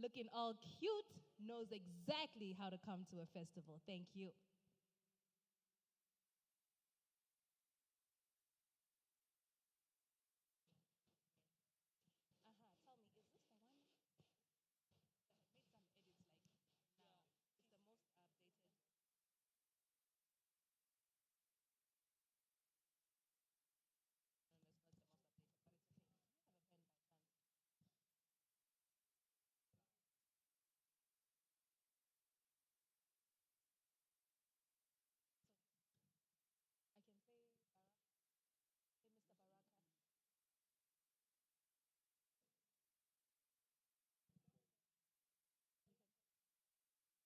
looking all cute, knows exactly how to come to a festival. Thank you. Tell me, is this the one? I made some edits like now. It's the most updated. No, no, it's not the most updated, but it's okay. Do you have a pen by chance? It's okay. I can say Baraka. Say Mr.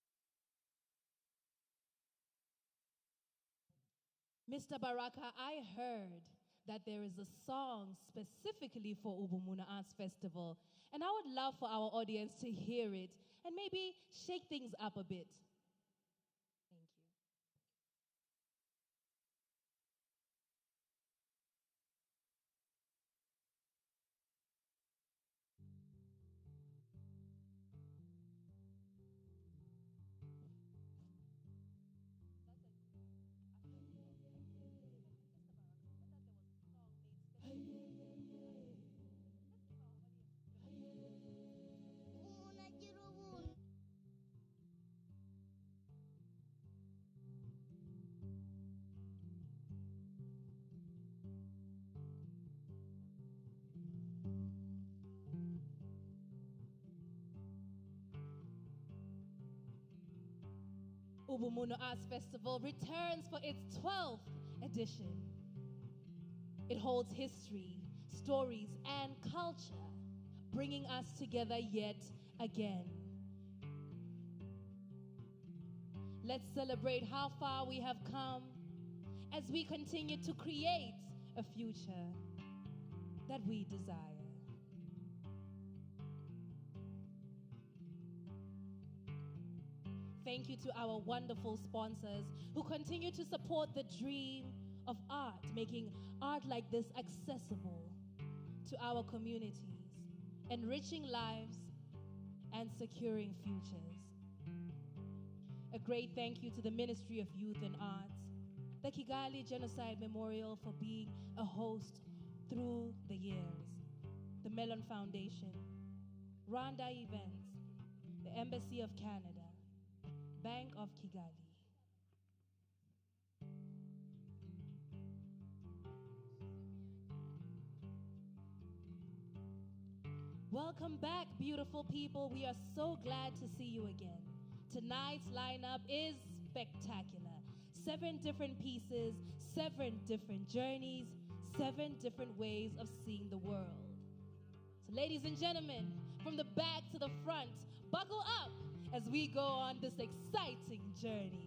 Baraka. You can say Mr. Baraka, I heard that there is a song specifically for Ubumuntu Arts Festival, and I would love for our audience to hear it and maybe shake things up a bit. Thank you. That's a after Mr. Baraka. I thought that there was a song made specifically. Let's give our audience a bit Ubumuntu Arts Festival returns for its 12th edition. It holds history, stories, and culture, bringing us together yet again. Let's celebrate how far we have come as we continue to create a future that we desire. Thank you to our wonderful sponsors who continue to support the dream of art, making art like this accessible to our communities, enriching lives and securing futures. A great thank you to the Ministry of Youth and Arts, the Kigali Genocide Memorial for being a host through the years, the Mellon Foundation, Rwanda Events, the Embassy of Canada, Bank of Kigali. Welcome back, beautiful people. We are so glad to see you again. Tonight's lineup is spectacular. 7 different pieces, 7 different journeys, 7 different ways of seeing the world. So, ladies and gentlemen, from the back to the front, buckle up as we go on this exciting journey.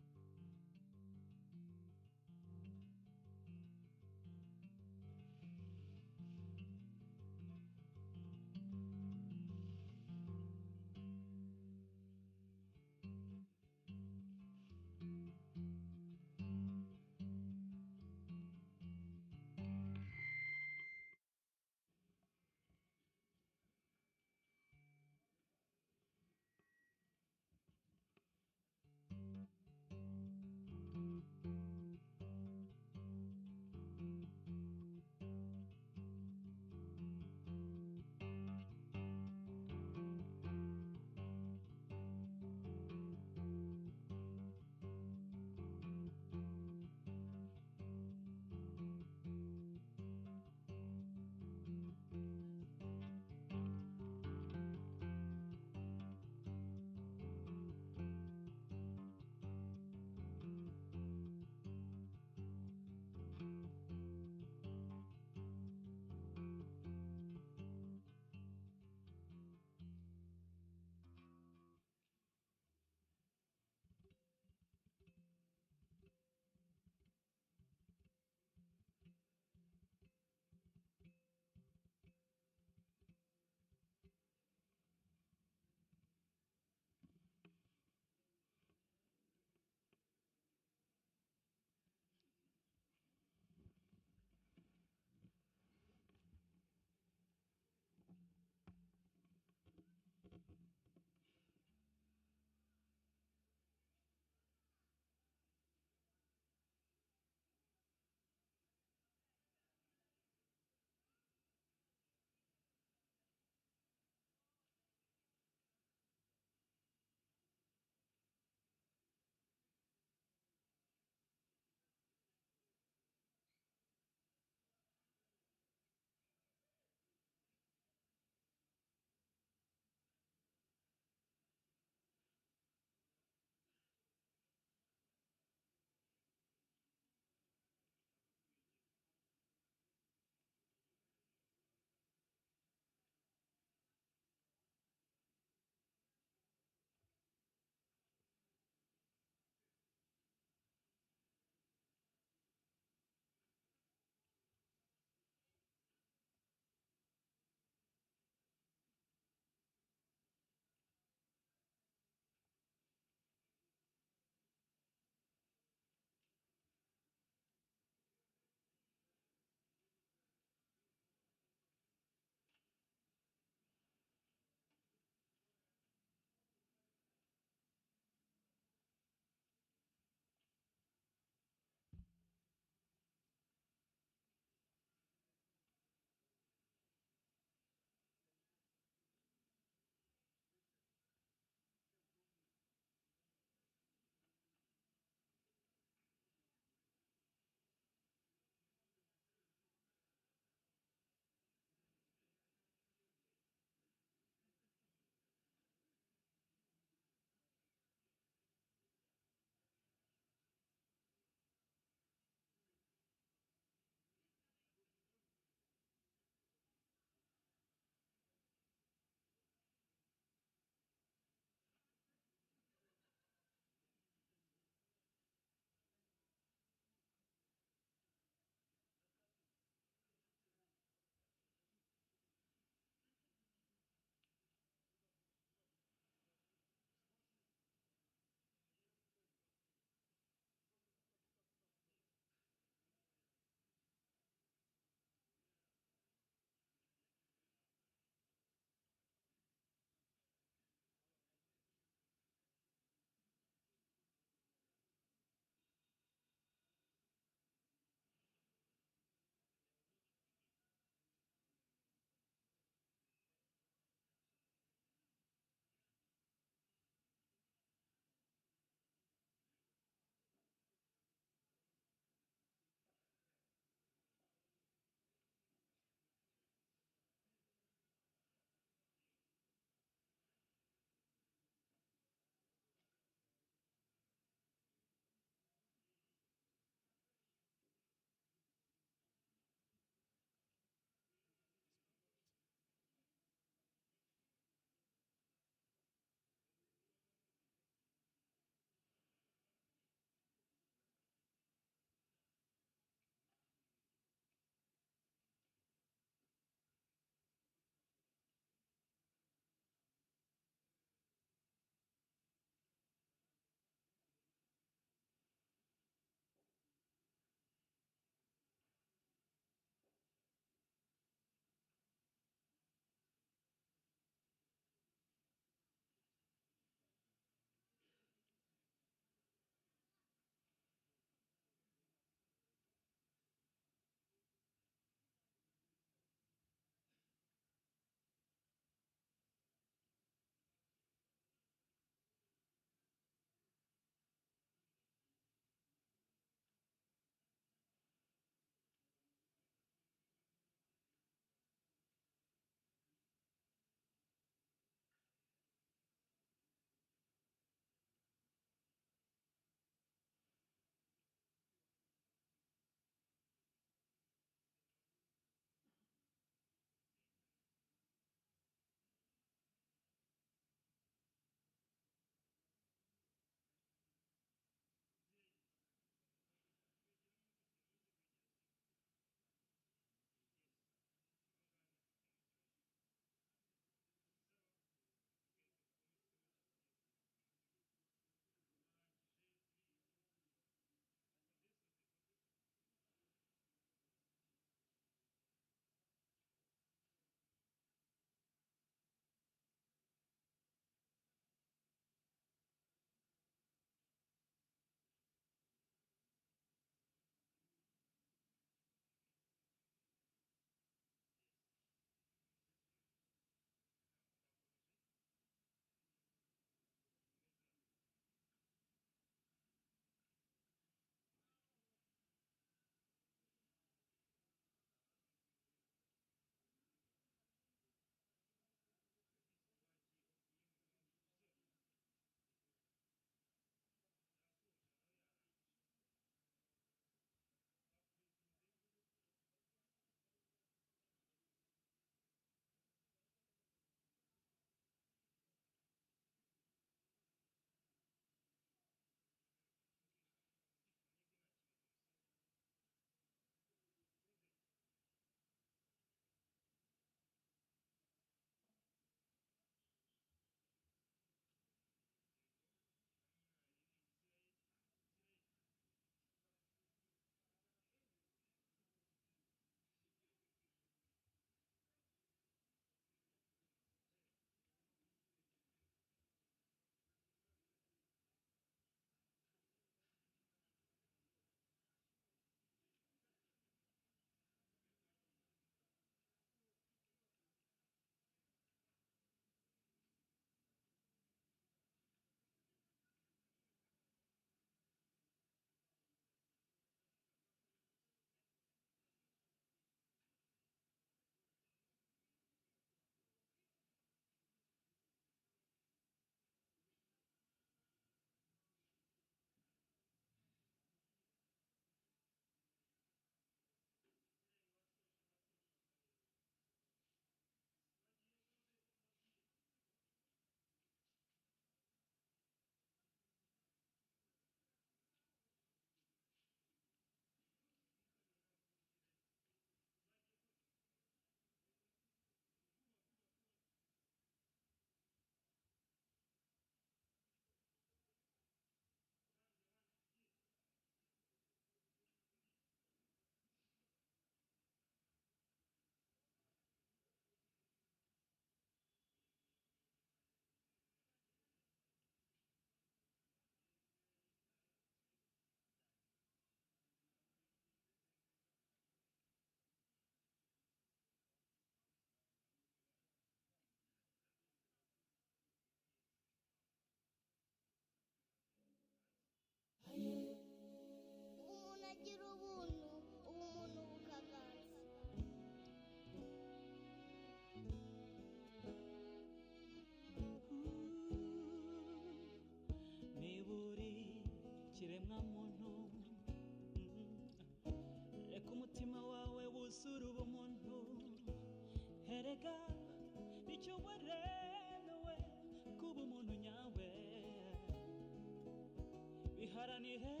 Guaranirai.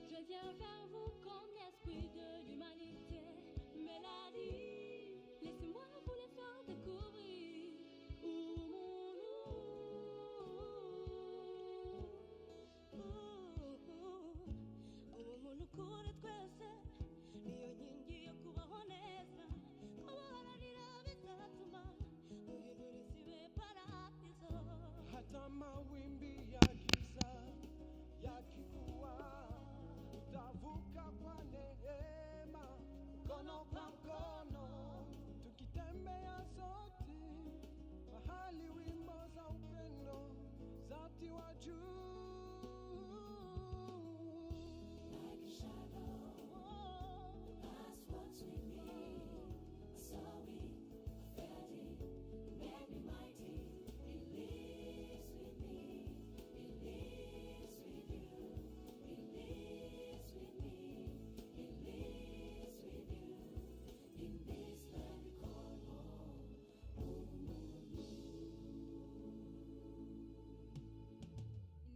Je viens vers vous comme l'esprit de l'humanité. Mélodie, laissez-moi vous les faire découvrir. Ubumuntu kuri twese niyo nkingi yo kubaho neza. Kubaharanira bizatuma duhindura isi ibe paradizo. Hata mawimbi ya giza yakikuwa, utavuka kwa neema, mkono kwa mkono, tukitembea sote mahali wimbo za upendo zatiwa juu. Like a shadow, that's what we need. So we are fading, made me mighty. It lives with me, it lives with you, it lives with me, it lives with you. In this land we call home.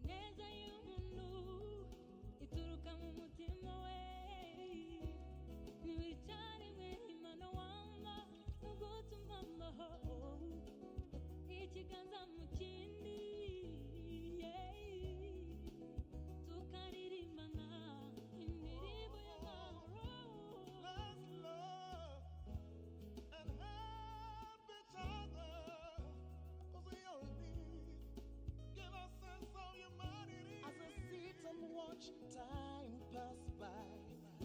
Ineza y'umuntu ituruka mu mutima we. Ntiwicare imana wanga no gutuma amahoro. Ikiganza mu kindi, tukaririmbana indirimbo y'amahoro. Let's love and help each other, 'cause we all need. Give us sense of humanity. As I sit and watch time pass by,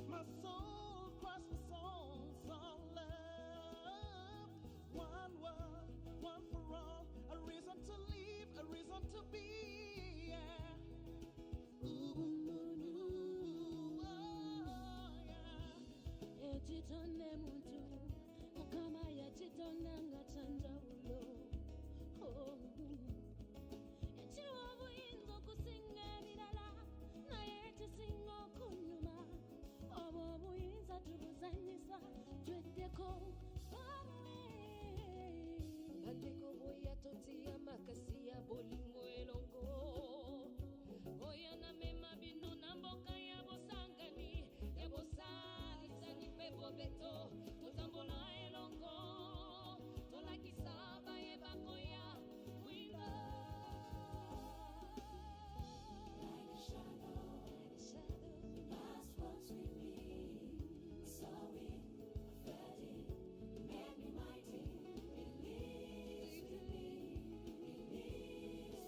my soul cries for songs of love. One word, one for all, a reason to live, a reason to be. Yeah. Ubumuntu, oh yeah. Echitonde muntu, mukama yachitonda ngachanjawulo. Oh, yachiwa buyinza okusinga ebirala, naye tusinga okunyuma. Obwo buyinza tubuzanyisa, tweddeko bamwe. Bandeko boya totia makasi ya bolingo elongo. Oya na mema bino na mboka ya bosangani, ya bosalisa ni pebo beto, totambola elongo, tolakisa bayebako ya mwina. Like a shadow, that's what we need. So we are fading, made me mighty. It lives with me, it lives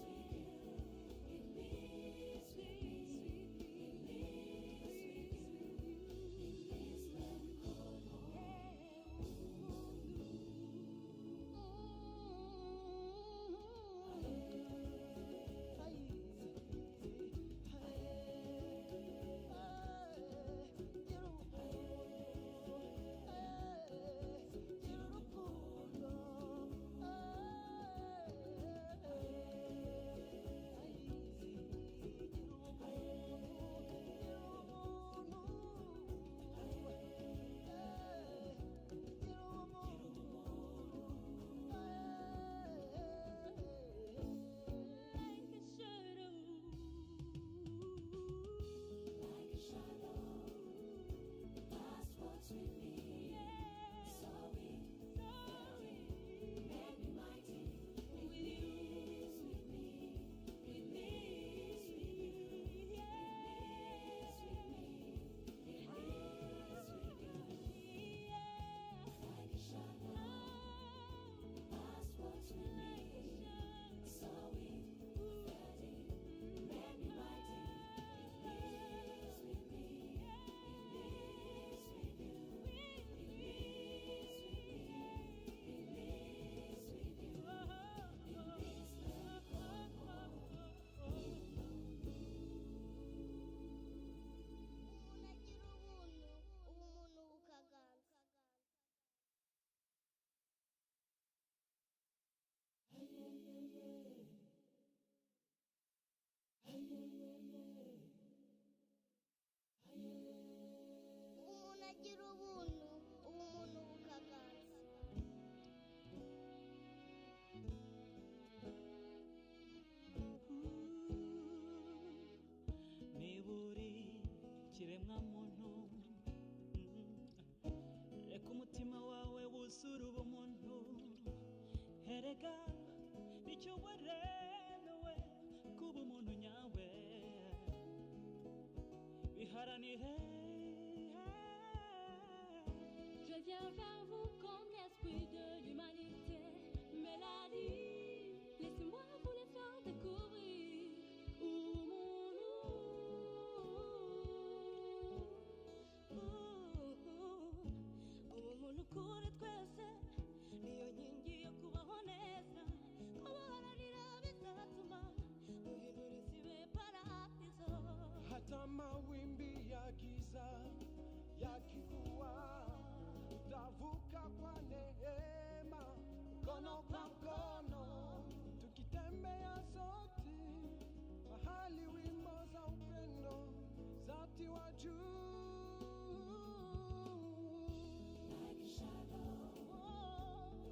Je viens vers vous comme l'esprit de l'humanité. Mélodie, laissez-moi vous les faire découvrir. Ubumuntu kuri twese niyo nkingi yo kubaho neza. Kubaharanira bizatuma duhindura isi ibe paradizo. Hata mawimbi ya giza yakikuwa, tutavuka kwa neema, mkono kwa mkono, tukitembea sote mahali wimbo za upendo zatiwa juu. Like a shadow,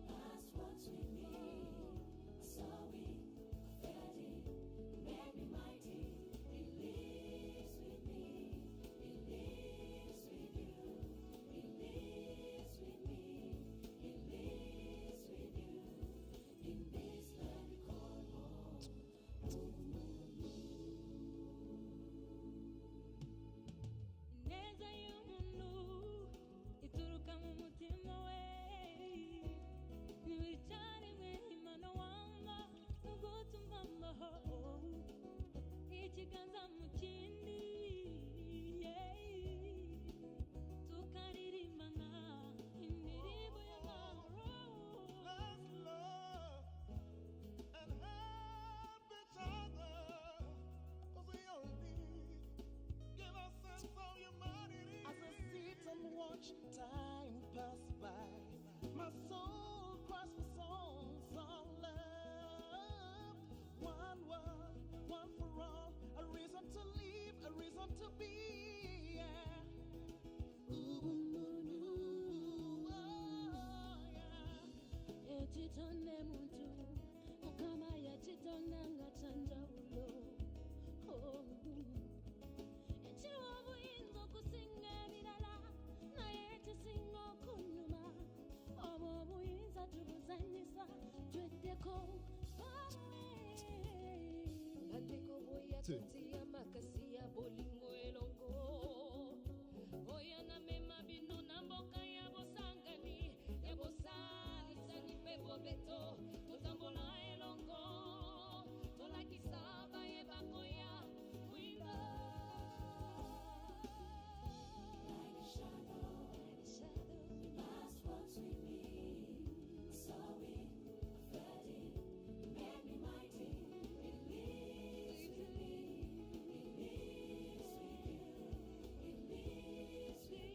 that's what we need. So we fed it, made me mighty. It lives with me, it lives with you, it lives with me, it lives with you. In this land we call home. Ineza y'umuntu ituruka mu mutima we. Ntiwicaremwe imana wanga no gutuma amahoro. Ikiganza mu kindi, tukaririmbana indirimbo y'amahoro. Let's love and help each other, 'cause we only get a sense of humanity. As I sit and watch time pass by, my soul cries for songs of love. One world, one for all, a reason to live, a reason to be. Yeah. Ubumuntu, oh yeah. Echitonde muntu ukama yachitonda ngachanjaulo. Echiwavu inzo kusinga birala naye chisinga kunyuma. Obo buyinza tubuzanyisa tweddeko bamwe. Bandeko boya tunzia makasi ya bolingo elongo. Boya na mema bino na mboka ya bosangani. Ya bosalisa ni pebo beto. Tutambola elongo. Tolakisa baye bakoya. Winga. Like a shadow, that's what we need. So we fed it, made me mighty. It lives with me, it lives with you, it lives with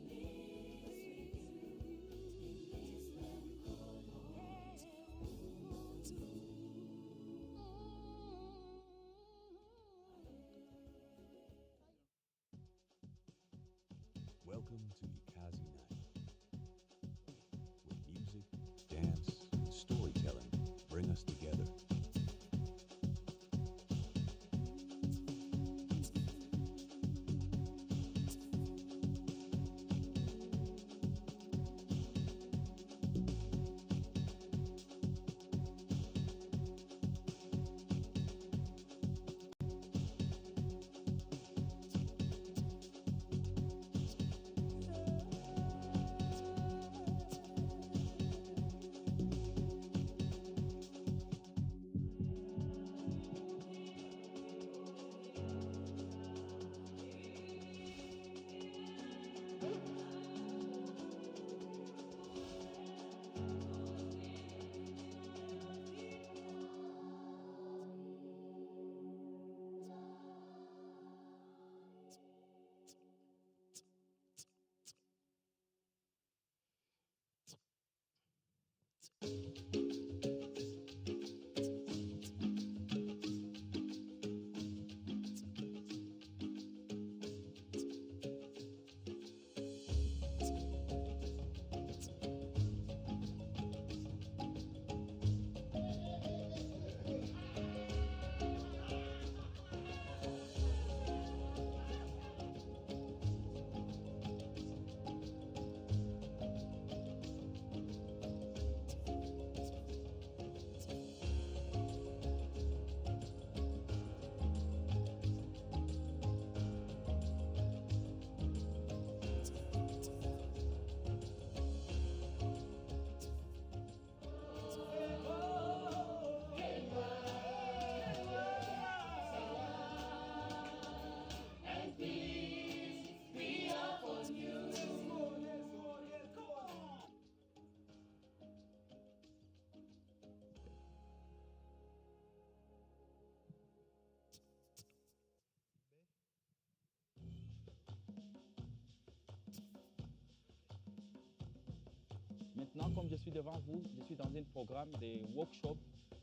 me, it lives with you. In this land we call home. Welcome to Ikazi Night, where music, dance, and storytelling bring us together. comme je suis devant vous, je suis dans un programme des workshops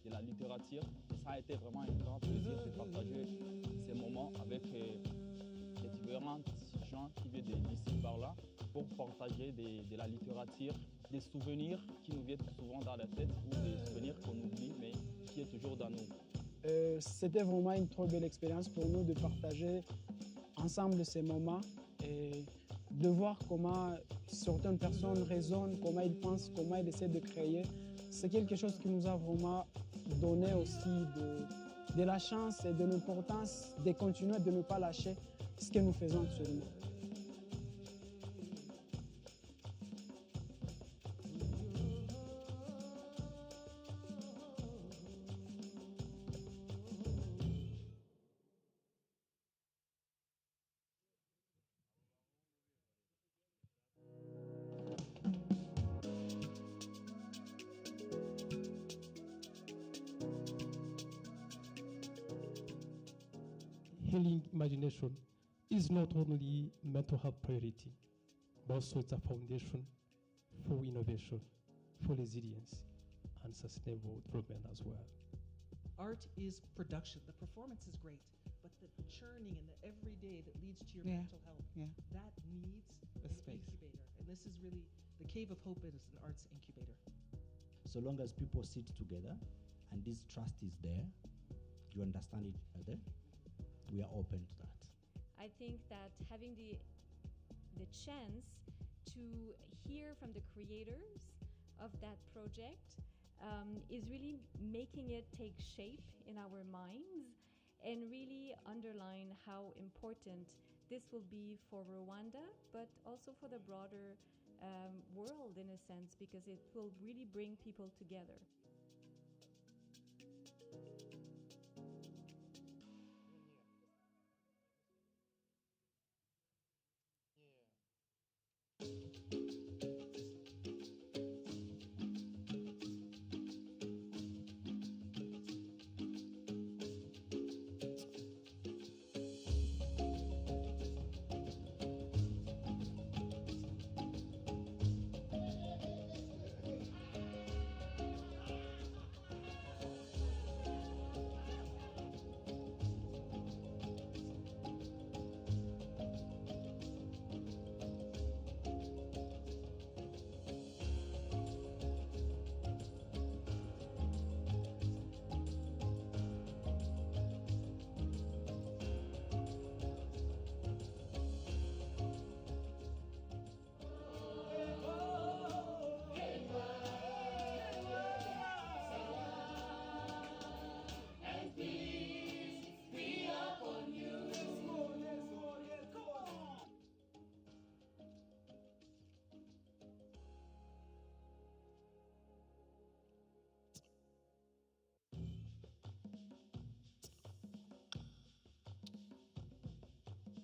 de la littérature. Et ça a été vraiment un grand plaisir de partager ces moments avec les différents gens qui viennent d'ici par là pour partager de la littérature, des souvenirs qui nous viennent souvent dans la tête ou des souvenirs qu'on oublie mais qui est toujours dans nous. C'était vraiment une trop belle expérience pour nous de partager ensemble ces moments et de voir comment certaines personnes raisonnent, comment ils pensent, comment ils essaient de créer. C'est quelque chose qui nous a vraiment donné aussi de la chance et de l'importance de continuer, de ne pas lâcher ce que nous faisons actuellement. Healing imagination is not only mental health priority, but also it's a foundation for innovation, for resilience, and sustainable development as well. Art is production. The performance is great, but the churning and the everyday that leads to your Yeah, mental health, yeah. that needs A an space. incubator. And this is really, the Cave of Hope is an arts incubator. So long as people sit together and this trust is there, you understand each other, we are open to that. I think that having the chance to hear from the creators of that project is really making it take shape in our minds and really underline how important this will be for Rwanda, but also for the broader world in a sense, because it will really bring people together.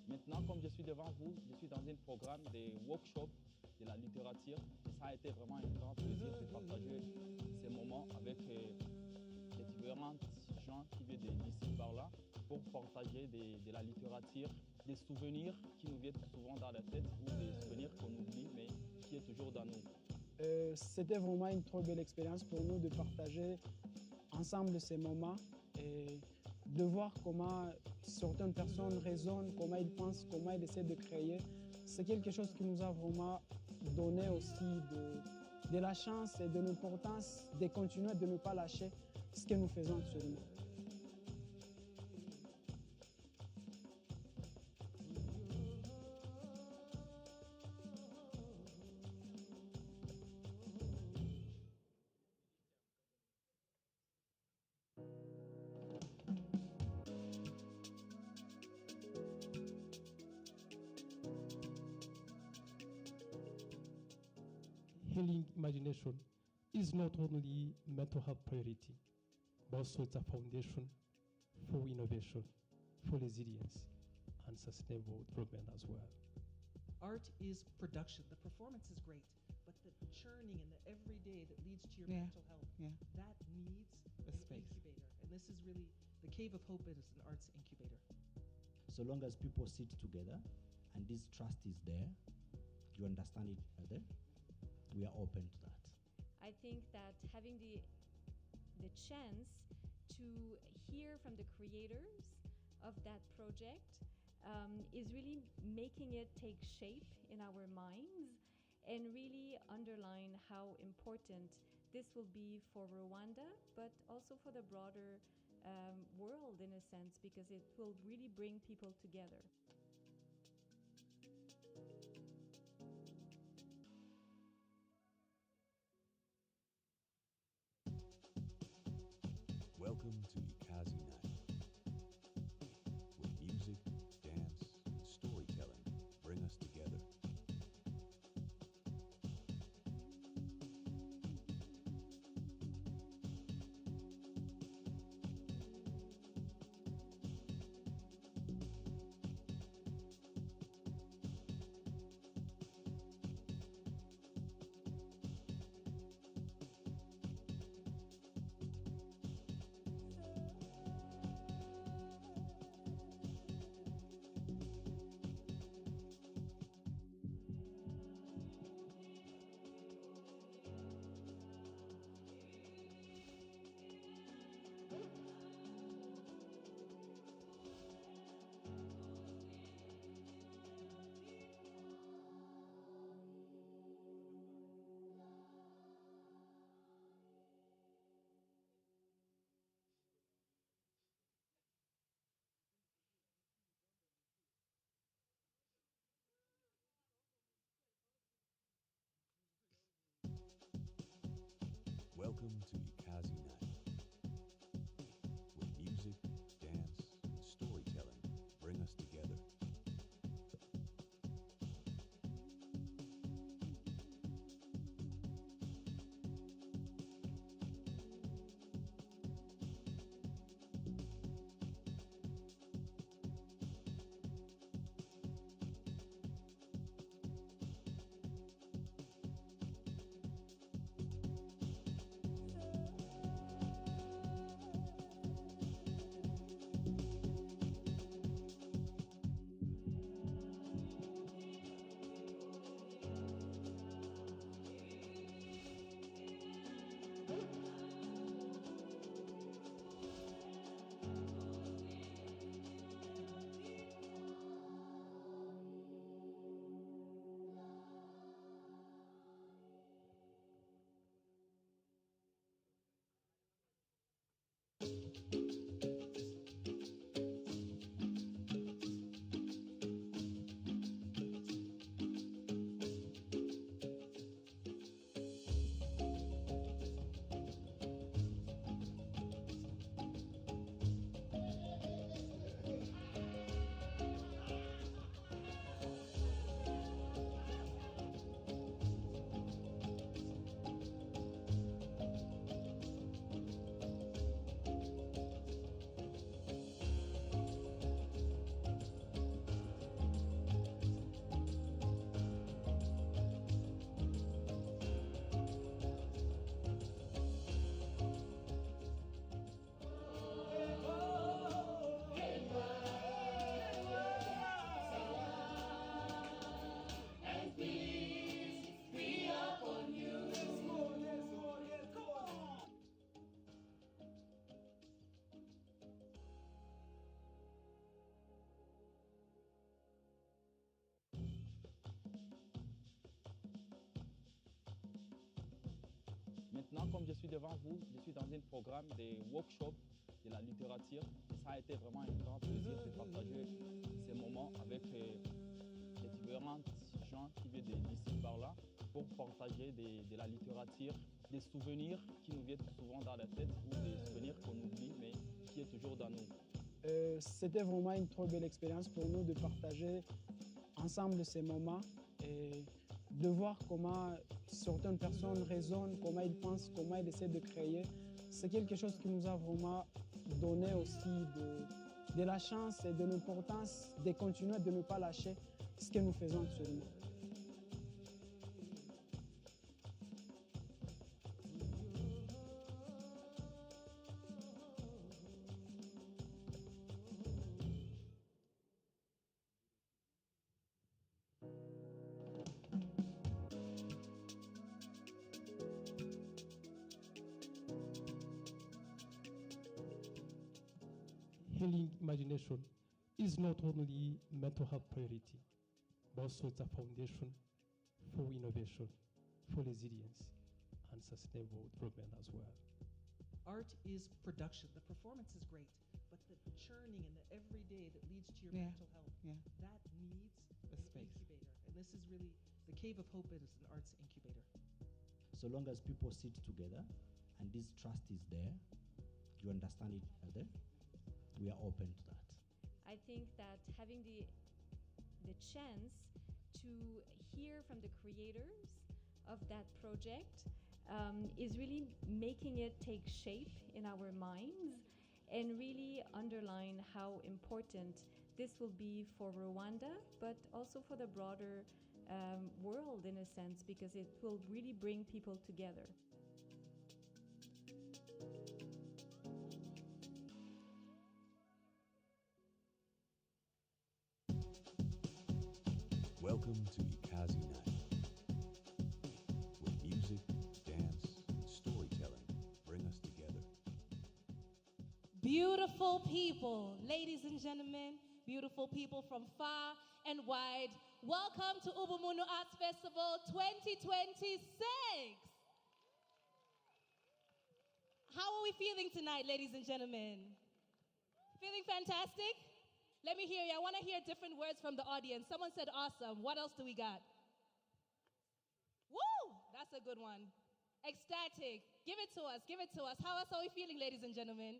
Maintenant, comme je suis devant vous, je suis dans un programme des workshops de la littérature. Et ça a été vraiment un grand plaisir de partager ces moments avec les différents gens qui viennent d'ici par là pour partager de la littérature, des souvenirs qui nous viennent souvent dans la tête ou des souvenirs qu'on oublie mais qui est toujours dans nous. C'était vraiment une trop belle expérience pour nous de partager ensemble ces moments et de voir comment certaines personnes raisonnent, comment ils pensent, comment ils essaient de créer. C'est quelque chose qui nous a vraiment donné aussi de la chance et de l'importance de continuer, de ne pas lâcher ce que nous faisons actuellement. Healing imagination is not only mental health priority, but also it's a foundation for innovation, for resilience, and sustainable development as well. Art is production. The performance is great, but the churning and the everyday that leads to your Yeah, mental health, yeah. that needs A an space. incubator. And this is really, the Cave of Hope is an arts incubator. So long as people sit together and this trust is there, you understand each other, we are open to that. I think that having the chance to hear from the creators of that project is really making it take shape in our minds and really underline how important this will be for Rwanda, but also for the broader world in a sense, because it will really bring people together. Welcome to Ikazi Night, where music, dance, and storytelling bring us together. Welcome to Ikazi Night, where music, dance, and storytelling bring us together. Maintenant, comme je suis devant vous, je suis dans un programme des workshops de la littérature. Et ça a été vraiment un grand plaisir de partager ces moments avec les différents gens qui viennent d'ici par là pour partager de la littérature, des souvenirs qui nous viennent souvent dans la tête ou des souvenirs qu'on oublie mais qui est toujours dans nous. C'était vraiment une trop belle expérience pour nous de partager ensemble ces moments et de voir comment certaines personnes raisonnent, comment ils pensent, comment ils essaient de créer. C'est quelque chose qui nous a vraiment donné aussi de la chance et de l'importance de continuer, de ne pas lâcher ce que nous faisons actuellement. healing imagination is not only mental health priority, but also it's a foundation for innovation, for resilience, and sustainable development as well. Art is production. The performance is great, but the churning and the everyday that leads to your Yeah, mental health, yeah. that needs A an space. incubator. And this is really, the Cave of Hope is an arts incubator. So long as people sit together and this trust is there, you understand each other, we are open to that. I think that having the chance to hear from the creators of that project is really making it take shape in our minds and really underline how important this will be for Rwanda, but also for the broader world in a sense, because it will really bring people together. Welcome to Ikazi Night, where music, dance, and storytelling bring us together. Beautiful people, ladies and gentlemen, beautiful people from far and wide, welcome to Ubumuntu Arts Festival 2026. How are we feeling tonight, ladies and gentlemen? Feeling fantastic? Let me hear you. I want to hear different words from the audience. Someone said awesome. What else do we got? Woo! That's a good one. Ecstatic. Give it to us. Give it to us. How else are we feeling, ladies and gentlemen?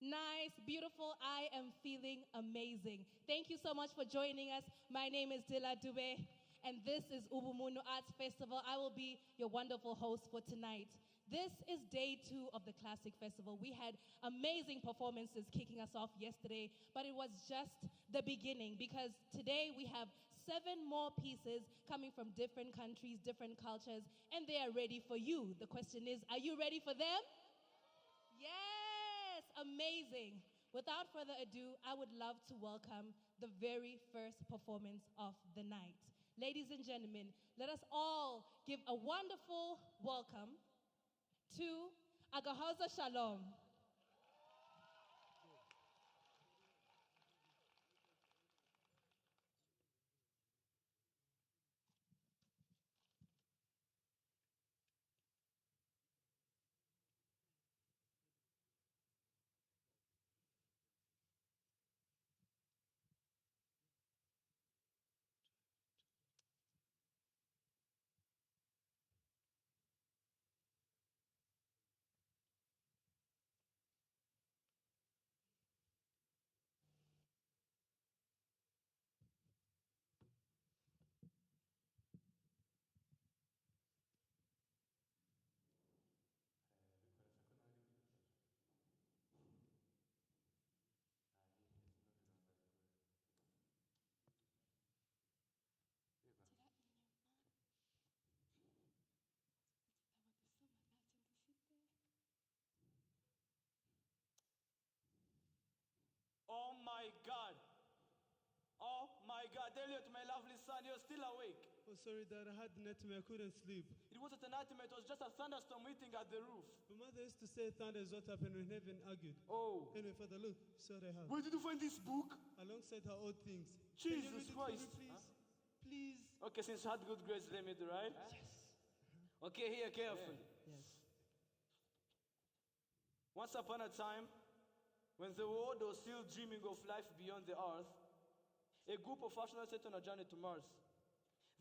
Nice, beautiful. I am feeling amazing. Thank you so much for joining us. My name is Dila Dube, and this is Ubumuntu Arts Festival. I will be your wonderful host for tonight. This is day 2 of the Classic Festival. We had amazing performances kicking us off yesterday, but it was just the beginning because today we have 7 more pieces coming from different countries, different cultures, and they are ready for you. The question is, are you ready for them? Yes, amazing. Without further ado, I would love to welcome the very first performance of the night. Ladies and gentlemen, let us all give a wonderful welcome to Agahoza Shalom. Oh my God. Oh my God. Elliot, my lovely son, you're still awake. Oh, sorry, Dad. I had a nightmare. I couldn't sleep. It wasn't a nightmare, it was just a thunderstorm hitting at the roof. My mother used to say thunder is what happened when heaven argued. Oh. Anyway, Father, look, see what I have. Where did you find this book? Alongside her old things. Jesus Can you read it Christ. for me, please? Please. Okay, since you had good grades, let me do, right? Yes. Okay, here, careful. Yes. Once upon a time, when the world was still dreaming of life beyond the earth, a group of astronauts set on a journey to Mars.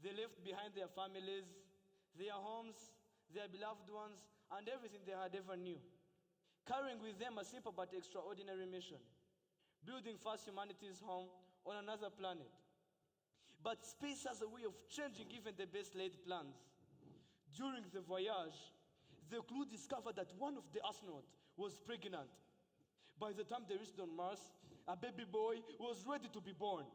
They left behind their families, their homes, their beloved ones, and everything they had ever knew, carrying with them a simple but extraordinary mission: building first humanity's home on another planet. But space has a way of changing even the best laid plans. During the voyage, the crew discovered that one of the astronauts was pregnant. By the time they reached on Mars, a baby boy was ready to be born.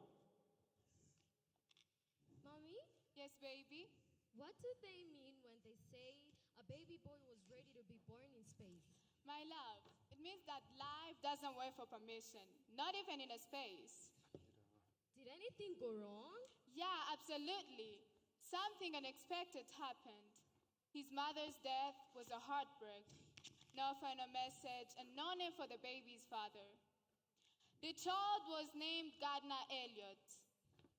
Mommy? Yes, baby? What do they mean when they say a baby boy was ready to be born in space? My love, it means that life doesn't wait for permission, not even in a space. Did anything go wrong? Yeah, absolutely. Something unexpected happened. His mother's death was a heartbreak. No final message and no name for the baby's father. The child was named Gardner Elliot.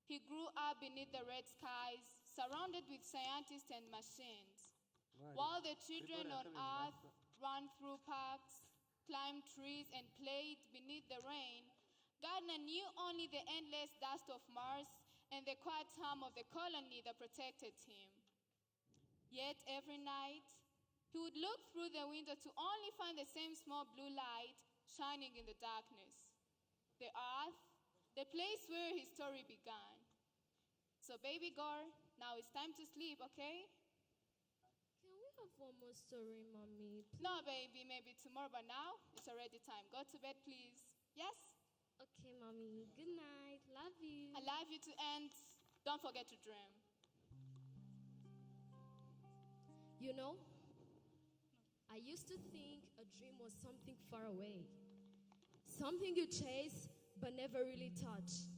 He grew up beneath the red skies, surrounded with scientists and machines. While the children on Earth ran through parks, climbed trees, and played beneath the rain, Gardner knew only the endless dust of Mars and the quiet hum of the colony that protected him. Yet every night, he would look through the window to only find the same small blue light shining in the darkness. The Earth, the place where his story began. So baby girl, now it's time to sleep, okay? Can we have one more story, Mommy? No, baby, maybe tomorrow, but now it's already time. Go to bed, please. Yes? Okay, Mommy. Good night. Love you. I love you too, and don't forget to dream. You know, I used to think a dream was something far away. Something you chase but never really touch.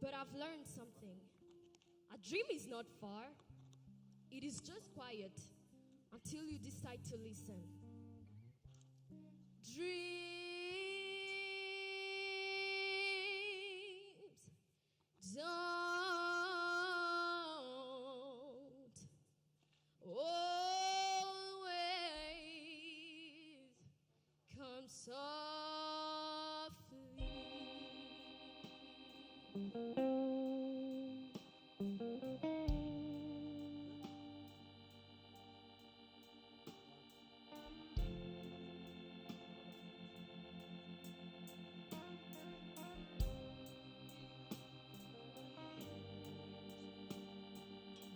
But I've learned something. A dream is not far. It is just quiet until you decide to listen. Dreams don't always come softly.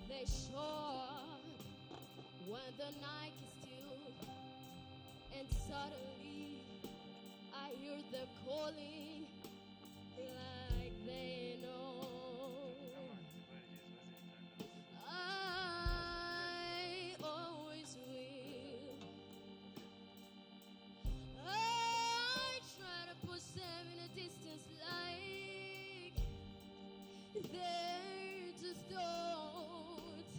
They short when the night is still, and suddenly I hear them calling like they know. I always will. I try to push them in a distance like they're just thoughts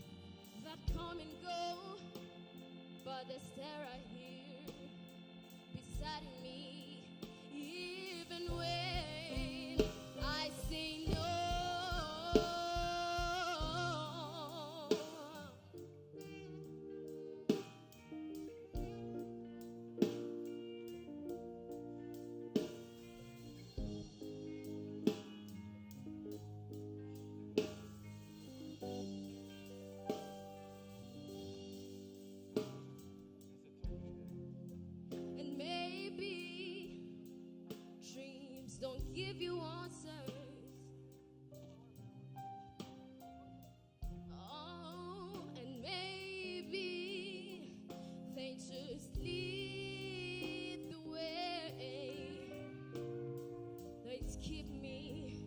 that come and go, but the stare I hear beside me, even when I say no. And maybe dreams don't give you answers. Oh, and maybe they just lead the way. They just keep me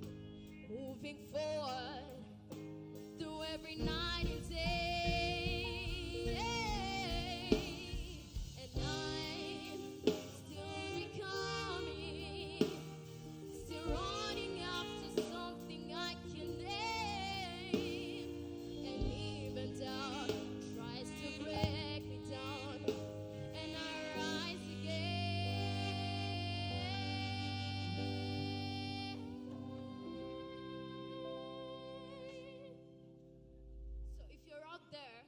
moving forward through every night and day. And I'm still becoming, still running after something I can name. And even doubt tries to break me down, and I rise again. So if you're out there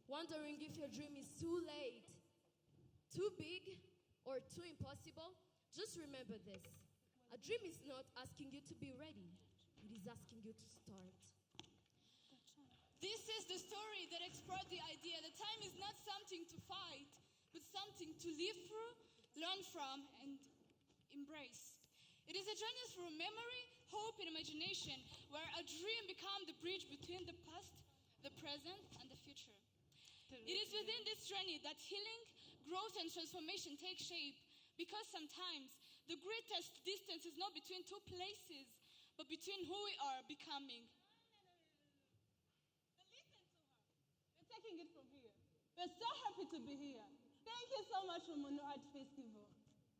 wondering if your dream is too late, too big, or too impossible, just remember this. A dream is not asking you to be ready. It is asking you to start. This is the story that explored the idea that time is not something to fight, but something to live through, learn from, and embrace. It is a journey through memory, hope, and imagination, where a dream becomes the bridge between the past, the present, and the future. It is within this journey that healing, growth, and transformation take shape, because sometimes the greatest distance is not between two places, but between who we are becoming. We're taking it from here. We're so happy to be here. Thank you so much, Ubumuntu Art Festival.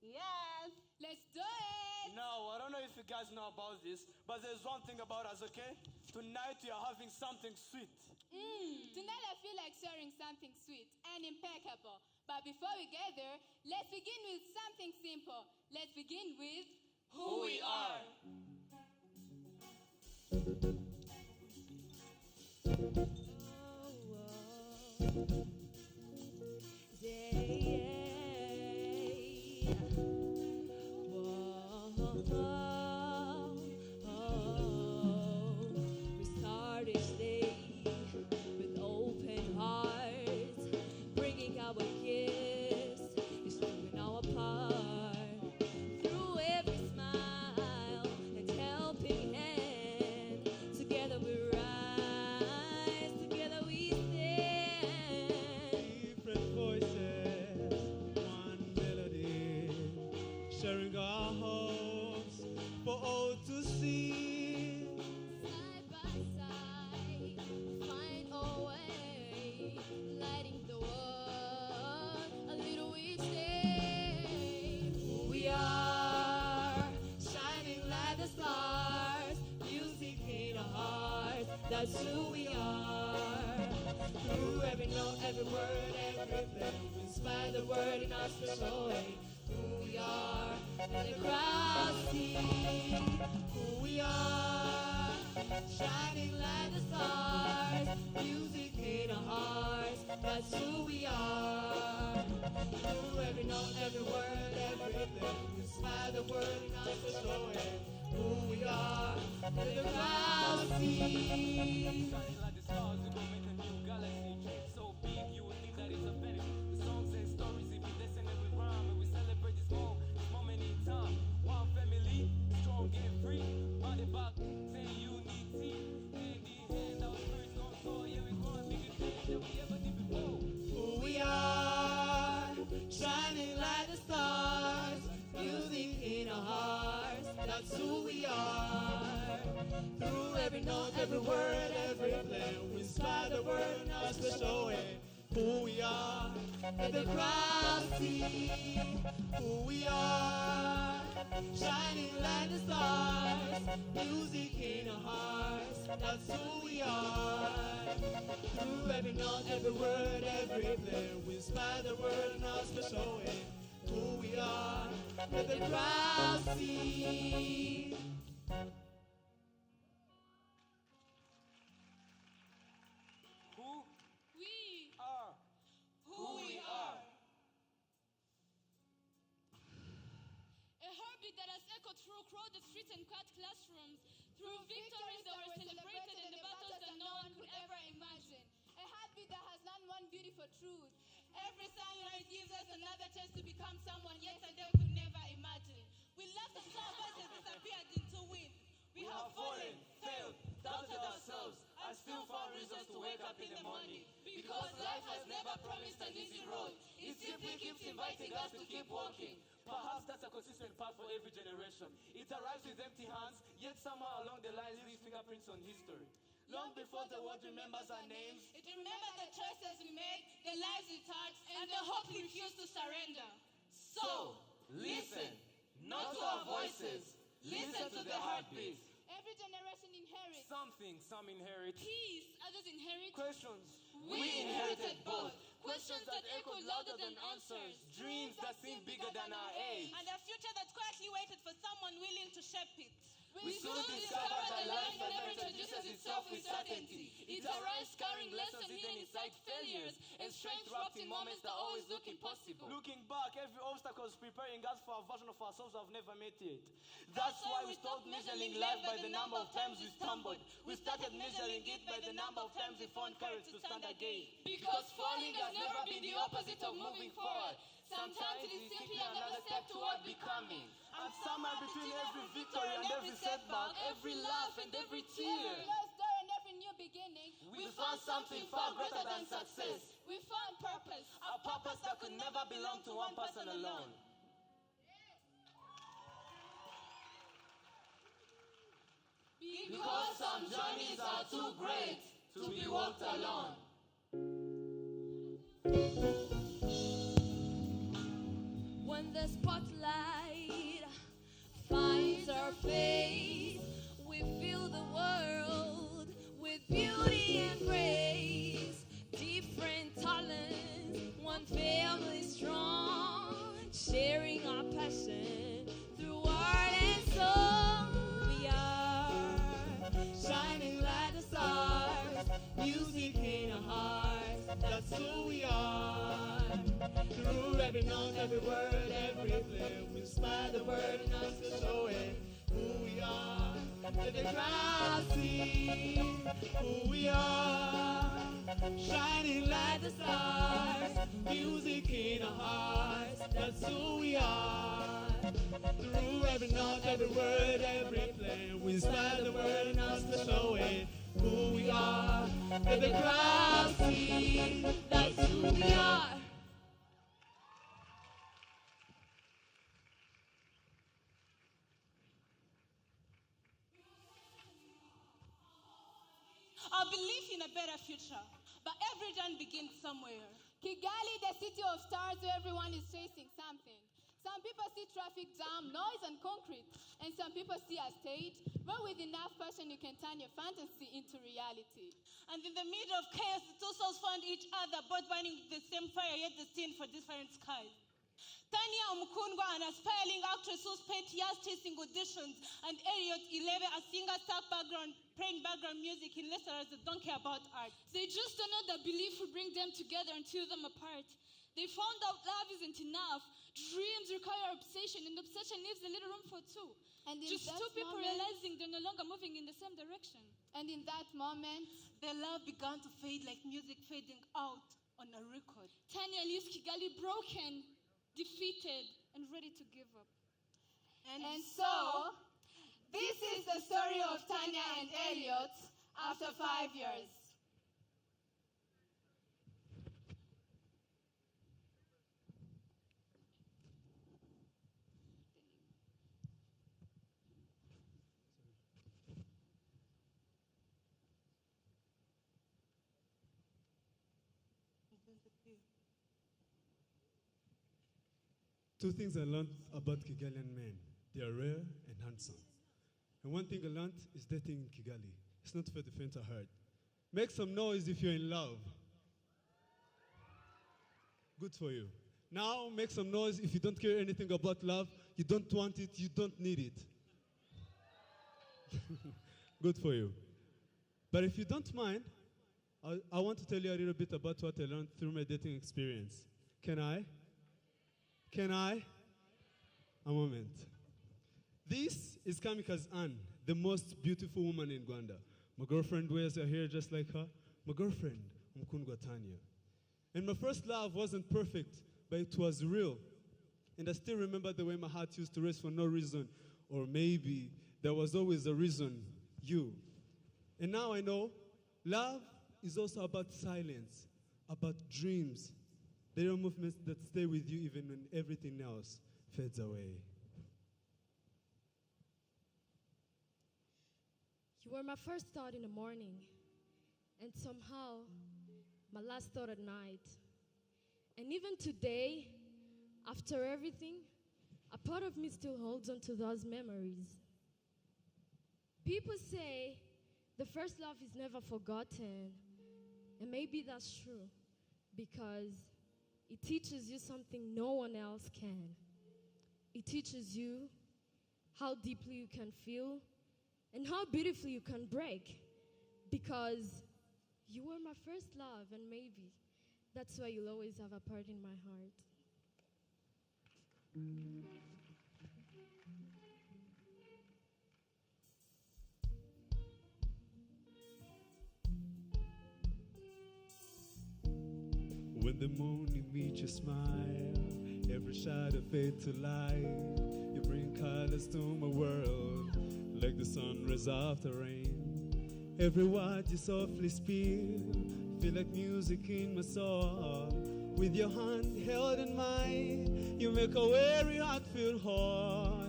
Yes. Let's do it. Now, I don't know if you guys know about this, but there's one thing about us, okay? Tonight we are having something sweet. Tonight I feel like sharing something sweet and impeccable. But before we get there, let's begin with something simple. Let's begin with who we are. We start each day with open hearts, bringing our gifts, doing our part. Through every smile and helping hand, together we rise, together we stand. Different voices, one melody, sharing our hopes for all to see. Side by side, find a way, lighting the world a little each day. Who we are, shining like the stars, music in our hearts, that's who we are. Through every note, every word, every play, we inspire the word in our special way. Who we are, let the crowd see. Who we are, shining like the stars, music in our hearts, that's who we are. Through every note, every word, every play, we inspire the word in our special way. Who we are, let the crowd see. Shining like the stars, we gon' make a new galaxy. Dream so big, you would think that it's a benefit. The songs and stories, if you listen and we rhyme, and we celebrate this moment in time. One family, strong and free. Body back, saying unity. Hand in hand, our spirits gon' soar. Yeah, we growing bigger things than we ever did before. Who we are, shining like the stars, music in our hearts, that's who we are. Through every note, every word, every play, we inspire the word in our special way. Who we are, let the crowd see. Who we are, shining like the stars, music in our hearts, that's who we are. Through every note, every word, every play, we inspire the word in our special way. Who we are, let the crowd see. Who We are, who we are. A heartbeat that has echoed through crowded streets and quiet classrooms, through victories that were celebrated and the battles that no one could ever imagine. A heartbeat that has learned one beautiful truth. Every sunrise gives us another chance to become someone yesterday we could never imagine. We left and saw voices disappeared into wind. we have fallen, failed, doubted ourselves, and still found reasons to wake up in the morning. Because life has never promised an easy road. It simply keeps inviting us to keep walking. Perhaps that's a consistent path for every generation. It arrives with empty hands, yet somehow along the line leaves fingerprints on history. Long before the world remembers our names, It remembers the choices we made, the lives we touched, and the hope we refused to surrender. so listen, not to our voices, listen to the heartbeats. Every generation inherits Something some inherit. peace, others inherit. Questions We inherited both. Questions that echo louder than answers. dreams that seem bigger than our age. And a future that quietly waited for someone willing to shape it. We soon discover that life never introduces itself with certainty. It arrives carrying lessons hidden inside failures and strength wrapped in moments that always look impossible. Looking back, every obstacle is preparing us for a version of ourselves I've never met yet. That's why we stopped measuring life by the number of times we stumbled. We started measuring it by the number of times we found courage to stand again. Because falling has never been the opposite of moving forward. Sometimes it is simply another step toward becoming. And somewhere between every victory and every setback, every laugh and every tear, Every closed door and every new beginning, we found something far greater than success. we found purpose. A purpose that could never belong to one person alone. Because some journeys are too great to be walked alone. when the spotlight finds our face, we fill the world with beauty and grace. Different talents, one family strong, sharing our passion through art and that's who we are. Through every note, every word, every play, we inspire the word in us to show it who we are. Let the crowd see who we are. Shining like the stars, music in our hearts, that's who we are. Through every note, every word, every play, we inspire the word in us to show it who we are. Let the crowd see, that's who we are. I believe in a better future, but every journey begins somewhere. Kigali, the city of stars where everyone is chasing something. Some people see traffic jam, noise, and concrete, and some people see a stage where with enough passion you can turn your fantasy into reality. And in the middle of chaos, the two souls found each other, both burning with the same fire, yet destined for different skies. Tanya Umukundwa, an aspiring actress who spent years chasing auditions, and Elliot Ilebe, a singer stuck playing background music in lecturers that don't care about art. They just don't know that belief will bring them together and tear them apart. They found out love isn't enough. Dreams require obsession, and obsession leaves a little room for two. And in just that two people moment- realizing they're no longer moving in the same direction. And in that moment, their love began to fade like music fading out on a record. Tanya leaves Kigali broken, defeated, and ready to give up. And so, this is the story of Tanya and Elliot after 5 years. Two things I learned about Kigalian men. They are rare and handsome. And one thing I learned is dating in Kigali. It's not for the faint of heart. Make some noise if you're in love. Good for you. Now make some noise if you don't care anything about love. You don't want it, you don't need it. Good for you. But if you don't mind, I want to tell you a little bit about what I learned through my dating experience. Can I? Can I? A moment. This is Kamikaze Ann, the most beautiful woman in Rwanda. My girlfriend wears her hair just like her. My girlfriend, Mukundwa Tanya. And my first love wasn't perfect, but it was real. And I still remember the way my heart used to race for no reason. Or maybe there was always a reason, you. And now I know love is also about silence, about dreams. There are movements that stay with you even when everything else fades away. You were my first thought in the morning, and somehow my last thought at night. And even today, after everything, a part of me still holds on to those memories. People say the first love is never forgotten, and maybe that's true, because it teaches you something no one else can. It teaches you how deeply you can feel and how beautifully you can break, because you were my first love, and maybe that's why you'll always have a part in my heart. When the morning meets your smile, every shadow fades to light. You bring colors to my world, like the sun rays after rain. Every word you softly speak, feel like music in my soul. With your hand held in mine, you make a weary heart feel whole.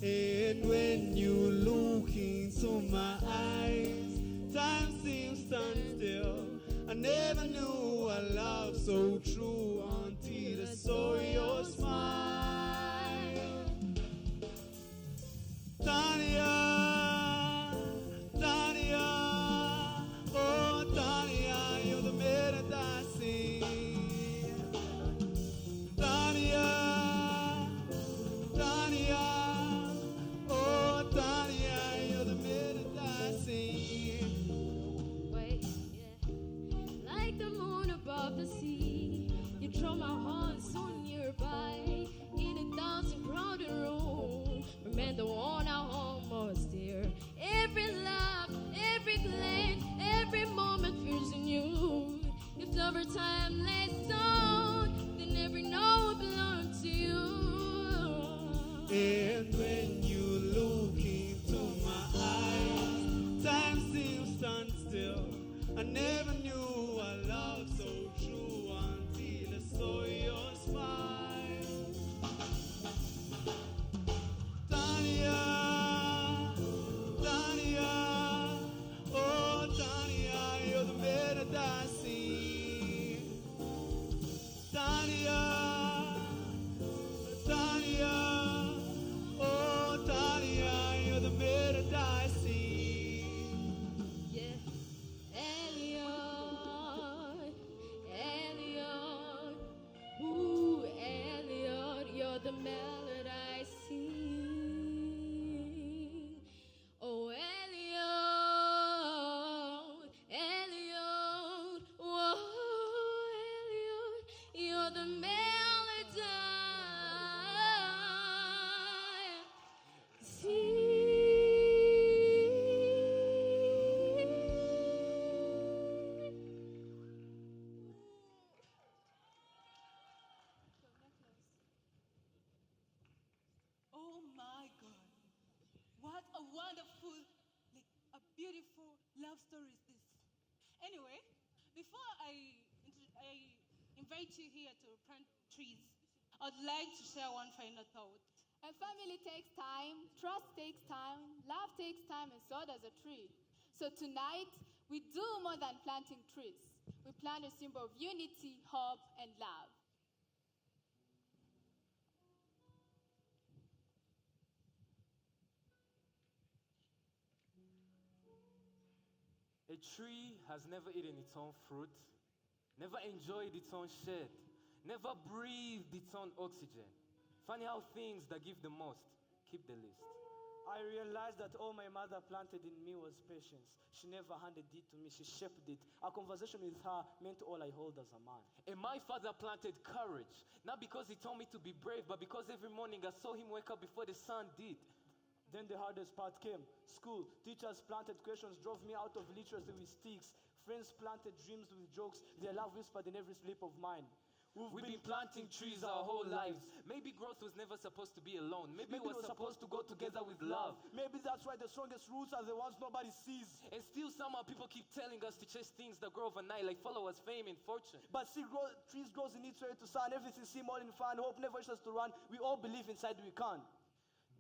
And when you look into my eyes, time seems stand still. I never knew a love so true until I saw your smile. Tanya, Tanya, oh Tanya, you're the melody I sing. Tanya, Tanya, oh Tanya, I invite you here to plant trees, I'd like to share one final thought. A family takes time, trust takes time, love takes time, and so does a tree. So tonight, we do more than planting trees. We plant a symbol of unity, hope, and love. A tree has never eaten its own fruit, never enjoyed its own shade, never breathed its own oxygen. Funny how things that give the most keep the least. I realized that all my mother planted in me was patience. She never handed it to me, she shaped it. A conversation with her meant all I hold as a man. And my father planted courage, not because he told me to be brave, but because every morning I saw him wake up before the sun did. Then the hardest part came. School. Teachers planted questions, drove me out of literacy with sticks. Friends planted dreams with jokes. Their love whispered in every sleep of mine. We've been planting trees our whole lives. Maybe growth was never supposed to be alone. Maybe it was supposed to go together with love. Maybe that's why the strongest roots are the ones nobody sees. And still somehow people keep telling us to chase things that grow overnight, like followers, fame, and fortune. But see, trees grows in its way to sun. Everything seems all in fun. Hope never wishes us to run. We all believe inside we can.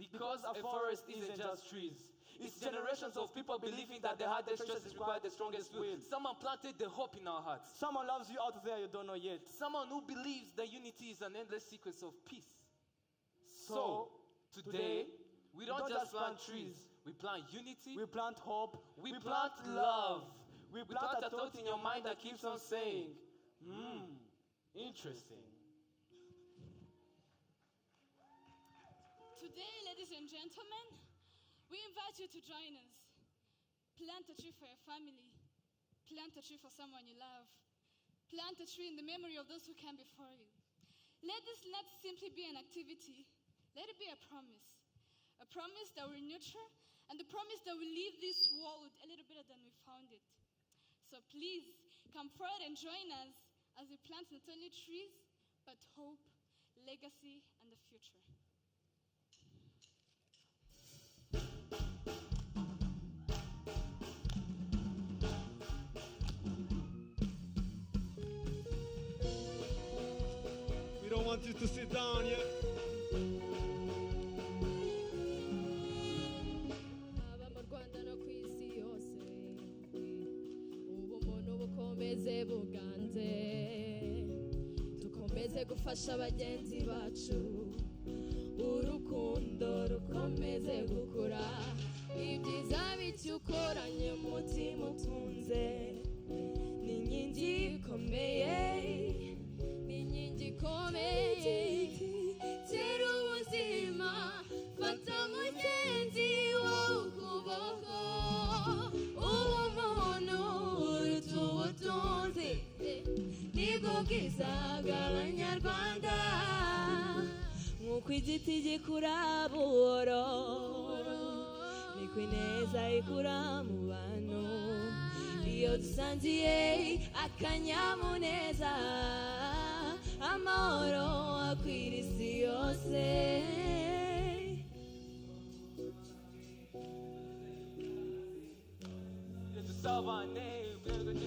Because a forest isn't just trees. It's generations of people believing that the hardest choices require the strongest will. Someone planted the hope in our hearts. Someone loves you out there you don't know yet. Someone who believes that unity is an endless sequence of peace. So, today, we don't just plant trees. We plant unity. We plant hope. We plant love. We plant a thought in your mind that keeps on saying, interesting. Today, ladies and gentlemen, we invite you to join us. Plant a tree for your family. Plant a tree for someone you love. Plant a tree in the memory of those who came before you. Let this not simply be an activity. Let it be a promise. A promise that we're neutral, and the promise that we leave this world a little better than we found it. So please, come forward and join us as we plant not only trees, but hope, legacy, and the future. We don't want you to sit down yet. Aba mu Rwanda no ku isi yose ubumuntu bukomeze buganze dukomeze gufasha bagenzi bacu urukundo rukomeze gukura ibyiza bityo ukoranye umutima utunze ni inkingi ikomeye ni inkingi ikomeye tera ubuzima fata mugenzi wowe ukuboko ubumuntu uruta ubutunzi nibwo bwiza bw'abanyarwanda nk'uko igiti gikura buhoro niko ineza ikura mu bantu iyo dusangiye akanyamuneza amahoro akwira isi yose dusabane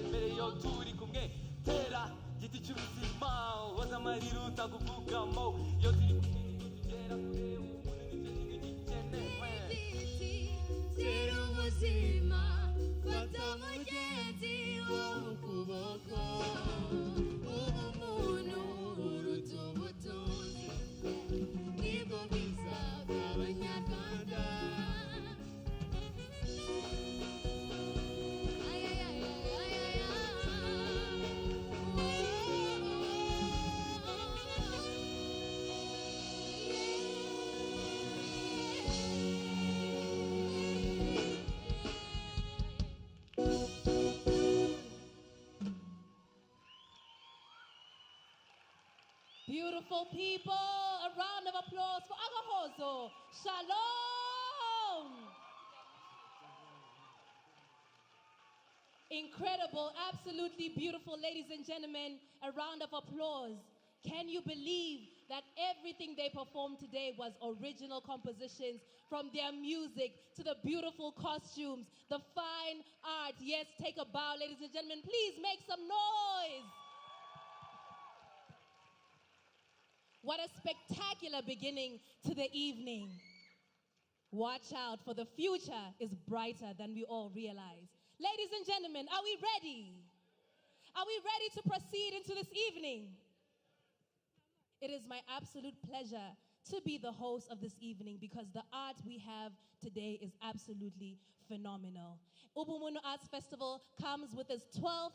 mbere yo turi kumwe tera giti cy'ubuzima woza amarira utaguvugamo iyo turi kugera kure umuntu nicyo kintu gikenewe tera ubuzima fata mugenzi wowe ukuboko ubumuntu uruta ubutunzi nibwo bwiza bw'abanyarwanda Beautiful people, a round of applause for Agahozo. Shalom. Incredible, absolutely beautiful, ladies and gentlemen. A round of applause. Can you believe that everything they performed today was original compositions, from their music to the beautiful costumes, the fine art. Yes, take a bow, ladies and gentlemen. Please make some noise. What a spectacular beginning to the evening. Watch out, for the future is brighter than we all realize. Ladies and gentlemen, are we ready? Are we ready to proceed into this evening? It is my absolute pleasure to be the host of this evening because the art we have today is absolutely phenomenal. Ubumuntu Arts Festival comes with its 12th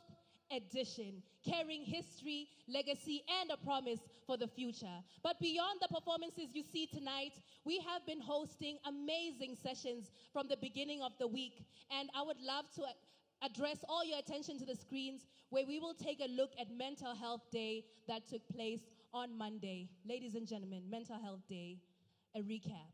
edition, carrying history, legacy, and a promise for the future. But beyond the performances you see tonight, we have been hosting amazing sessions from the beginning of the week, and I would love to address all your attention to the screens where we will take a look at Mental Health Day that took place on Monday. Ladies and gentlemen, Mental Health Day, a recap.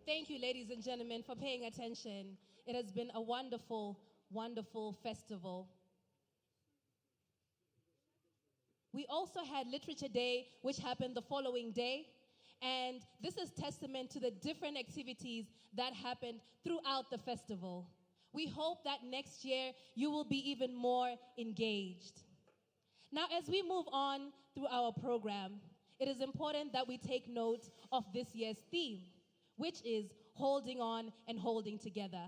Thank you, ladies and gentlemen, for paying attention. It has been a wonderful, wonderful festival. We also had Literature Day, which happened the following day. And this is testament to the different activities that happened throughout the festival. We hope that next year you will be even more engaged. Now, as we move on through our program, it is important that we take note of this year's theme, which is holding on and holding together.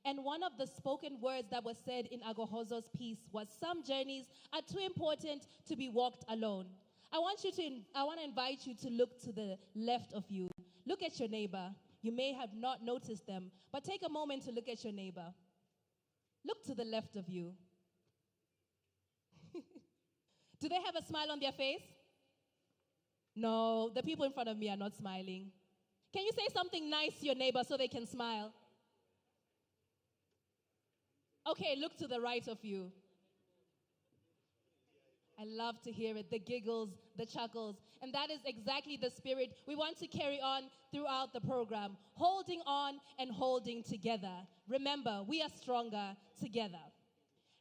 And one of the spoken words that was said in Agohozo's piece was, some journeys are too important to be walked alone. I want to invite you to look to the left of you. Look at your neighbor. You may have not noticed them, but take a moment to look at your neighbor. Look to the left of you. Do they have a smile on their face? No, the people in front of me are not smiling. Can you say something nice to your neighbor so they can smile? Okay, look to the right of you. I love to hear it, the giggles, the chuckles. And that is exactly the spirit we want to carry on throughout the program. Holding on and holding together. Remember, we are stronger together.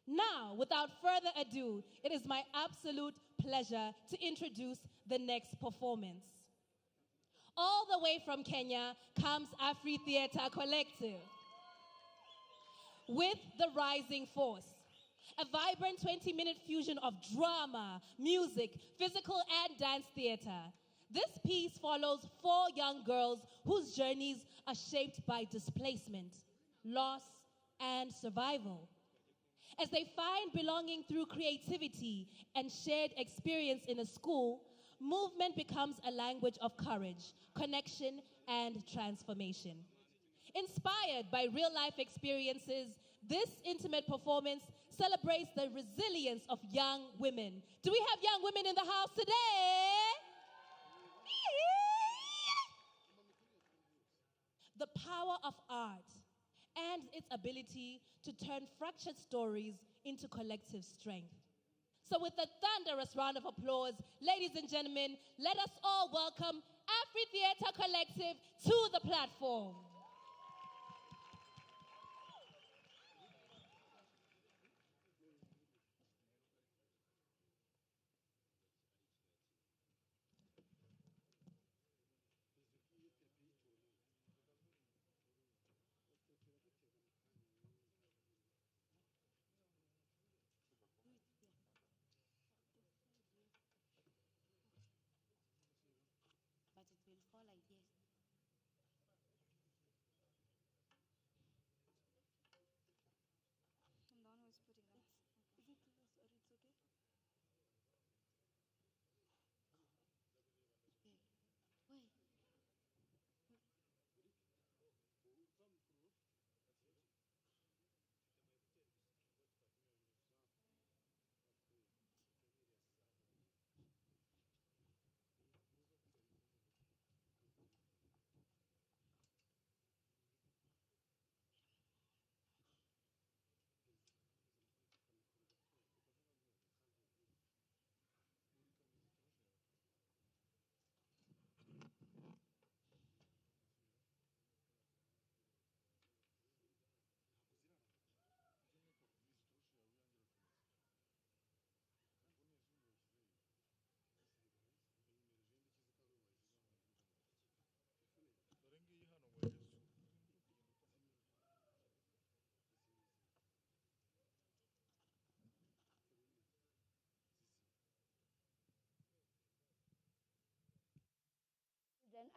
Now, without further ado, it is my absolute pleasure to introduce the next performance. All the way from Kenya comes Afri Theatre Collective with The Rising Force, a vibrant 20-minute fusion of drama, music, physical and dance theater. This piece follows 4 young girls whose journeys are shaped by displacement, loss, and survival. As they find belonging through creativity and shared experience in a school, movement becomes a language of courage, connection, and transformation. Inspired by real-life experiences, this intimate performance celebrates the resilience of young women. Do we have young women in the house today? The power of art and its ability to turn fractured stories into collective strength. So with a thunderous round of applause, ladies and gentlemen, let us all welcome Afri Theatre Collective to the platform.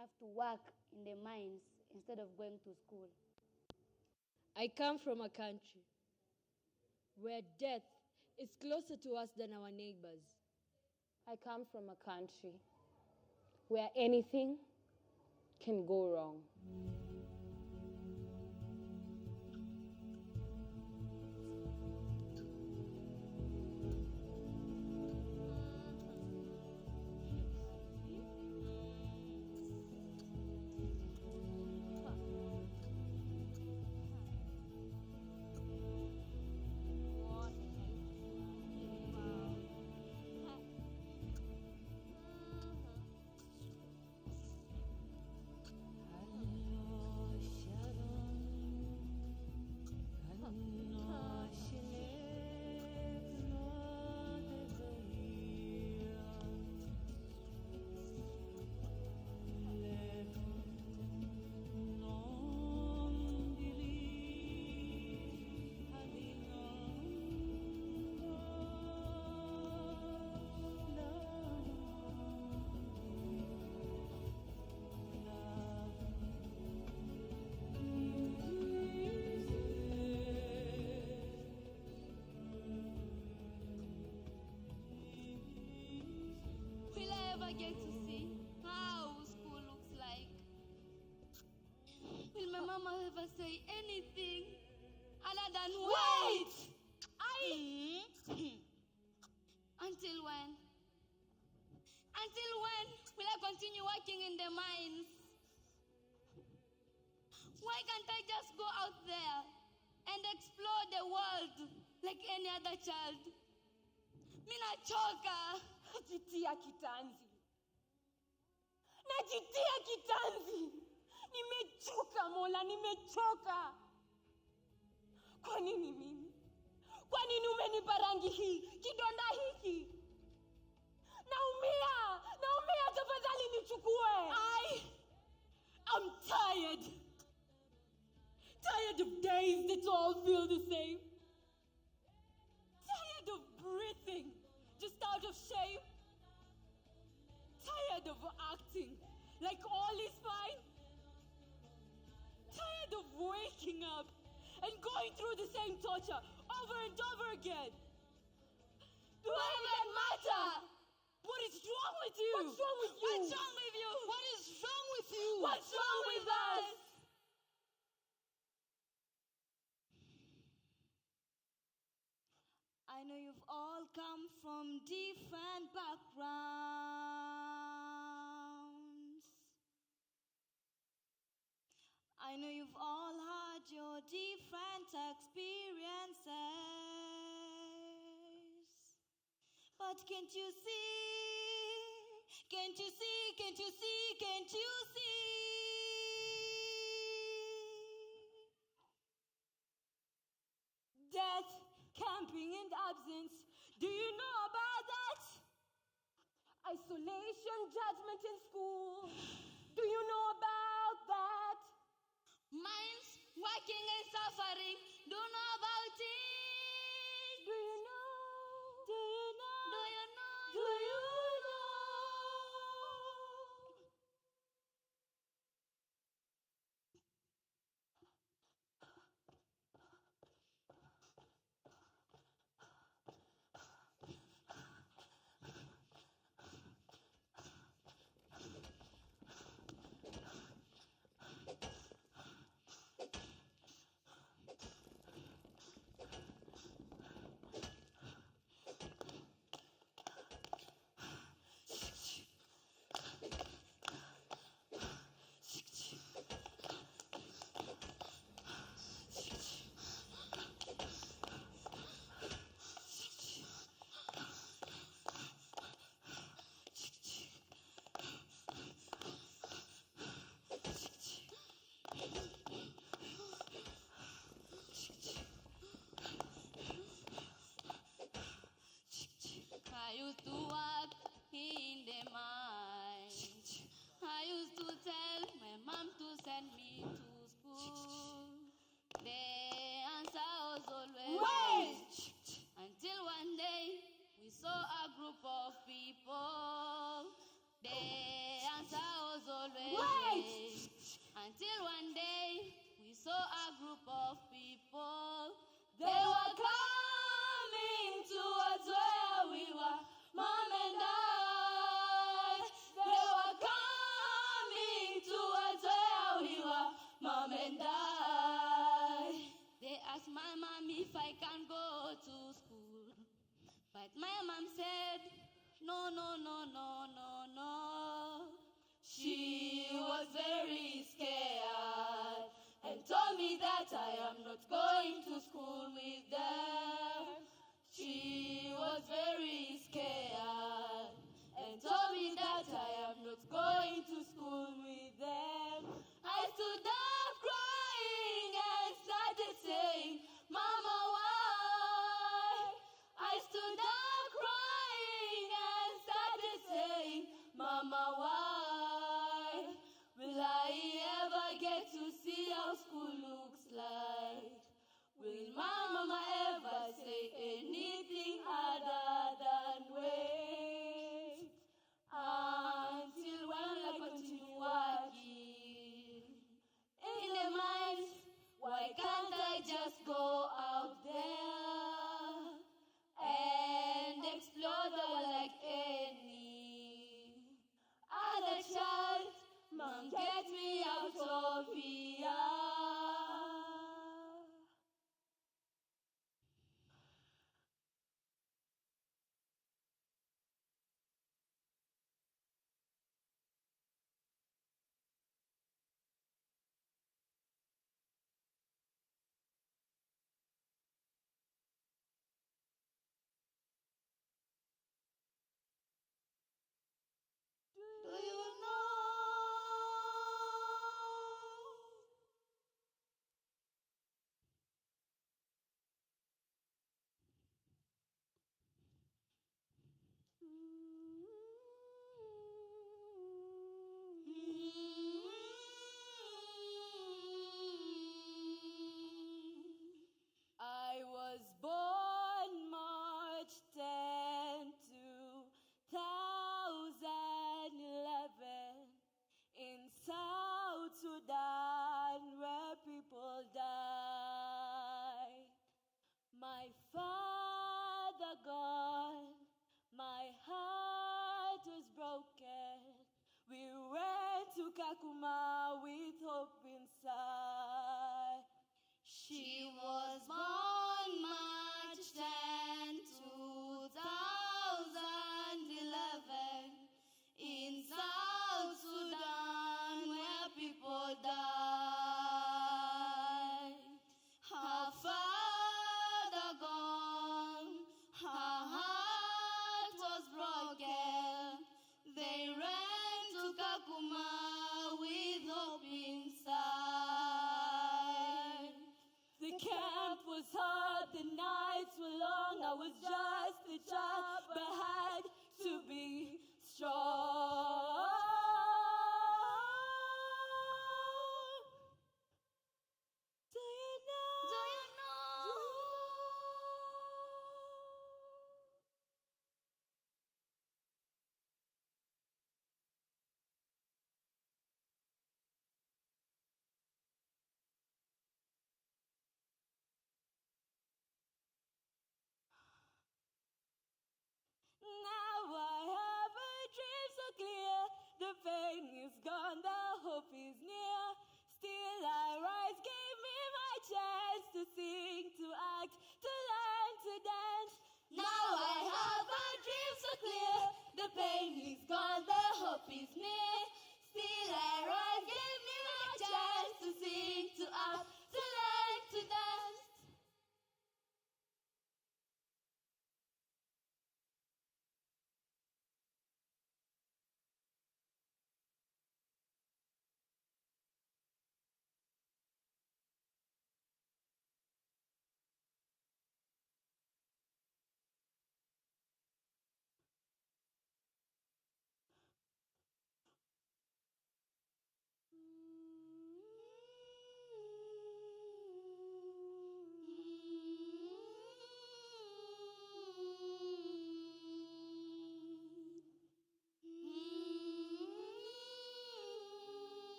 have to work in the mines instead of going to school. I come from a country where death is closer to us than our neighbors. I come from a country where anything can go wrong. Will I ever get to see how school looks like? Will my mama ever say anything other than wait? Until when? Until when will I continue working in the mines? Why can't I just go out there and explore the world like any other child? Mina choka. Najitia kitanzi. Najitia kitanzi. Nimechoka Mola, nimechoka. Kwa nini mimi? Kwa nini umenipa rangi hii? Kidonda hiki? Naumia, tafadhali nichukue. I'm tired. Tired of days that all feel the same. Tired of breathing just out of shame. Tired of acting like all is fine. Tired of waking up and going through the same torture over and over again. Do I even matter? What is wrong with you? What's wrong with you? What's wrong with you? What is wrong with you? What's wrong with us? I know you've all come from different backgrounds. I know you've all had your different experiences. But can't you see? Can't you see? Can't you see? Can't you see? Death, camping and absence. Do you know about that? Isolation, judgment in school. Do you know about that? Mines, working and suffering. Do you know about it? Do you know? Do you know? Do you know? Do you know? no. She was very scared and told me that I am not going to school with them. She was very scared and told me that I am not going to school with them. I stood up crying and started saying, Mama, why? I stood up crying and started saying, Mama, why? Will I ever get to see how school looks like? Will my mama ever say anything other than wait? Until when I continue working in the mines, why can't I just go out there and explore the world like any other child? Mom, get me out of here. Do you know? I was born March 10, 2011 in South Sudan where people died. My father gone, my heart was broken. We went to Kakuma with hope inside. She was born March 10, 2011 in South Sudan where people died. Her father gone, her heart was broken. They ran to Kakuma with hope inside. The camp was hard, the nights were long. I was just a child, but had to be strong. Do you know? Do you know?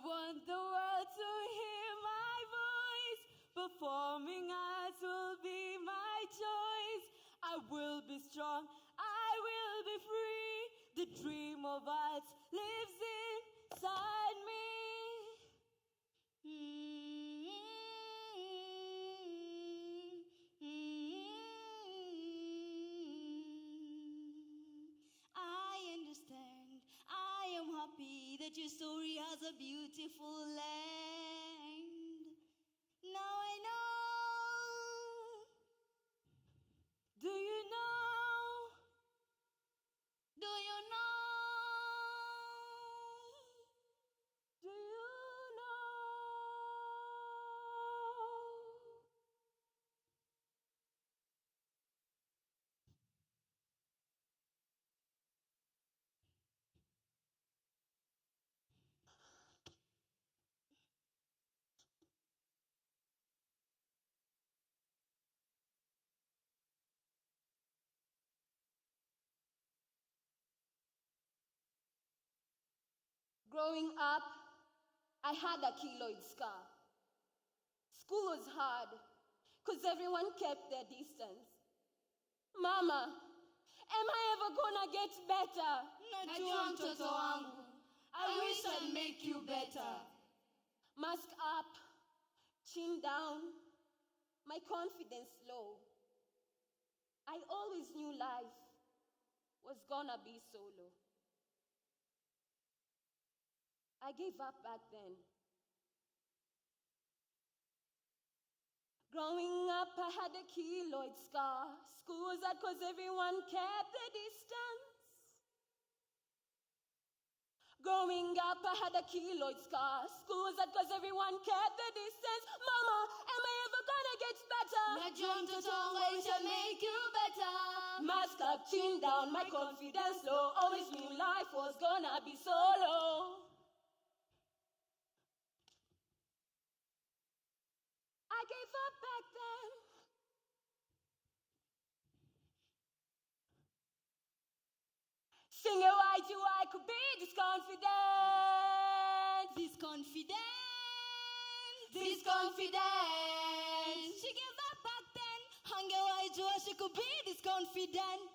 want the world to hear my voice. Performing arts will be my choice. I will be strong, I will be free. The dream of arts lives inside me. I understand. I am happy that your story has a beautiful end. Now I know. Do you know? Do you know? Do you know? Growing up, I had a keloid scar. School was hard, because everyone kept their distance. Mama, am I ever gonna get better? Najua mtoto wangu. I wish I'd make you better. Mask up, chin down, my confidence low. I always knew life was gonna be solo. I gave up back then. Growing up, I had a keloid scar. School was hard because everyone kept the distance. Growing up, I had a keloid scar. School was hard because everyone kept the distance. Mama, am I ever gonna get better? Najua mtoto wangu, I wish I'd make you better. Mask up, chin down, my confidence low. Always knew life was gonna be solo. I gave up back then. Sing it, why do I could be this confident? This confident. This confident. She gave up back then. Hangewajua she could be this confident.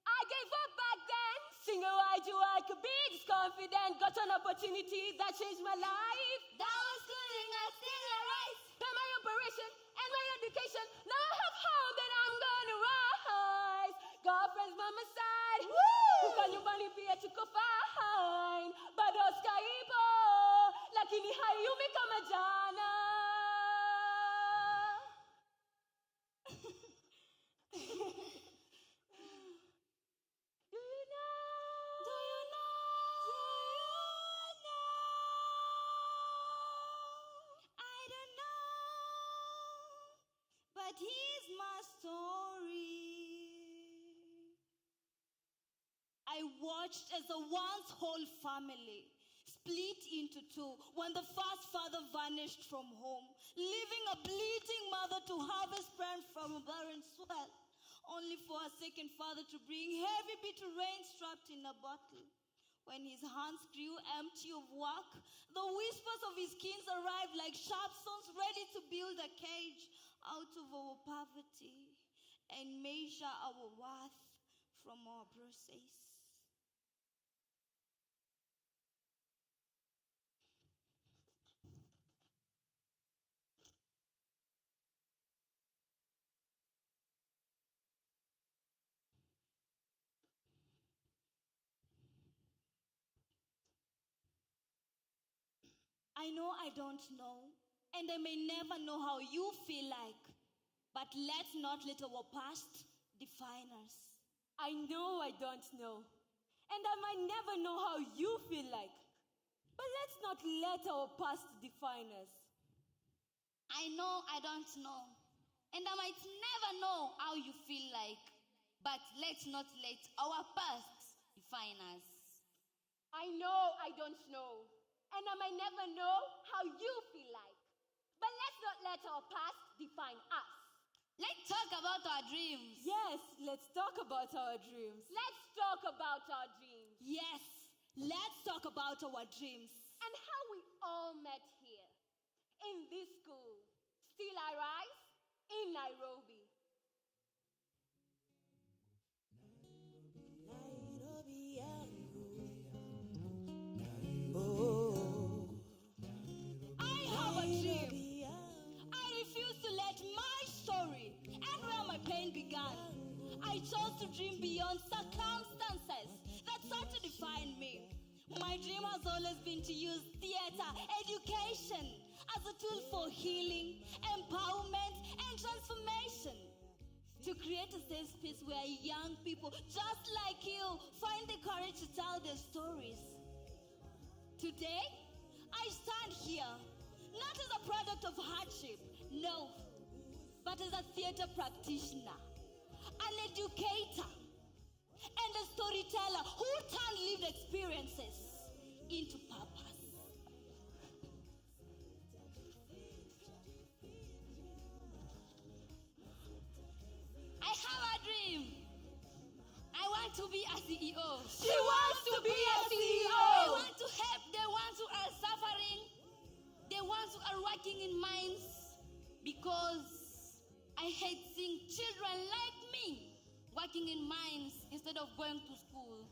I gave up back then. Sing it, why do I could be this confident? Got an opportunity that changed my life. That was schooling, I still arise. Pay my operation and my education. Now I have hope that I'm gonna rise. Girlfriends by my side. Kuka nyumbani pia tuko fine. Bado skaipo, lakini hayumi kama jana. Do you know? Do you know? I don't know. But here's my story. I watched as a once whole family split into two when the first father vanished from home, leaving a bleeding mother to harvest bran from a barren soil, only for a second father to bring heavy bitter rain strapped in a bottle. When his hands grew empty of work, the whispers of his kins arrived like sharp stones ready to build a cage out of our poverty and measure our worth from our process. I know I don't know, and I may never know how you feel like, but let's not let our past define us. I know I don't know, and I might never know how you feel like, but let's not let our past define us. I know I don't know, and I might never know how you feel like, but let's not let our past define us. I know I don't know, and I might never know how you feel like, but let's not let our past define us. Let's talk about our dreams. Yes, let's talk about our dreams. Let's talk about our dreams. Yes, let's talk about our dreams. and how we all met here in this school, Still I Rise in Nairobi. I have a dream. I refuse to let my story end where my pain began. I chose to dream beyond circumstances that sought to define me. My dream has always been to use theater, education as a tool for healing, empowerment, and transformation. To create a safe space where young people just like you find the courage to tell their stories. Today, I stand here not as a product of hardship, no, but as a theater practitioner, an educator, and a storyteller who turned lived experiences into purpose. I have a dream. I want to be a CEO. She wants to be a CEO. I want to help the ones who are suffering, the ones who are working in mines, because I hate seeing children like me working in mines instead of going to school.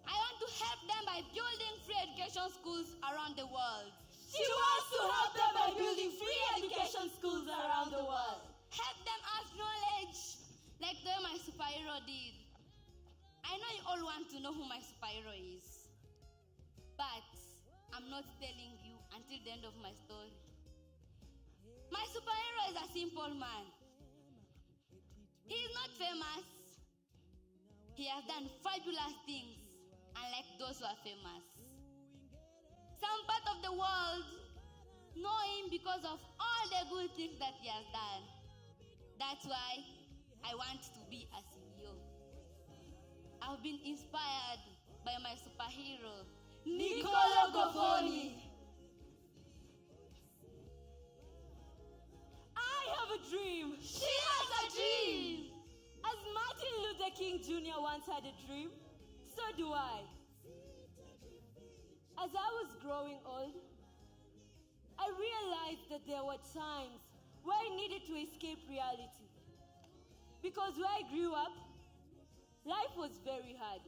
I want to help them by building free education schools around the world. She wants to help them by building free education schools around the world. Help them acknowledge like the way my superhero did. I know you all want to know who my superhero is, but I'm not telling you until the end of my story. My superhero is a simple man. He is not famous. He has done fabulous things, unlike those who are famous. Some part of the world know him because of all the good things that he has done. That's why I want to be a CEO. I've been inspired by my superhero, Niccolo Govoni. I have a dream. She has a dream. As Martin Luther King Jr. once had a dream, so do I. As I was growing old, I realized that there were times where I needed to escape reality. Because where I grew up, life was very hard.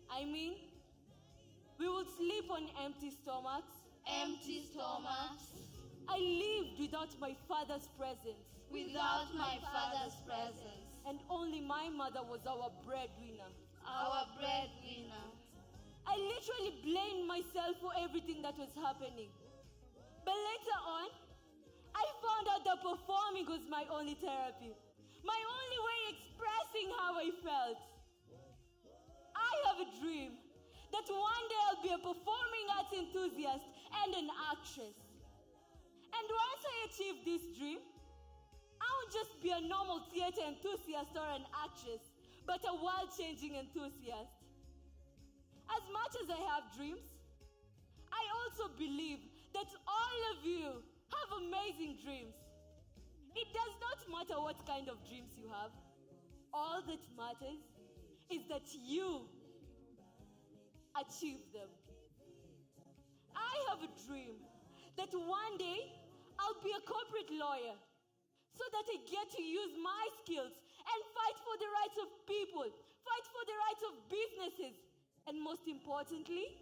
I mean, we would sleep on empty stomachs. Empty stomachs. I lived without my father's presence. Without my father's presence. And only my mother was our breadwinner. Our breadwinner. I literally blamed myself for everything that was happening. But later on, I found out that performing was my only therapy. My only way expressing how I felt. I have a dream that one day I'll be a performing arts enthusiast and an actress. And once I achieve this dream, I won't just be a normal theater enthusiast or an actress, but a world-changing enthusiast. As much as I have dreams, I also believe that all of you have amazing dreams. It does not matter what kind of dreams you have. All that matters is that you achieve them. I have a dream that one day I'll be a corporate lawyer so that I get to use my skills and fight for the rights of people, fight for the rights of businesses, and most importantly,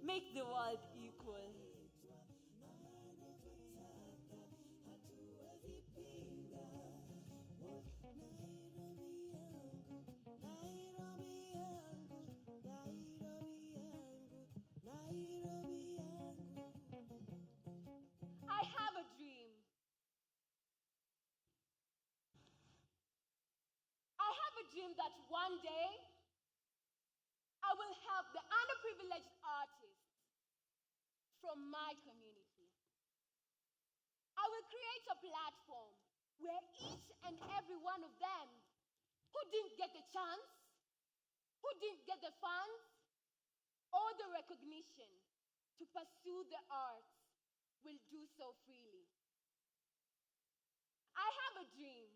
make the world equal. I have a dream. I have a dream that one day I will help the underprivileged artists from my community. I will create a platform where each and every one of them who didn't get the chance, who didn't get the funds, or the recognition to pursue the arts will do so freely. I have a dream.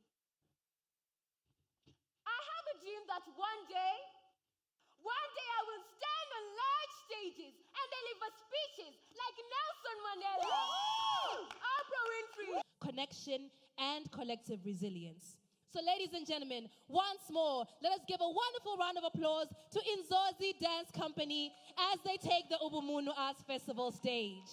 I have a dream that one day One day I will stand on large stages and deliver speeches like Nelson Mandela, Oprah Winfrey. Connection and collective resilience. So, ladies and gentlemen, once more, let us give a wonderful round of applause to Inzozi Dance Company as they take the Ubumuntu Arts Festival stage.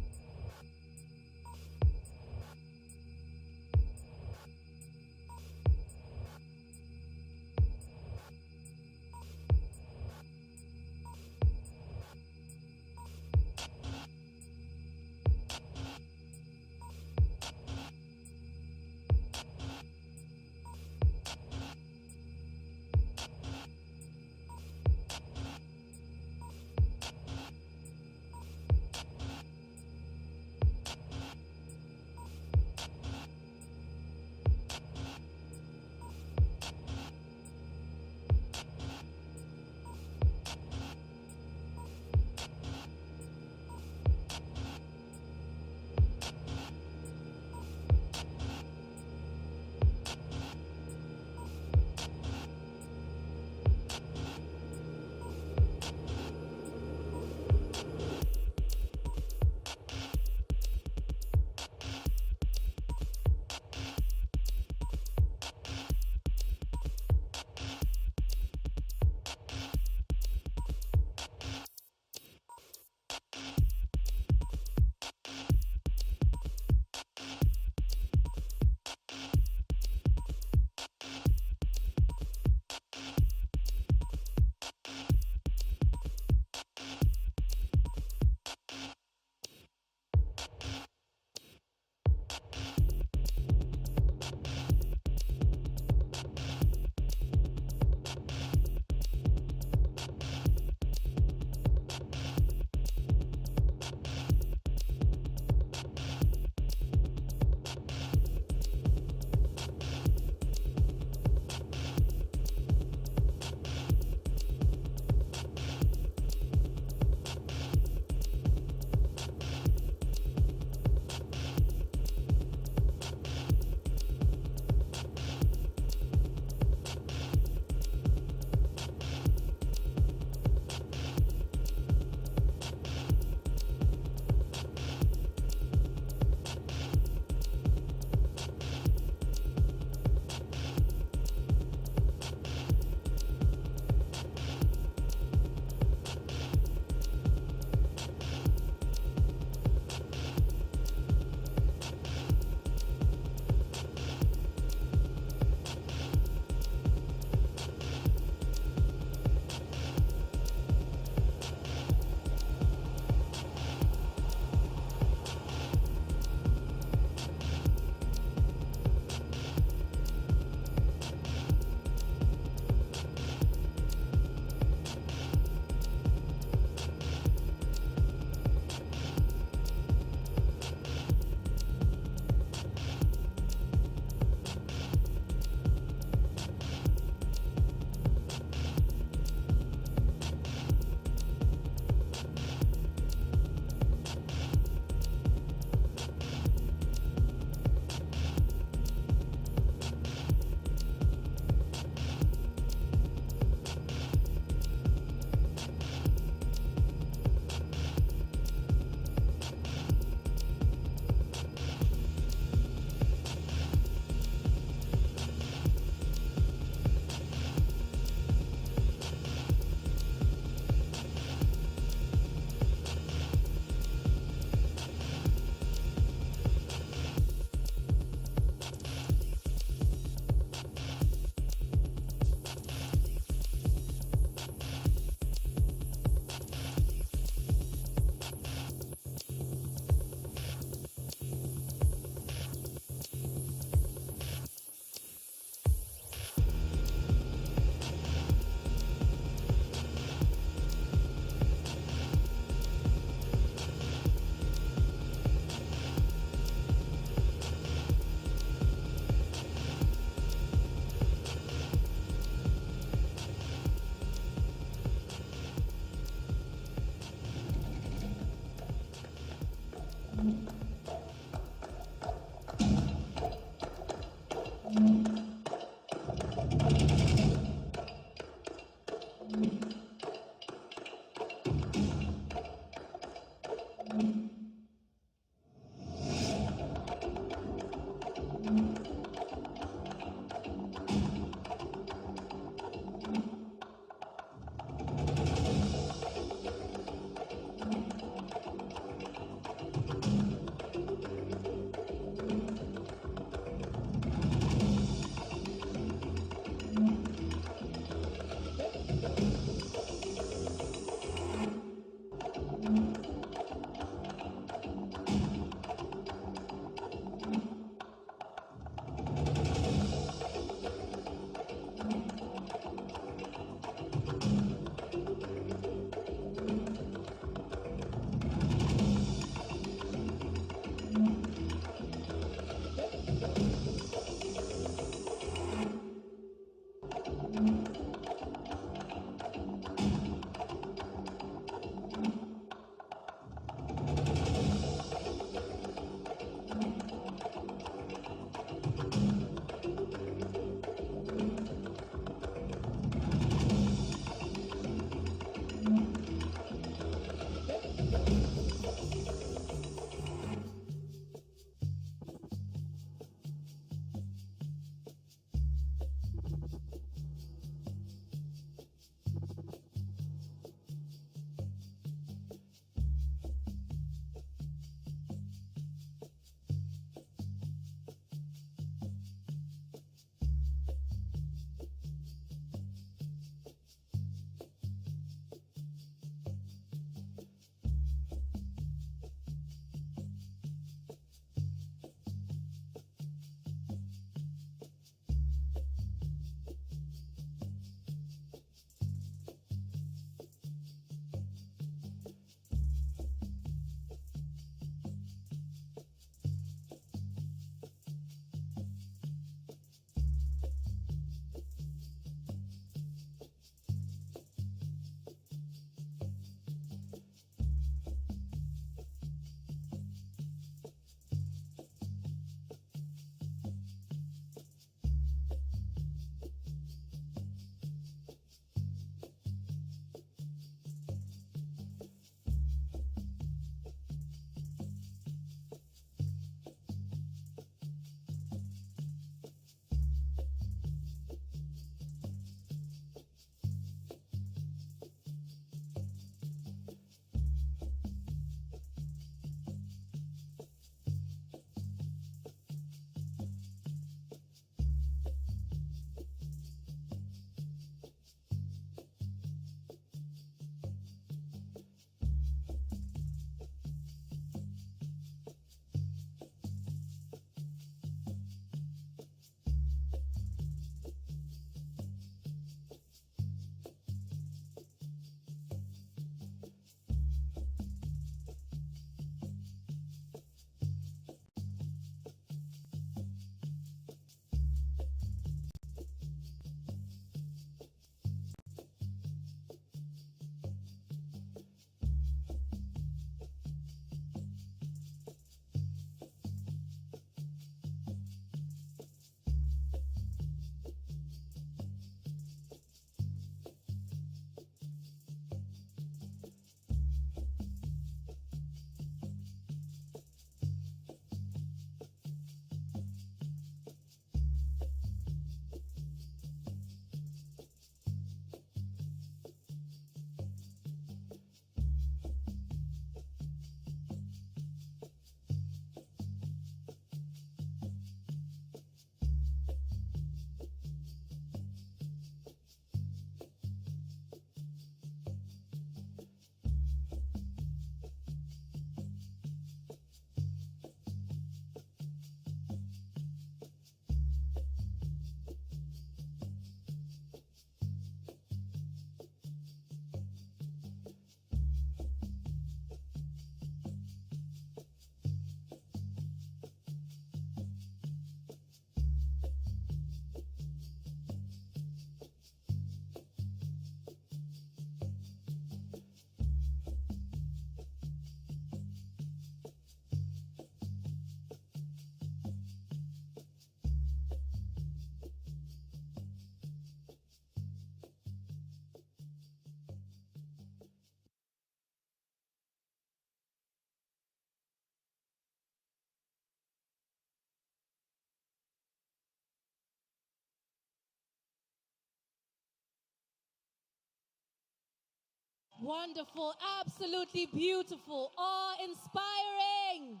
Wonderful, absolutely beautiful, awe-inspiring.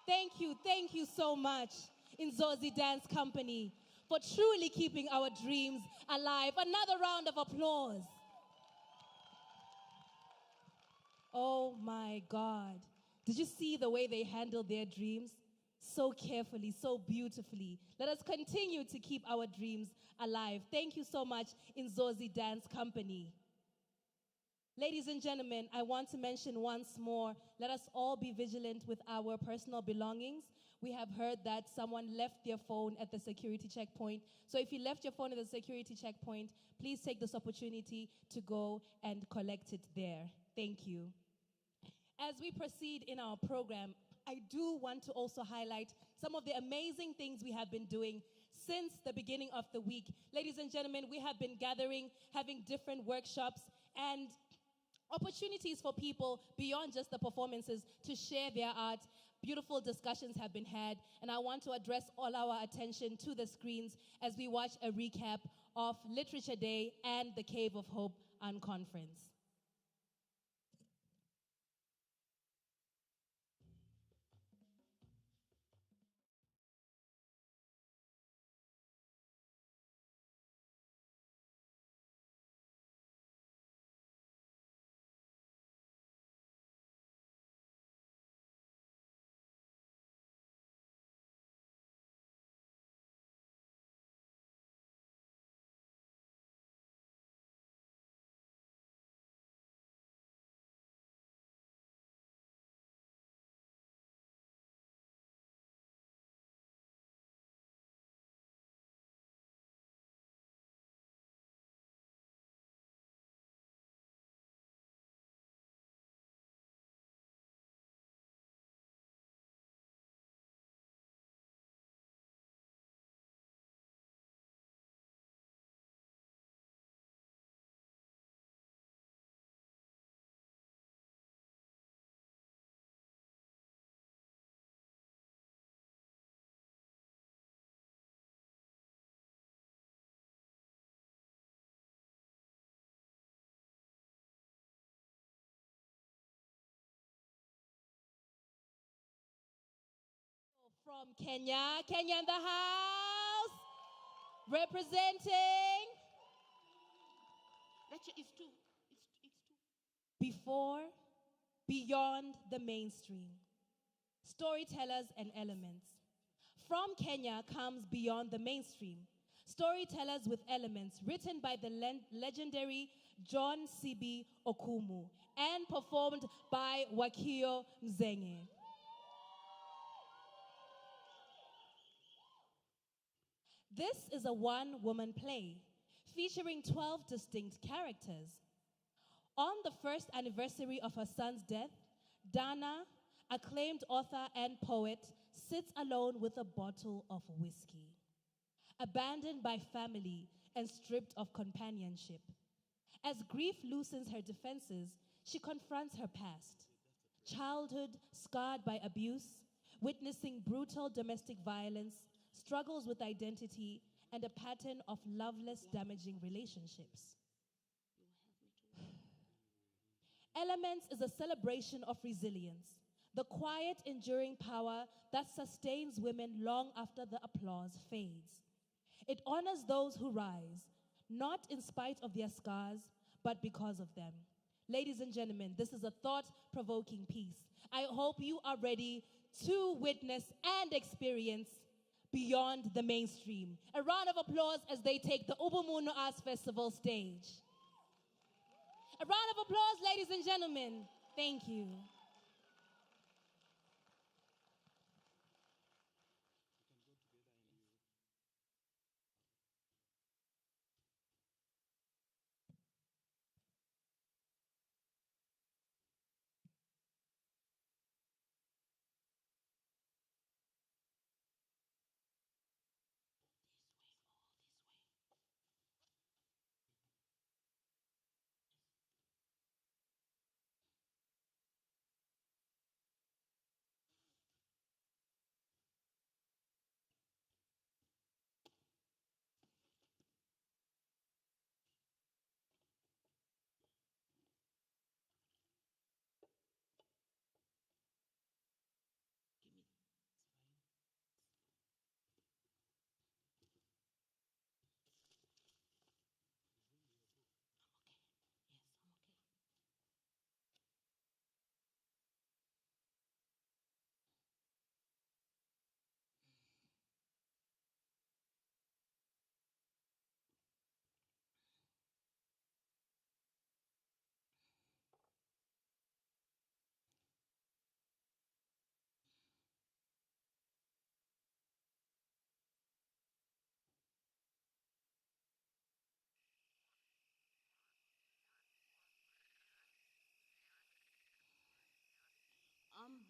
Thank you so much, Nzozi Dance Company, for truly keeping our dreams alive. Another round of applause. Oh my God. Did you see the way they handled their dreams? So carefully, so beautifully. Let us continue to keep our dreams alive. Thank you so much, Nzozi Dance Company. Ladies and gentlemen, I want to mention once more, let us all be vigilant with our personal belongings. We have heard that someone left their phone at the security checkpoint. So if you left your phone at the security checkpoint, please take this opportunity to go and collect it there. Thank you. As we proceed in our program, I do want to also highlight some of the amazing things we have been doing since the beginning of the week. Ladies and gentlemen, we have been gathering, having different workshops, and opportunities for people beyond just the performances to share their art. Beautiful discussions have been had, and I want to address all our attention to the screens as we watch a recap of Literature Day and the Cave of Hope Unconference. From Kenya, Kenya in the house, representing. Lecture is two. It's two. Before, beyond the mainstream. Storytellers and elements. From Kenya comes Beyond the Mainstream. Storytellers with elements, written by the legendary John C.B. Okumu and performed by Wakio Mzenge. This is a one-woman play featuring 12 distinct characters. On the first anniversary of her son's death, Dana, acclaimed author and poet, sits alone with a bottle of whiskey. Abandoned by family and stripped of companionship. As grief loosens her defenses, she confronts her past. Childhood scarred by abuse, witnessing brutal domestic violence, struggles with identity, and a pattern of loveless, damaging relationships. Elements is a celebration of resilience, the quiet, enduring power that sustains women long after the applause fades. It honors those who rise, not in spite of their scars, but because of them. Ladies and gentlemen, this is a thought-provoking piece. I hope you are ready to witness and experience Beyond the Mainstream. A round of applause as they take the Ubumuntu Arts Festival stage. A round of applause, ladies and gentlemen. Thank you.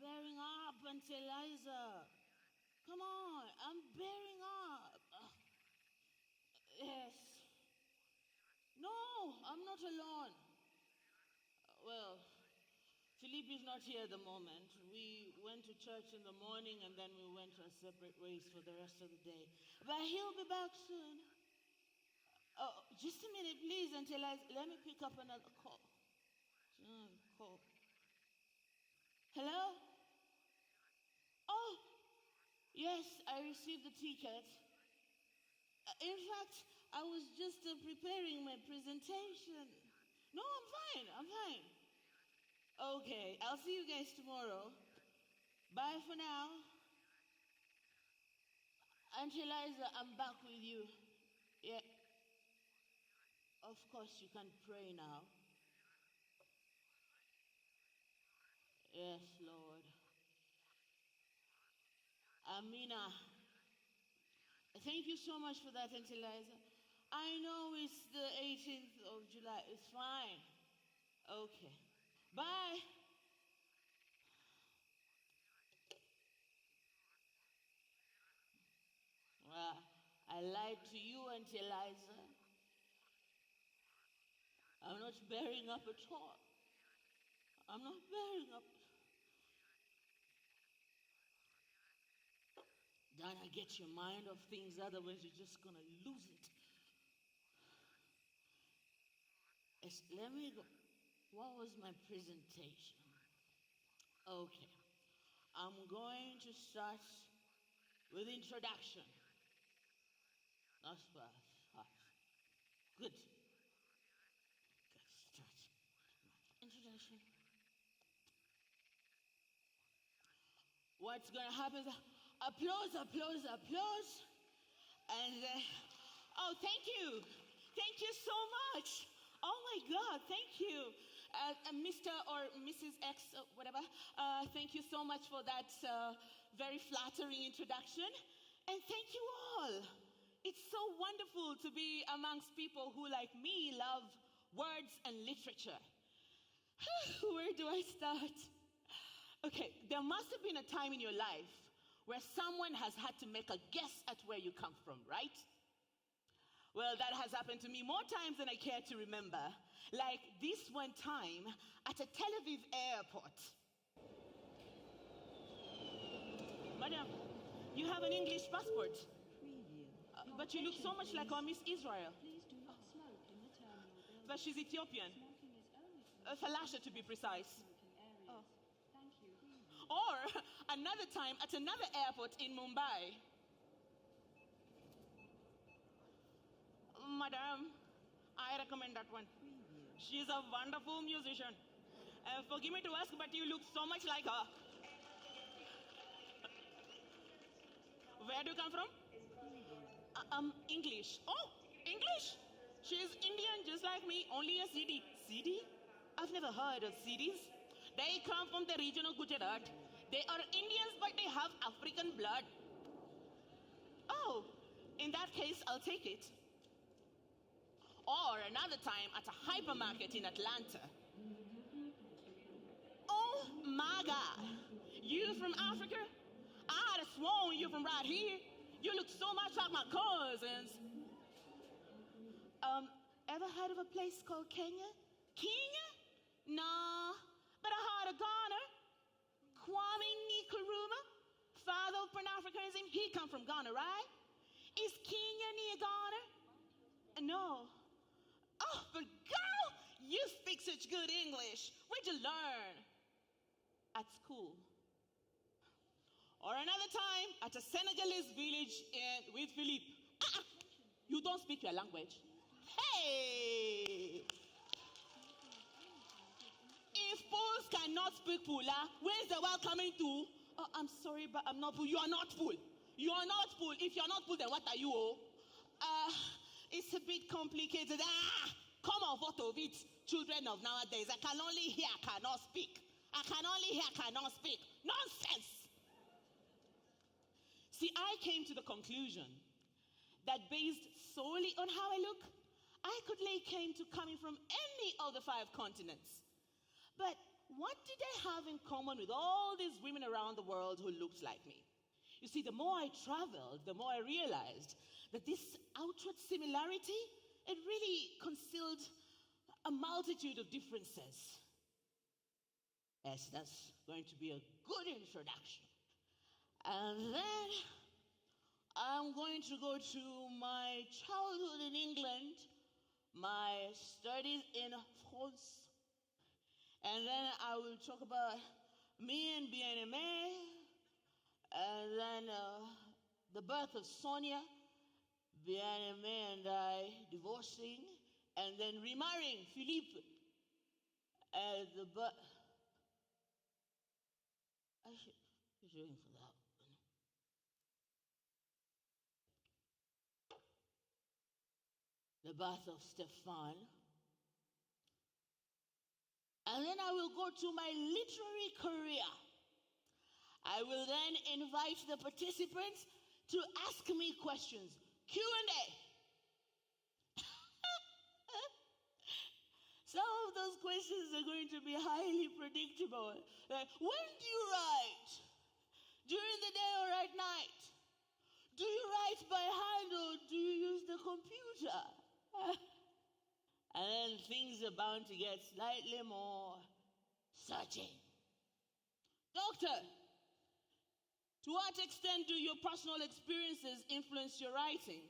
bearing up, Auntie Eliza. Come on, I'm bearing up. Yes. No, I'm not alone. Well, Philippe is not here at the moment. We went to church in the morning and then we went our separate ways for the rest of the day. But he'll be back soon. Oh, just a minute, please, until let me pick up another call. Call. Hello? Oh, yes, I received the ticket. In fact, I was just preparing my presentation. No, I'm fine. I'm fine. Okay, I'll see you guys tomorrow. Bye for now. Auntie Eliza, I'm back with you. Yeah. Of course, you can pray now. Yes, Lord. Amina. Thank you so much for that, Auntie Eliza. I know it's the 18th of July. It's fine. Okay. Bye. Well, I lied to you, Auntie Eliza. I'm not bearing up at all. I'm not bearing up. Dana, get your mind off things, otherwise you're just gonna lose it. Let me go. What was my presentation? Okay. I'm going to start with introduction. That's fast. Good. Start. Introduction. What's going to happen is applause. And oh, thank you. Thank you so much. Oh my God, thank you. Mr. or Mrs. X, whatever, thank you so much for that very flattering introduction. And thank you all. It's so wonderful to be amongst people who, like me, love words and literature. Where do I start? Okay, there must have been a time in your life where someone has had to make a guess at where you come from, right? Well, that has happened to me more times than I care to remember. Like this one time at a Tel Aviv airport. Madam, you have an English passport. But you look so much like our Miss Israel. But she's Ethiopian. Falasha to be precise. Oh. Or another time at another airport in Mumbai. Madam, I recommend that one. She's a wonderful musician. Forgive me to ask, but you look so much like her. Where do you come from? English. Oh, English? She's Indian just like me, only a CD. CD? I've never heard of CDs. They come from the region of Gujarat. They are Indians, but they have African blood. Oh, in that case, I'll take it. Or another time at a hypermarket in Atlanta. Oh my God. You from Africa? I'd have sworn you from right here. You look so much like my cousins. Ever heard of a place called Kenya? Kenya? Nah, but I heard of Ghana. Kwame Nkrumah, father of Pan-Africanism, he come from Ghana, right? Is Kenya near Ghana? No. Oh, but girl, you speak such good English. Where'd you learn? At school. Or another time at a Senegalese village with Philippe. You don't speak your language. Hey! If Poles cannot speak Pula, where's the world coming to? Oh, I'm sorry, but I'm not Pool. You are not Pool. You are not Pool. If you're not Pool, then what are you? It's a bit complicated. Come on, what of it? Children of nowadays, I can only hear, I cannot speak. I can only hear, I cannot speak. Nonsense! See, I came to the conclusion that based solely on how I look, I could lay claim to coming from any of the 5 continents. But what did I have in common with all these women around the world who looked like me? You see, the more I traveled, the more I realized that this outward similarity, it really concealed a multitude of differences. Yes, that's going to be a good introduction. And then I'm going to go to my childhood in England, my studies in France, and then I will talk about me and bien-aimé, and then the birth of Sonia, bien-aimé and I divorcing, and then remarrying Philippe. I should be waiting for that. The birth of Stefan. And then I will go to my literary career. I will then invite the participants to ask me questions. Q&A. Some of those questions are going to be highly predictable. Like, when do you write? During the day or at night? Do you write by hand or do you use the computer? And then things are bound to get slightly more searching. Doctor, to what extent do your personal experiences influence your writing?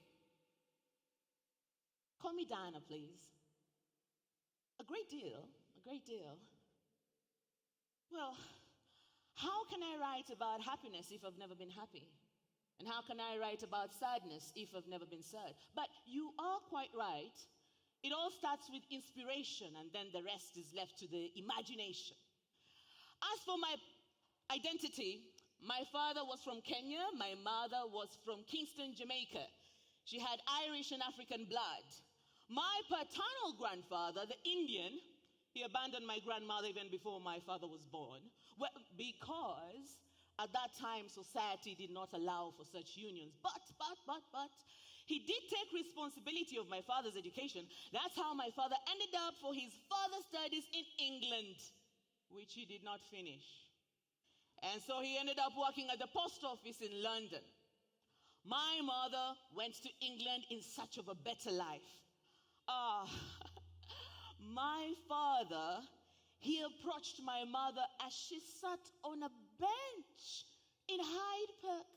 Call me Diana, please. A great deal, a great deal. Well, how can I write about happiness if I've never been happy? And how can I write about sadness if I've never been sad? But you are quite right. It all starts with inspiration, and then the rest is left to the imagination. As for my identity, my father was from Kenya, my mother was from Kingston, Jamaica. She had Irish and African blood. My paternal grandfather, the Indian, he abandoned my grandmother even before my father was born, because at that time society did not allow for such unions. But, he did take responsibility of my father's education. That's how my father ended up for his further studies in England, which he did not finish. And so he ended up working at the post office in London. My mother went to England in search of a better life. My father, he approached my mother as she sat on a bench in Hyde Park.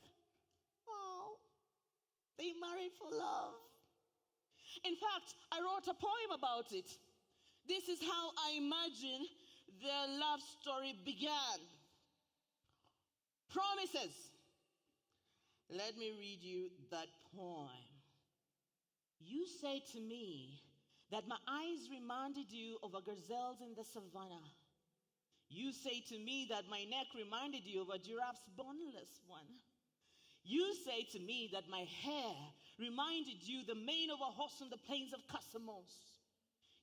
Oh, they married for love. In fact, I wrote a poem about it. This is how I imagine their love story began. Promises. Let me read you that poem. You say to me that my eyes reminded you of a gazelle in the savannah. You say to me that my neck reminded you of a giraffe's boneless one. You say to me that my hair reminded you the mane of a horse on the plains of Casamance.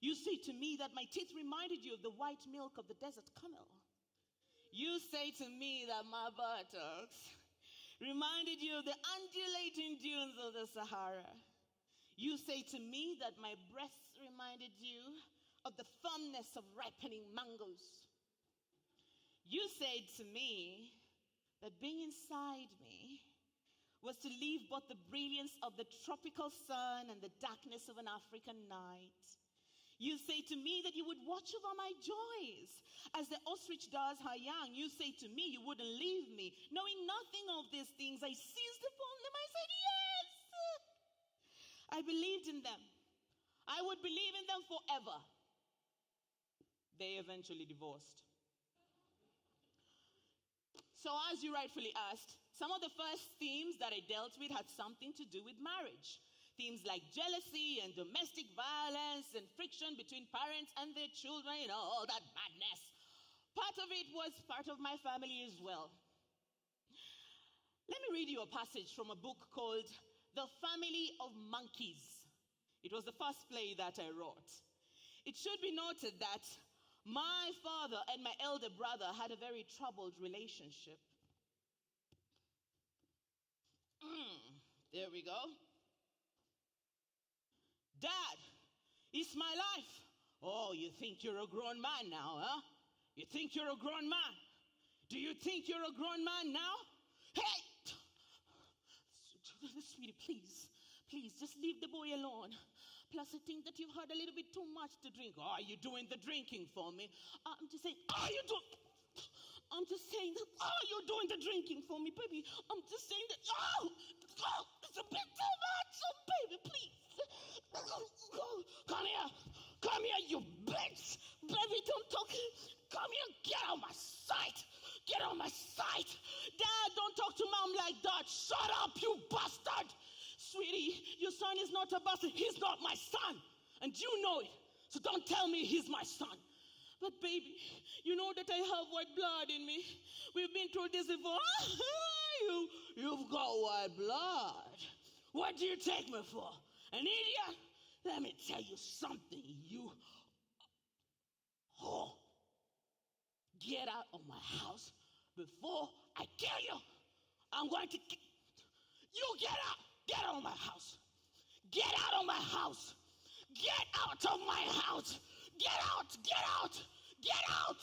You say to me that my teeth reminded you of the white milk of the desert camel. You say to me that my buttocks reminded you of the undulating dunes of the Sahara. You say to me that my breasts reminded you of the firmness of ripening mangoes. You said to me that being inside me was to leave both the brilliance of the tropical sun and the darkness of an African night. You say to me that you would watch over my joys as the ostrich does her young. You say to me you wouldn't leave me. Knowing nothing of these things, I seized upon them. I said, yes. I believed in them. I would believe in them forever. They eventually divorced. So as you rightfully asked, some of the first themes that I dealt with had something to do with marriage. Themes like jealousy and domestic violence and friction between parents and their children, all that madness. Part of it was part of my family as well. Let me read you a passage from a book called The Family of Monkeys. It was the first play that I wrote. It should be noted that my father and my elder brother had a very troubled relationship. There we go. Dad, it's my life. Oh, you think you're a grown man now, huh? You think you're a grown man? Do you think you're a grown man now? Hey! Sweetie, please. Please, just leave the boy alone. Plus, I think that you've had a little bit too much to drink. Are you doing the drinking for me? I'm just saying, are you doing... I'm just saying that, you're doing the drinking for me, baby. I'm just saying that, it's a bit too much. Oh, baby, please. Come here. Come here, you bitch. Baby, don't talk. Come here, get out of my sight. Get out of my sight. Dad, don't talk to mom like that. Shut up, you bastard. Sweetie, your son is not a bastard. He's not my son. And you know it. So don't tell me he's my son. But baby, you know that I have white blood in me. We've been through this before. You've got white blood. What do you take me for? An idiot? Let me tell you something, you whore. Get out of my house before I kill you. I'm going to kill you. Get out. Get out of my house. Get out of my house. Get out of my house. Get out. Get out. Get out.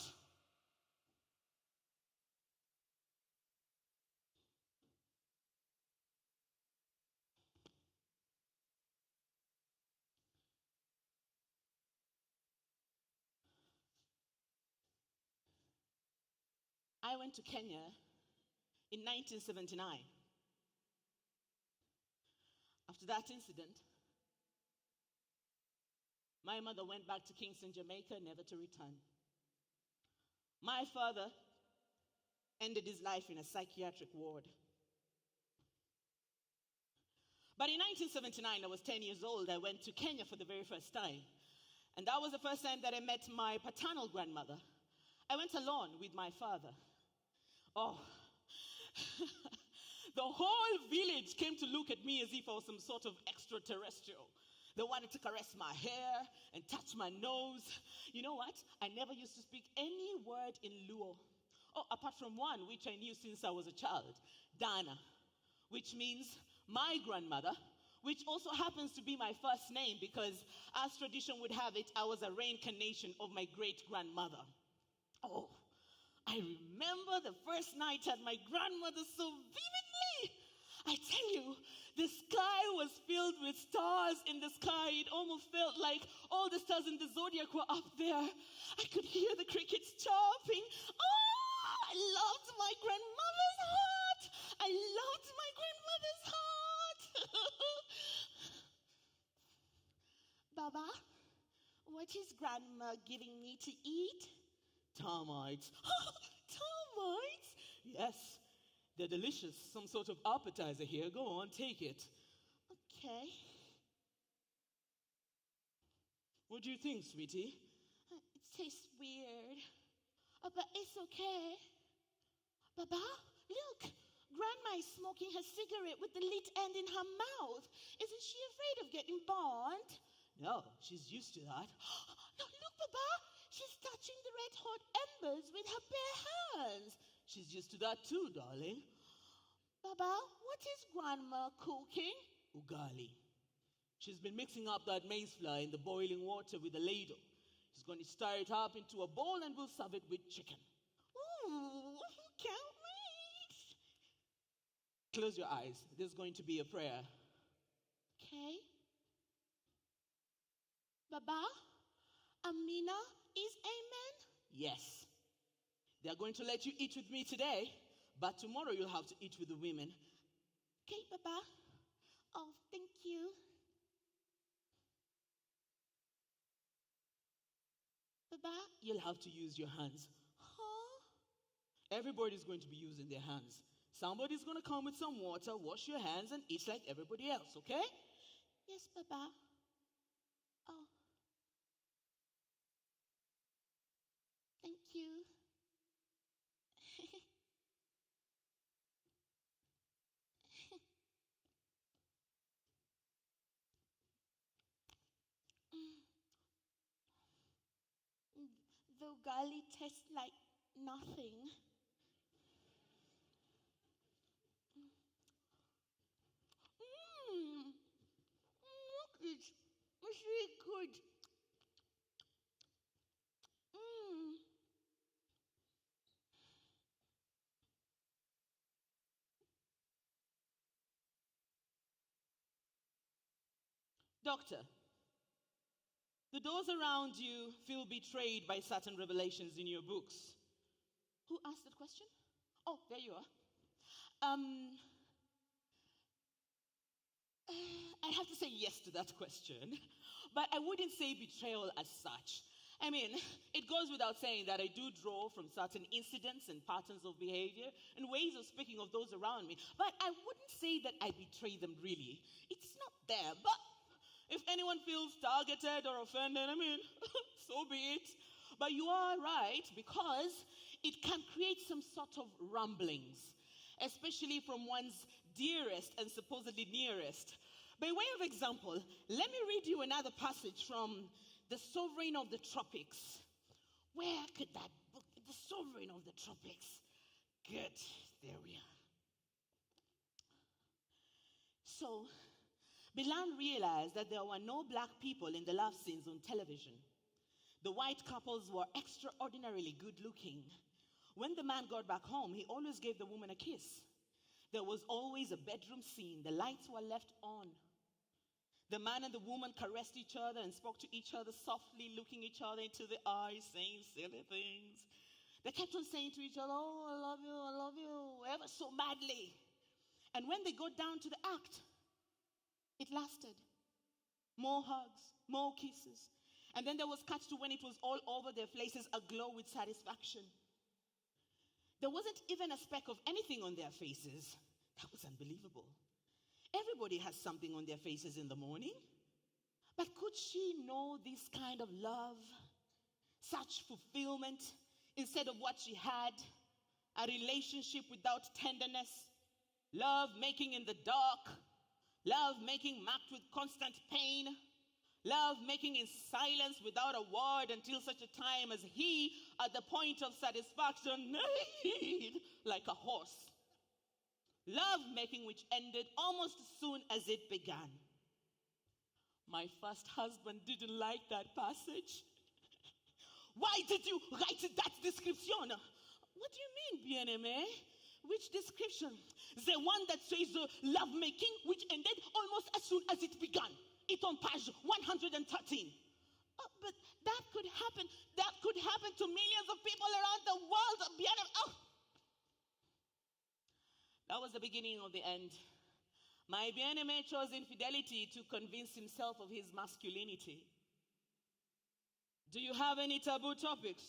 I went to Kenya in 1979. After that incident, my mother went back to Kingston, Jamaica, never to return. My father ended his life in a psychiatric ward. But in 1979, I was 10 years old. I went to Kenya for the very first time. And that was the first time that I met my paternal grandmother. I went alone with my father. Oh, the whole village came to look at me as if I was some sort of extraterrestrial. They wanted to caress my hair and touch my nose. You know what? I never used to speak any word in Luo. Oh, apart from one, which I knew since I was a child, Dana, which means my grandmother, which also happens to be my first name because, as tradition would have it, I was a reincarnation of my great-grandmother. Oh, I remember the first night at my grandmother's so vividly. I tell you, the sky was filled with stars in the sky. It almost felt like all the stars in the zodiac were up there. I could hear the crickets chirping. Oh, I loved my grandmother's heart. I loved my grandmother's heart. Baba, what is grandma giving me to eat? Termites. Termites? Yes, they're delicious. Some sort of appetizer here. Go on, take it. Okay. What do you think, sweetie? It tastes weird. But it's okay. Baba, look. Grandma is smoking her cigarette with the lit end in her mouth. Isn't she afraid of getting burned? No, she's used to that. No, look, Baba. She's touching the red-hot embers with her bare hands. She's used to that too, darling. Baba, what is Grandma cooking? Ugali. She's been mixing up that maize flour in the boiling water with a ladle. She's going to stir it up into a bowl and we'll serve it with chicken. Ooh, can't wait. Close your eyes. There's going to be a prayer. Okay. Baba, Amina is amen? Yes. They're going to let you eat with me today, but tomorrow you'll have to eat with the women. Okay, Baba. Oh, thank you. Baba, you'll have to use your hands. Huh? Everybody's going to be using their hands. Somebody's going to come with some water, wash your hands, and eat like everybody else, okay? Yes, Baba. Oh. Thank you. The ugali tastes like nothing. It's really good. Doctor, do those around you feel betrayed by certain revelations in your books? Who asked that question? Oh, there you are. I have to say yes to that question, but I wouldn't say betrayal as such. I mean, it goes without saying that I do draw from certain incidents and patterns of behavior and ways of speaking of those around me, but I wouldn't say that I betray them really. It's not there, but if anyone feels targeted or offended, I mean, so be it. But you are right, because it can create some sort of rumblings, especially from one's dearest and supposedly nearest. By way of example, let me read you another passage from The Sovereign of the Tropics. Where could that book be? The Sovereign of the Tropics. Good, there we are. So, Bilan realized that there were no black people in the love scenes on television. The white couples were extraordinarily good looking. When the man got back home, he always gave the woman a kiss. There was always a bedroom scene. The lights were left on. The man and the woman caressed each other and spoke to each other softly, looking each other into the eyes, saying silly things. They kept on saying to each other, oh, I love you, ever so madly. And when they got down to the act, it lasted. More hugs, more kisses. And then there was cut to when it was all over, their faces aglow with satisfaction. There wasn't even a speck of anything on their faces. That was unbelievable. Everybody has something on their faces in the morning. But could she know this kind of love, such fulfillment, instead of what she had? A relationship without tenderness, love making in the dark, love making marked with constant pain, love making in silence without a word until such a time as he, at the point of satisfaction, neighed like a horse. Love making which ended almost as soon as it began. My first husband didn't like that passage. Why did you write that description? What do you mean, BNMA? Which description? The one that says love making which ended almost as soon as it began. It's on page 113. Oh, but that could happen. That could happen to millions of people around the world. Oh. That was the beginning of the end. My BNMA chose infidelity to convince himself of his masculinity. Do you have any taboo topics?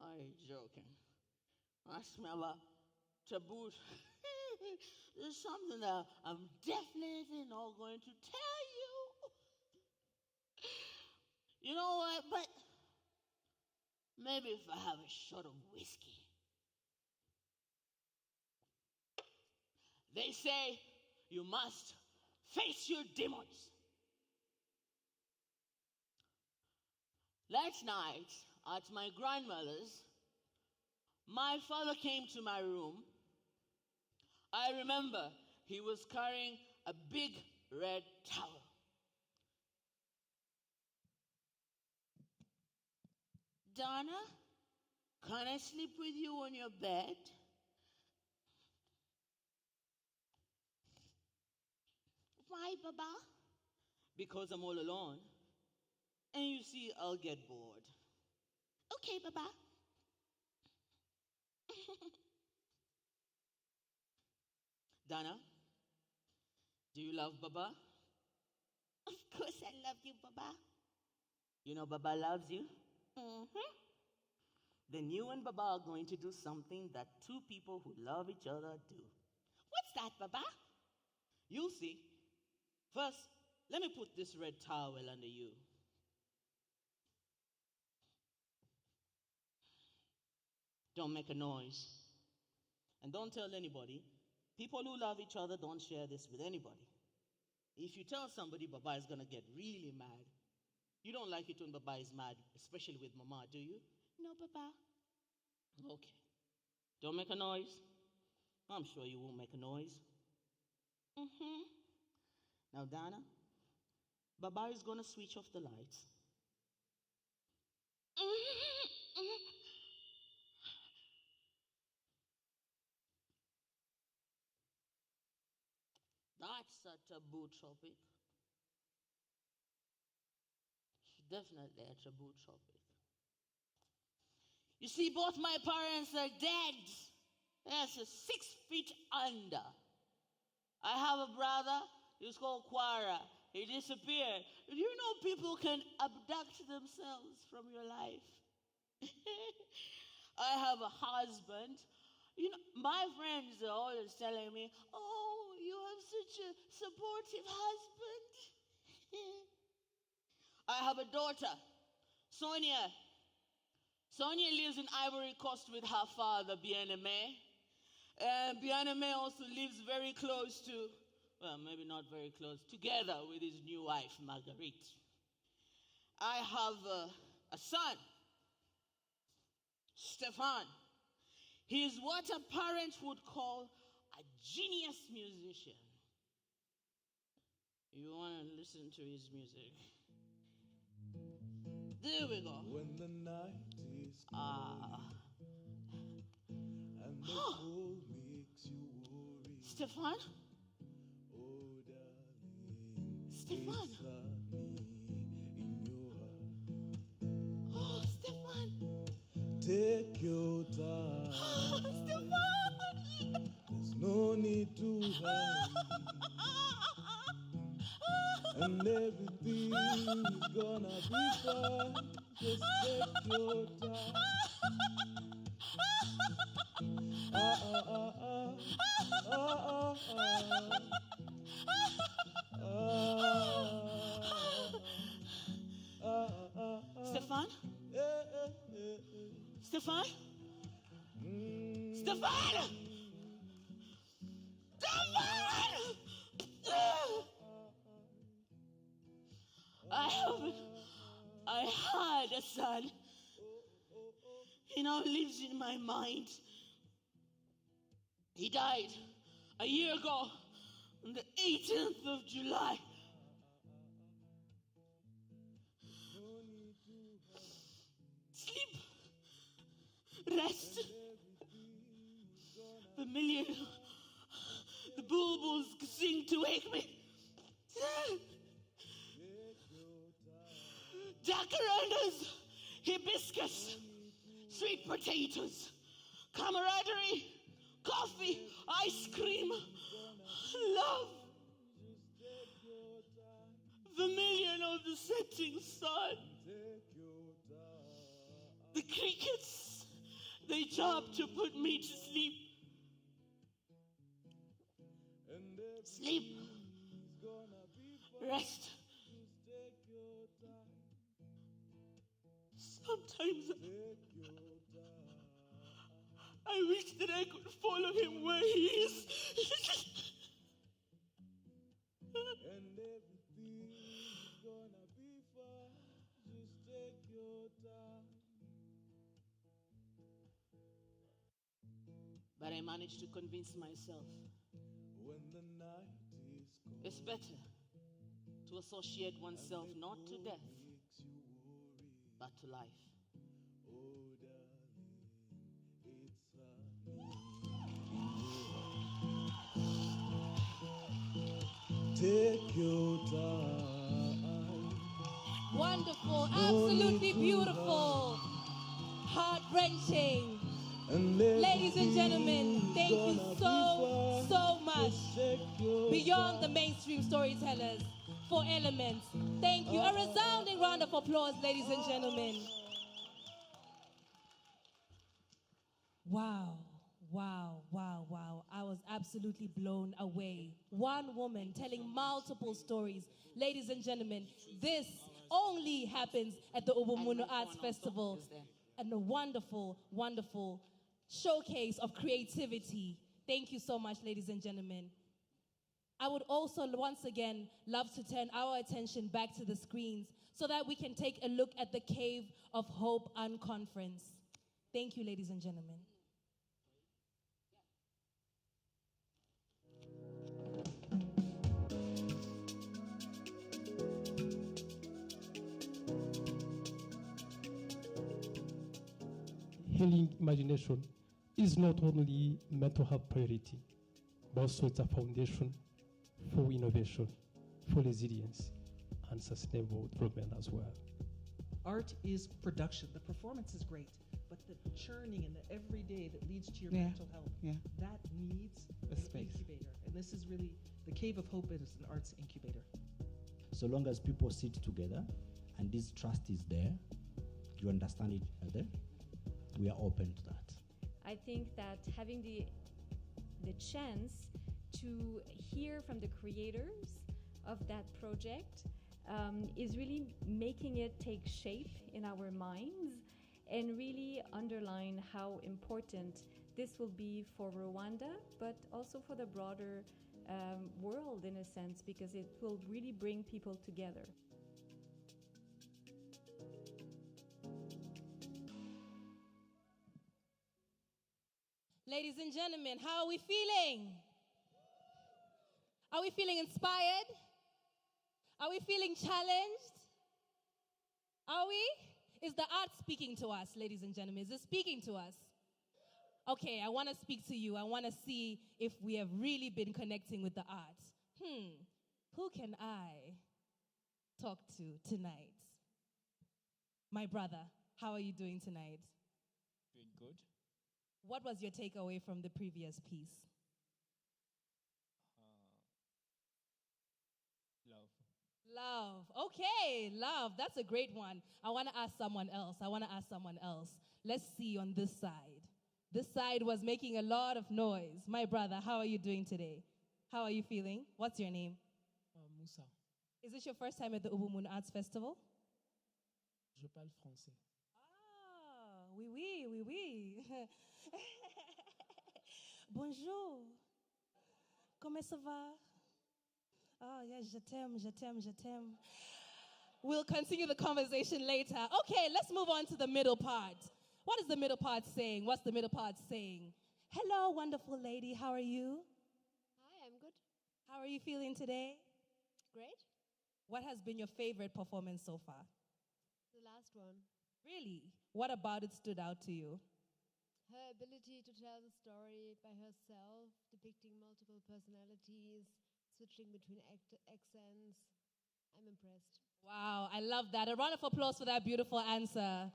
Are you joking? I smell a taboo. There's something that I'm definitely not going to tell you. You know what? But maybe if I have a shot of whiskey. They say you must face your demons. Last night at my grandmother's, my father came to my room. I remember he was carrying a big red towel. Donna, can I sleep with you on your bed? Why, Baba? Because I'm all alone. And you see, I'll get bored. Okay, Baba. Donna, do you love Baba? Of course I love you, Baba. You know Baba loves you? Mm-hmm. Then you and Baba are going to do something that two people who love each other do. What's that, Baba? You'll see. First, let me put this red towel under you. Don't make a noise. And don't tell anybody. People who love each other don't share this with anybody. If you tell somebody, Baba is going to get really mad. You don't like it when Baba is mad, especially with Mama, do you? No, Baba. Okay. Don't make a noise. I'm sure you won't make a noise. Mm-hmm. Now, Dana, Baba is going to switch off the lights. That's a taboo topic. definitely a taboo topic. You see, both my parents are dead. Yes, 6 feet under. I have a brother, he's called Quara. He disappeared. Do you know people can abduct themselves from your life? I have a husband. You know, my friends are always telling me, oh, you have such a supportive husband. I have a daughter, Sonia. Sonia lives in Ivory Coast with her father, Bien-Aimé. And Bien-Aimé also lives very close to, well, maybe not very close, together with his new wife, Marguerite. I have a son, Stefan. He is what a parent would call a genius musician. You want to listen to his music? There we go. When the night is and the cold makes you worry. Stefan? Oh, darling. Stefan? It's not me in your heart. Oh, Stefan. Take your time. Stefan! There's no need to hurry. And everything is gonna be fine. Just take your time. Stefan? Stefan? Stefan! Stefan! I had a son. He now lives in my mind. He died a year ago on the 18th of July. Sleep, rest. The million, the bulbuls sing to wake me. Jacarandas, hibiscus, sweet potatoes, camaraderie, coffee, ice cream, love. Vermilion of the setting sun. The crickets, they chirp to put me to sleep. Sleep. Rest. Sometimes I wish that I could follow him where he is. And everything's gonna be fine. Just take your time. But I managed to convince myself When the night is cold, it's better to associate oneself not to death, but to life. oh darling, it's take your time. Wonderful, absolutely beautiful, heart-wrenching. Ladies and gentlemen, thank you so much. Beyond the mainstream storytellers, for Elements. Thank you. A resounding round of applause, ladies and gentlemen. Wow, wow, wow, wow. I was absolutely blown away. One woman telling multiple stories. Ladies and gentlemen, this only happens at the Ubumuntu Arts Festival. And a wonderful, wonderful showcase of creativity. Thank you so much, ladies and gentlemen. I would also once again love to turn our attention back to the screens so that we can take a look at the Cave of Hope Unconference. Thank you, ladies and gentlemen. Healing imagination is not only mental health priority, but also it's a foundation for innovation, for resilience, and sustainable development as well. art is production. The performance is great, but the churning and the everyday that leads to your Yeah, mental health, yeah. that needs A an space. incubator. And this is really, the Cave of Hope is an arts incubator. So long as people sit together and this trust is there, you understand each other, we are open to that. I think that having the chance to hear from the creators of that project is really making it take shape in our minds and really underline how important this will be for Rwanda, but also for the broader world in a sense, because it will really bring people together. Ladies and gentlemen, how are we feeling? Are we feeling inspired? Are we feeling challenged? Are we? Is the art speaking to us, ladies and gentlemen? Is it speaking to us? Okay, I want to speak to you. I want to see if we have really been connecting with the art. Who can I talk to tonight? My brother, how are you doing tonight? Doing good. What was your takeaway from the previous piece? Love. Love. Okay, love. That's a great one. I want to ask someone else. Let's see on this side. This side was making a lot of noise. My brother, how are you doing today? How are you feeling? What's your name? Moussa, Is this your first time at the Ubumuntu Arts Festival? je parle français. Ah, oui, oui, oui, oui. Bonjour. Comment ça va? Oh, yes, je t'aime, je t'aime, je t'aime. We'll continue the conversation later. Okay, let's move on to the middle part. What is the middle part saying? What's the middle part saying? Hello, wonderful lady. How are you? Hi, I'm good. How are you feeling today? Great. What has been your favorite performance so far? The last one. Really? What about it stood out to you? Her ability to tell the story by herself, depicting multiple personalities, switching between accents. I'm impressed. Wow, I love that. A round of applause for that beautiful answer.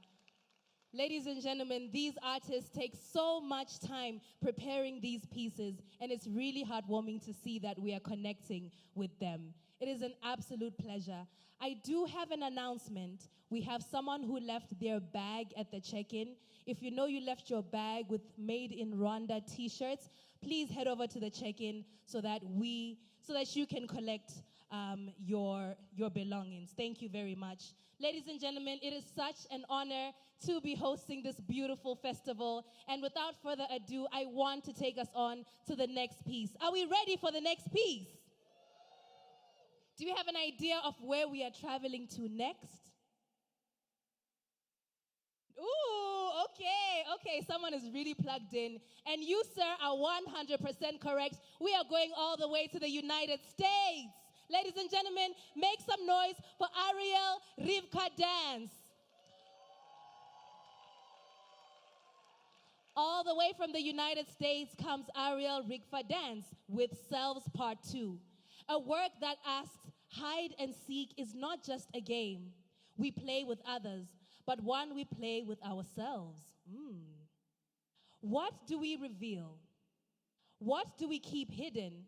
Ladies and gentlemen, these artists take so much time preparing these pieces, and it's really heartwarming to see that we are connecting with them. It is an absolute pleasure. I do have an announcement. We have someone who left their bag at the check-in. If you know you left your bag with Made in Rwanda t-shirts, please head over to the check-in so that you can collect your belongings. Thank you very much. Ladies and gentlemen, it is such an honor to be hosting this beautiful festival. And without further ado, I want to take us on to the next piece. Are we ready for the next piece? Do we have an idea of where we are traveling to next? Ooh, okay, someone is really plugged in. And you, sir, are 100% correct. We are going all the way to the United States. Ladies and gentlemen, make some noise for Ariel Rivka Dance. All the way from the United States comes Ariel Rivka Dance with Selves Part 2, a work that asks, hide and seek is not just a game we play with others, but one we play with ourselves. What do we reveal? What do we keep hidden?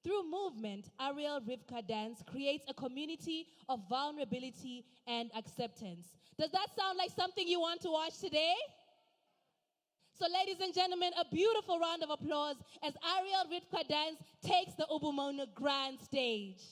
Through movement, Ariel Rivka Dance creates a community of vulnerability and acceptance. Does that sound like something you want to watch today? So ladies and gentlemen, a beautiful round of applause as Ariel Rivka Dance takes the Ubumuntu grand stage.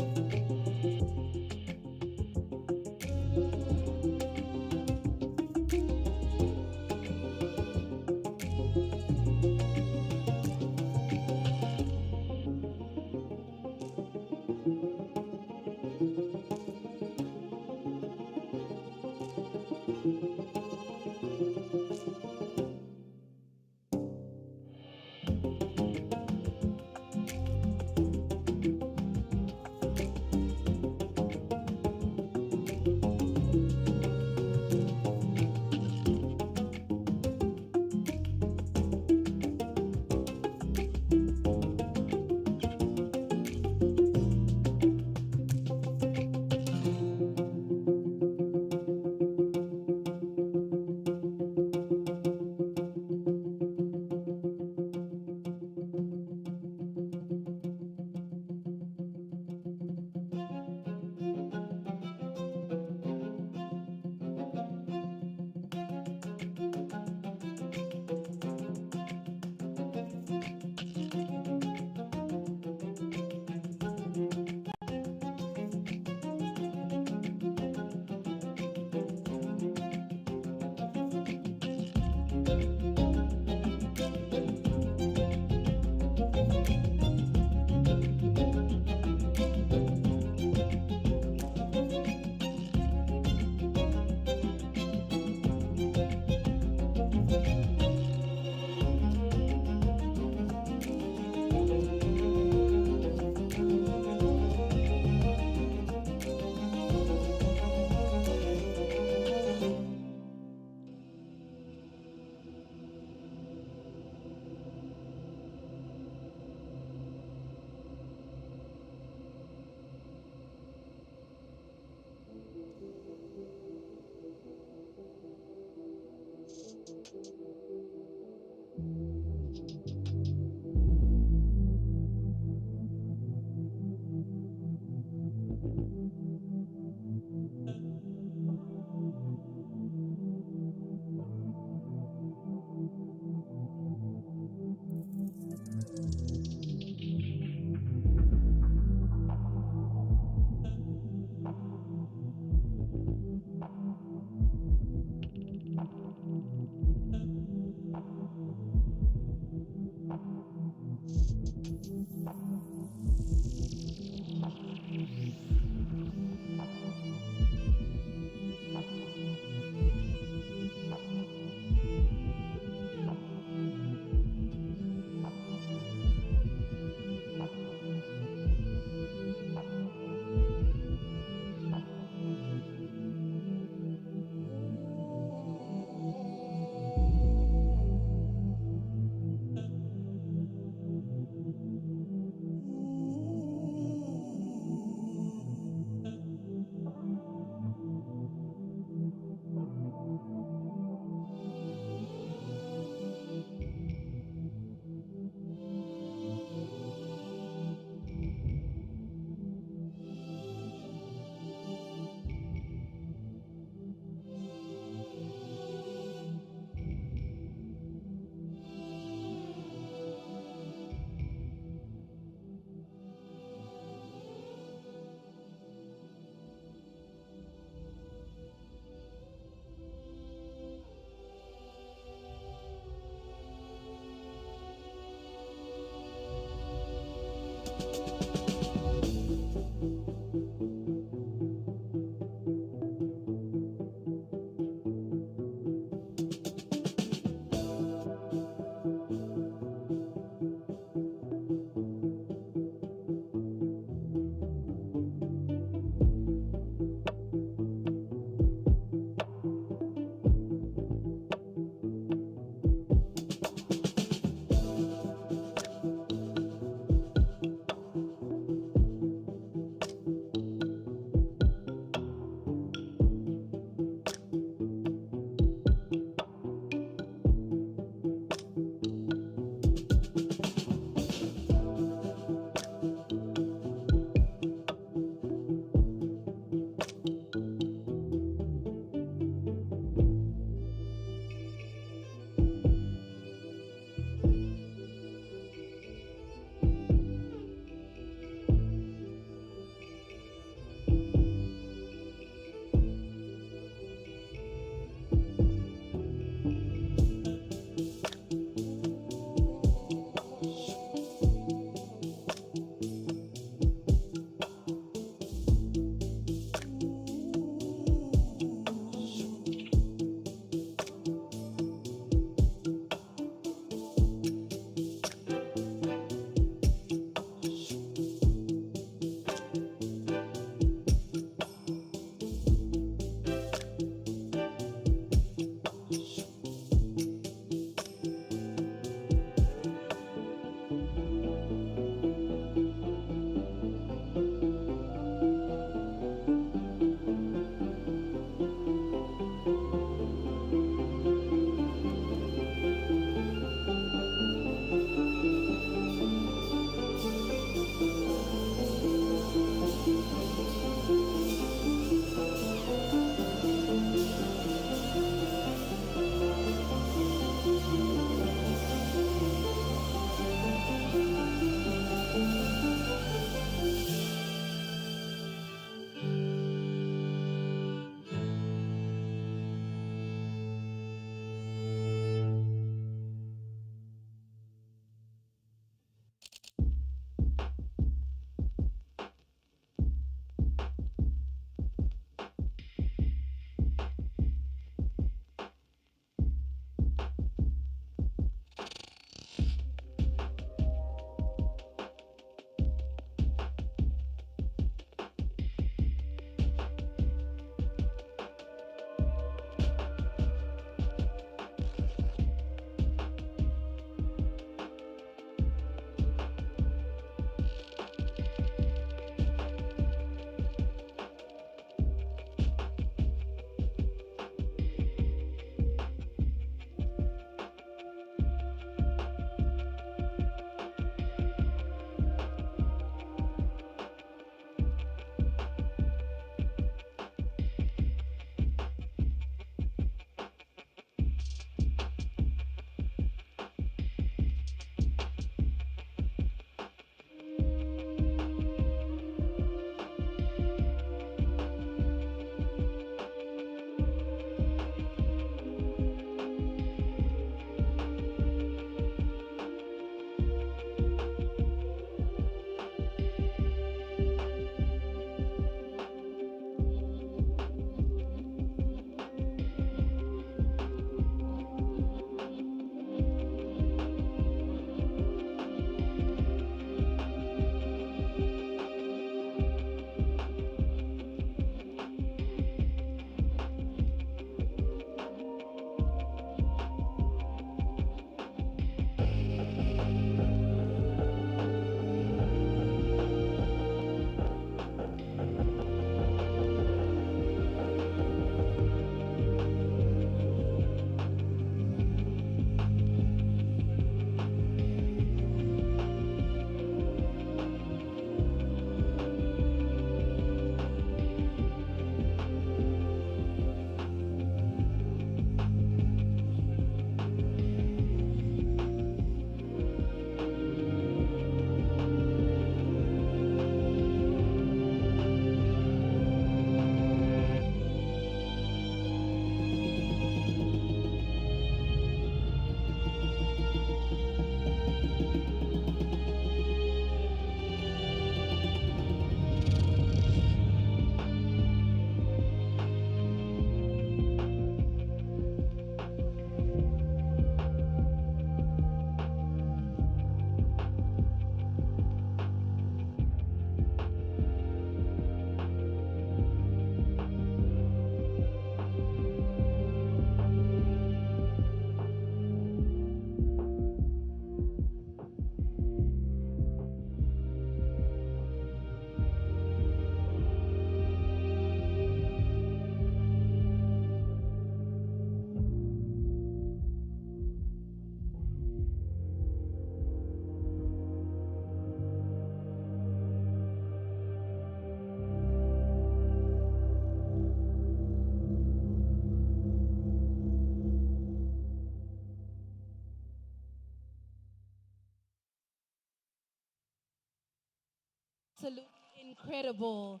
Absolutely incredible.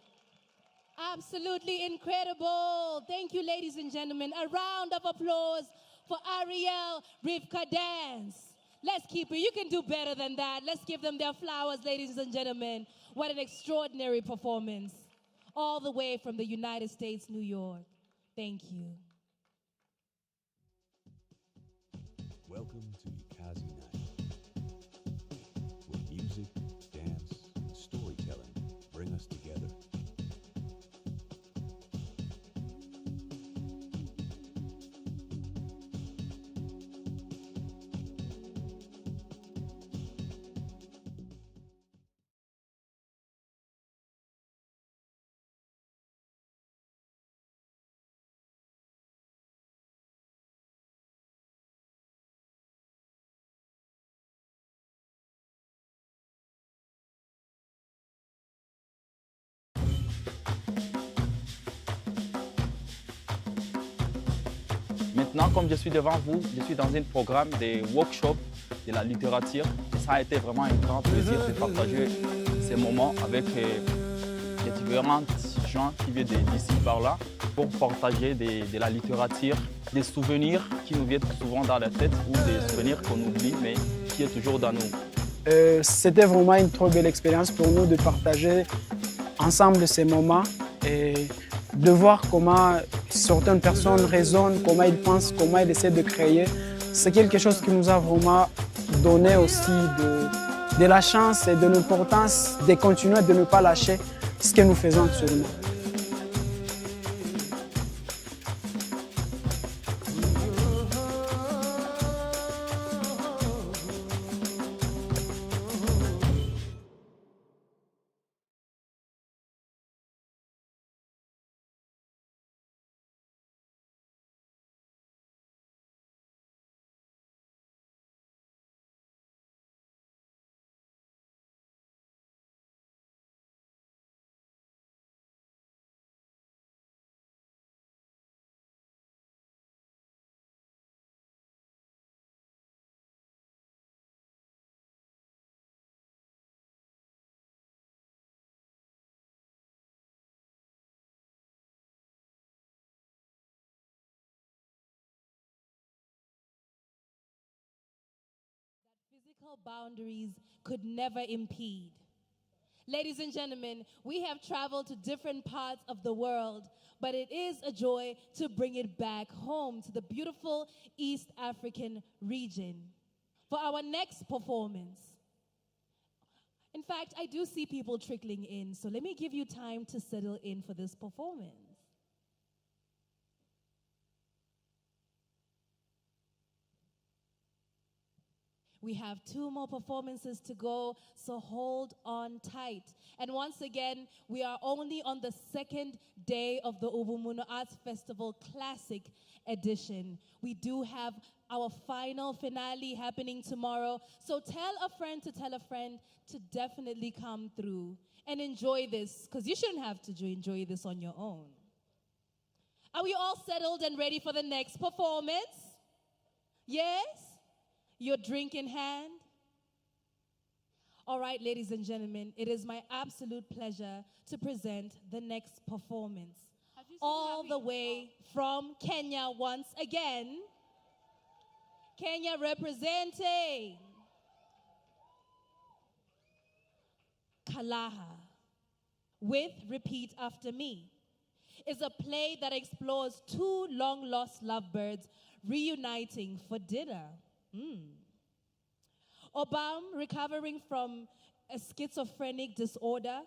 Absolutely incredible. Thank you, ladies and gentlemen. A round of applause for Ariel Rivka Dance. Let's keep it. You can do better than that. Let's give them their flowers, ladies and gentlemen. What an extraordinary performance. All the way from the United States, New York. Thank you. Welcome to Ikazi Night, where music, dance, and storytelling bring us together. Maintenant, comme je suis devant vous, je suis dans un programme de workshop de la littérature. Et ça a été vraiment un grand plaisir de partager ces moments avec les différents gens qui viennent d'ici par là pour partager de la littérature, des souvenirs qui nous viennent souvent dans la tête ou des souvenirs qu'on oublie mais qui est toujours dans nous. C'était vraiment une trop belle expérience pour nous de partager ensemble ces moments et de voir comment certaines personnes raisonnent, comment ils pensent, comment ils essaient de créer. C'est quelque chose qui nous a vraiment donné aussi de la chance et de l'importance de continuer de ne pas lâcher ce que nous faisons actuellement. Physical boundaries could never impede. Ladies and gentlemen, we have traveled to different parts of the world, but it is a joy to bring it back home to the beautiful East African region for our next performance. In fact, I do see people trickling in, so let me give you time to settle in for this performance. We have 2 more performances to go, so hold on tight. And once again, we are only on the 2nd day of the Ubumuntu Arts Festival Classic Edition. We do have our final finale happening tomorrow, so tell a friend to definitely come through and enjoy this, because you shouldn't have to enjoy this on your own. Are we all settled and ready for the next performance? Yes? Your drink in hand? All right, ladies and gentlemen, it is my absolute pleasure to present the next performance. All the way from Kenya once again. Kenya representing. Kalaha, with Repeat After Me, is a play that explores 2 long-lost lovebirds reuniting for dinner. Obam, recovering from a schizophrenic disorder,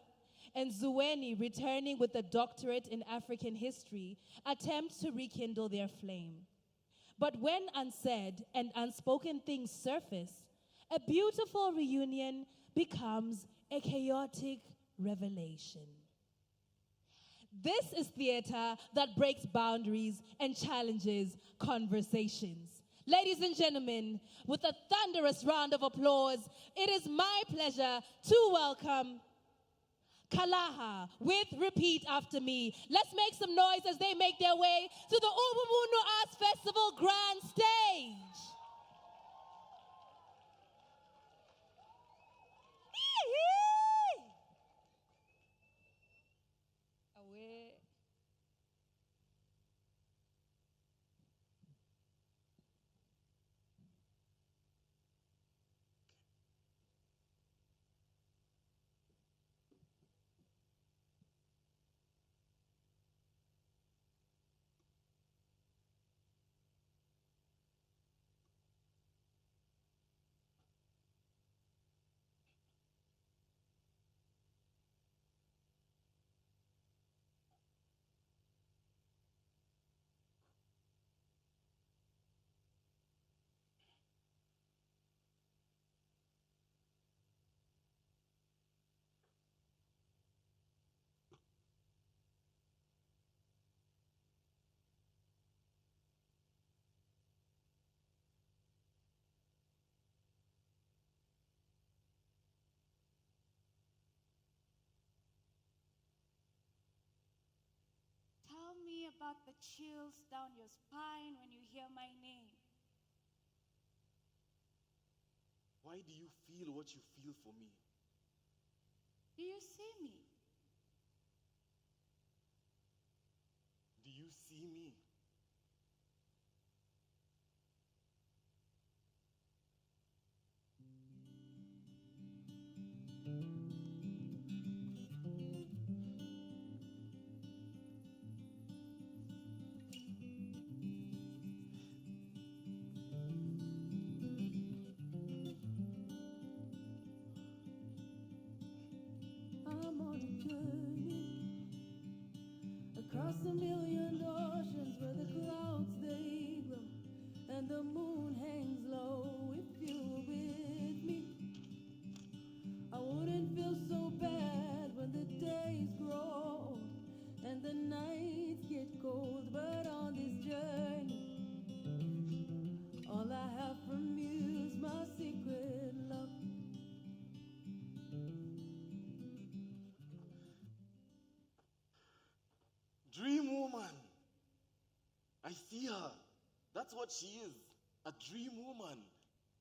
and Zuweni, returning with a doctorate in African history, attempt to rekindle their flame. But when unsaid and unspoken things surface, a beautiful reunion becomes a chaotic revelation. This is theater that breaks boundaries and challenges conversations. Ladies and gentlemen, with a thunderous round of applause, it is my pleasure to welcome Kalaha with Repeat After Me. Let's make some noise as they make their way to the Ubumuntu Arts Festival grand stage. me about the chills down your spine when you hear my name. Why do you feel what you feel for me? Do you see me? Do you see me? I'm on a journey across a million oceans where the clouds they glow and the moon hangs low. If you were with me, I wouldn't feel so bad when the days grow old and the nights get cold. But on this journey, all I have from you is my secret love. Dream woman. I see her. That's what she is. A dream woman.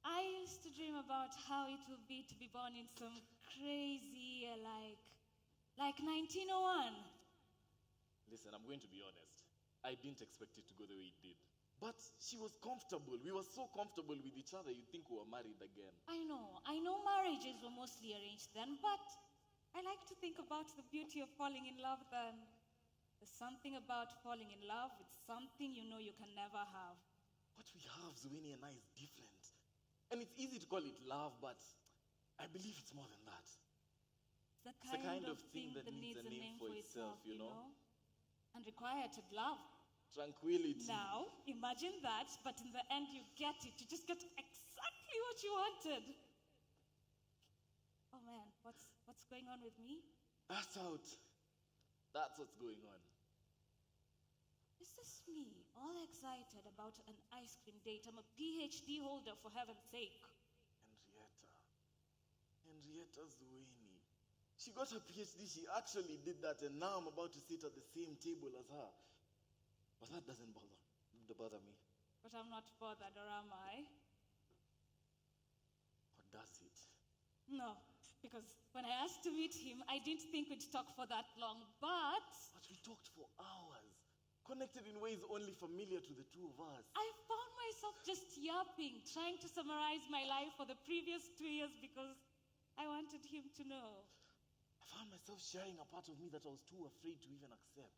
I used to dream about how it would be to be born in some crazy year like 1901. Listen, I'm going to be honest. I didn't expect it to go the way it did. But she was comfortable. We were so comfortable with each other, you'd think we were married again. I know marriages were mostly arranged then, but I like to think about the beauty of falling in love then. There's something about falling in love with something you know you can never have. What we have, Zueni and I, is different. And it's easy to call it love, but I believe it's more than that. It's the kind of thing that needs a name for itself, you know? And required love. Tranquility. Now, imagine that, but in the end you get it. You just get exactly what you wanted. Oh man, what's going on with me? That's out. That's what's going on. Is this me, all excited about an ice cream date? I'm a PhD holder, for heaven's sake. Henrietta Zueni. She got her PhD, she actually did that, and now I'm about to sit at the same table as her. But that doesn't bother me. But I'm not bothered, or am I? Or does it? No, because when I asked to meet him, I didn't think we'd talk for that long, but we talked for hours, connected in ways only familiar to the two of us. I found myself just yapping, trying to summarize my life for the previous 2 years because I wanted him to know. I found myself sharing a part of me that I was too afraid to even accept.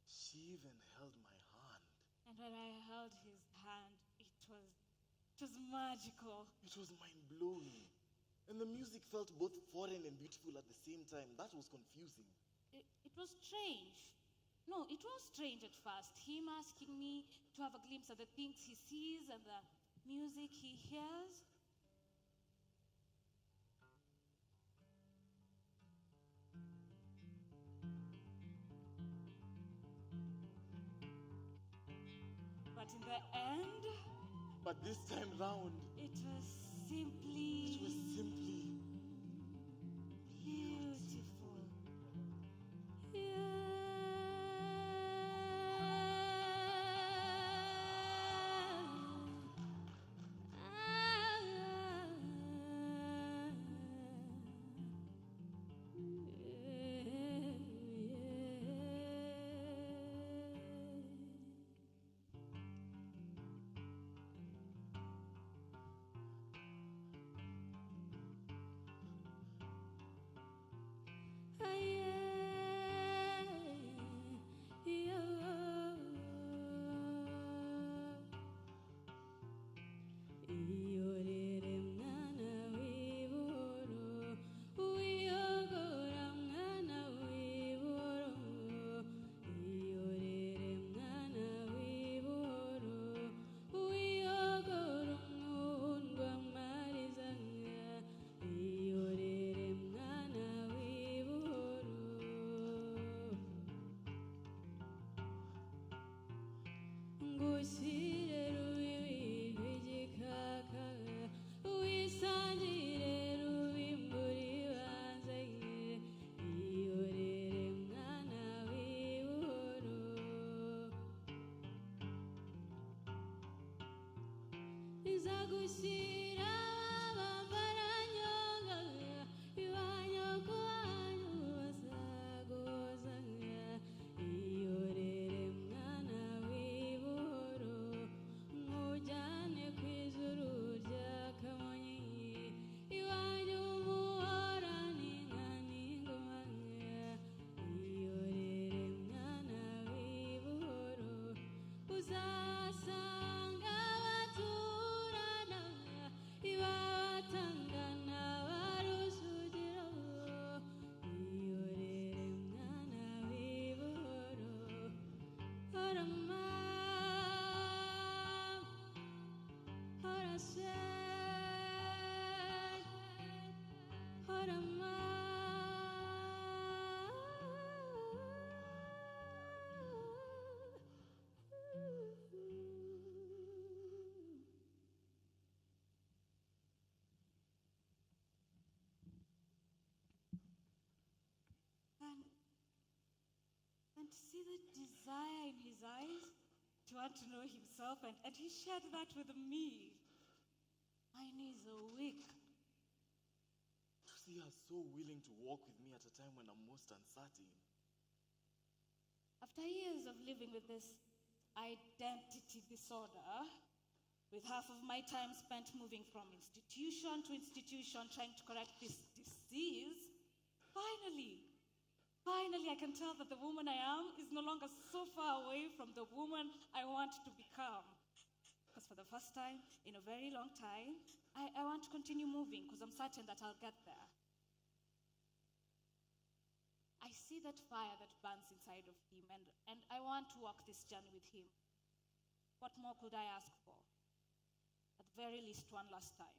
She even held my hand. And when I held his hand, it was magical. It was mind-blowing. And the music felt both foreign and beautiful at the same time. That was confusing. It was strange. No, it was strange at first. Him asking me to have a glimpse of the things he sees and the music he hears. But in the end, but this time round, it was simply beautiful. Izagushyire rubibi rw'igikaka, wisangire rubimbura ibanze, iyorere mwana w'ibuhoro. Izagushyira abambaranyonga, ibanyoko wanyu bazagoza, iyorere mwana w'ibuhoro, nkujyane ku ijuru rya Kamonyi, iwanyu muhora n'inka n'ingoma, iyorere mwana w'ibuhoro, uzasanga baturana, ibabatangana barusugiro, iyorere mwana w'ibuhoro. Hora mama, hora se, hora mama. And to see the desire in his eyes to want to know himself, and he shared that with me. My knees are weak. To see her so willing to walk with me at a time when I'm most uncertain. After years of living with this identity disorder, with half of my time spent moving from institution to institution trying to correct this disease, finally, I can tell that the woman I am is no longer so far away from the woman I want to become. Because for the first time in a very long time, I want to continue moving because I'm certain that I'll get there. I see that fire that burns inside of him, and I want to walk this journey with him. What more could I ask for? At the very least, one last time.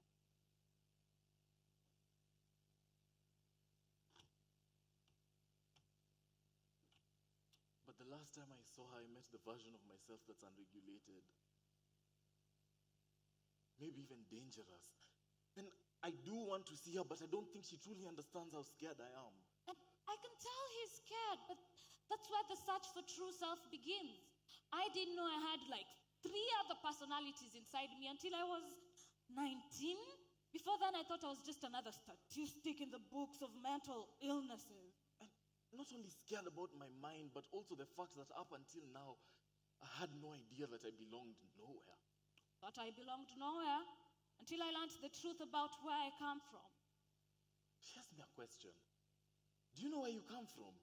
But the last time I saw her, I met the version of myself that's unregulated. Maybe even dangerous. And I do want to see her, but I don't think she truly understands how scared I am. And I can tell he's scared, but that's where the search for true self begins. I didn't know I had like 3 other personalities inside me until I was 19. Before then, I thought I was just another statistic in the books of mental illnesses. Not only scared about my mind, but also the fact that up until now, I had no idea that I belonged nowhere. Thought I belonged nowhere until I learned the truth about where I come from. She asked me a question. Do you know where you come from?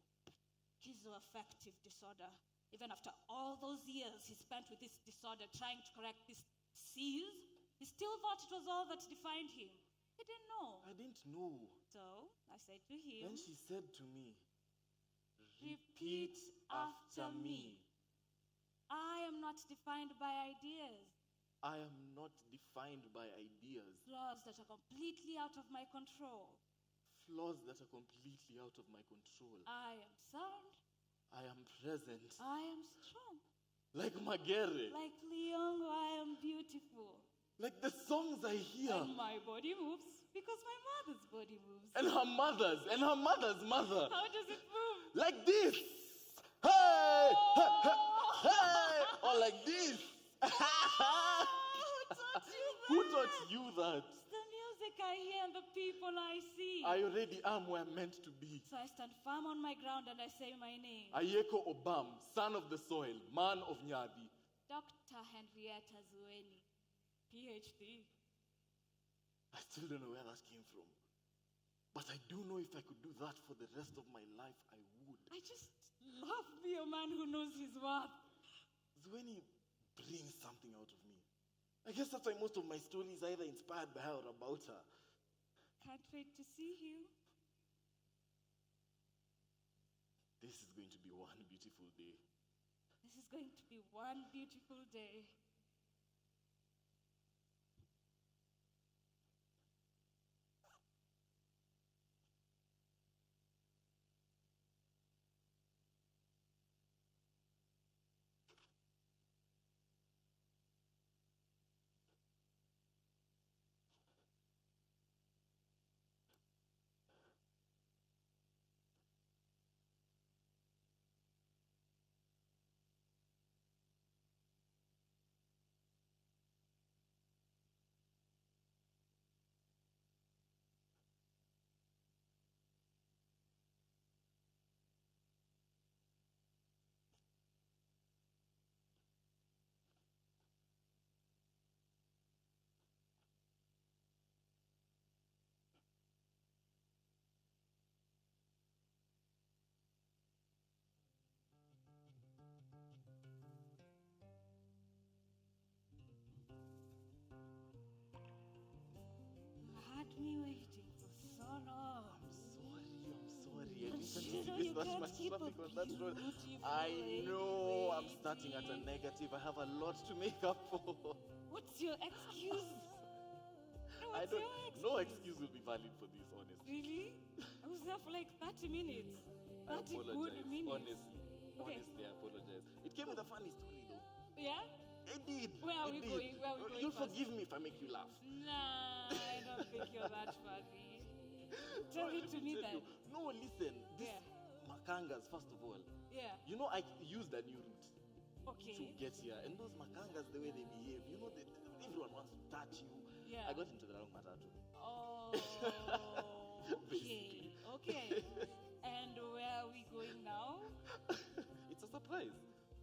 Schizoaffective disorder. Even after all those years he spent with this disorder trying to correct this disease, he still thought it was all that defined him. He didn't know. I didn't know. So I said to him, Then she said to me, repeat after me. I am not defined by ideas. I am not defined by ideas. Flaws that are completely out of my control. Flaws that are completely out of my control. I am sound. I am present. I am strong. Like Magere. Like Leongo, I am beautiful. Like the songs I hear. And my body moves because my mother's body moves. And her mother's mother. How does it move? Like this. Hey! Hey! Hey! Or like this. Who taught you that? Who taught you that? It's the music I hear and the people I see. I already am where I'm meant to be. So I stand firm on my ground and I say my name. Ayeko Obam, son of the soil, man of Nyadi. Dr. Henrietta Zueni, PhD. I still don't know where that came from. But I do know if I could do that for the rest of my life, I would. I just love to be a man who knows his worth. Zueni brings something out of me. I guess that's why most of my stories are either inspired by her or about her. Can't wait to see you. This is going to be one beautiful day. This is going to be one beautiful day. There's not much traffic on that road. I know I'm starting at a negative. I have a lot to make up for. What's your excuse? I don't. No excuse will be valid for this, honestly. Really? I was there for like 30 minutes. I 30 good apologize. minutes. Honestly, I apologize. It came with a funny story, though. Yeah? It did. Where are we It did. going? Where are we going? You'll first? forgive me if I make you laugh. Nah, I don't think you're that funny. Tell it to me then. No, listen. This Yeah. Makangas, first of all. Yeah. You know, I used a new route Okay. to get here. And those Makangas, the way they behave, you know, everyone wants to touch you. Yeah. I got into the wrong matatu. Oh, okay. Okay. And where are we going now? It's a surprise.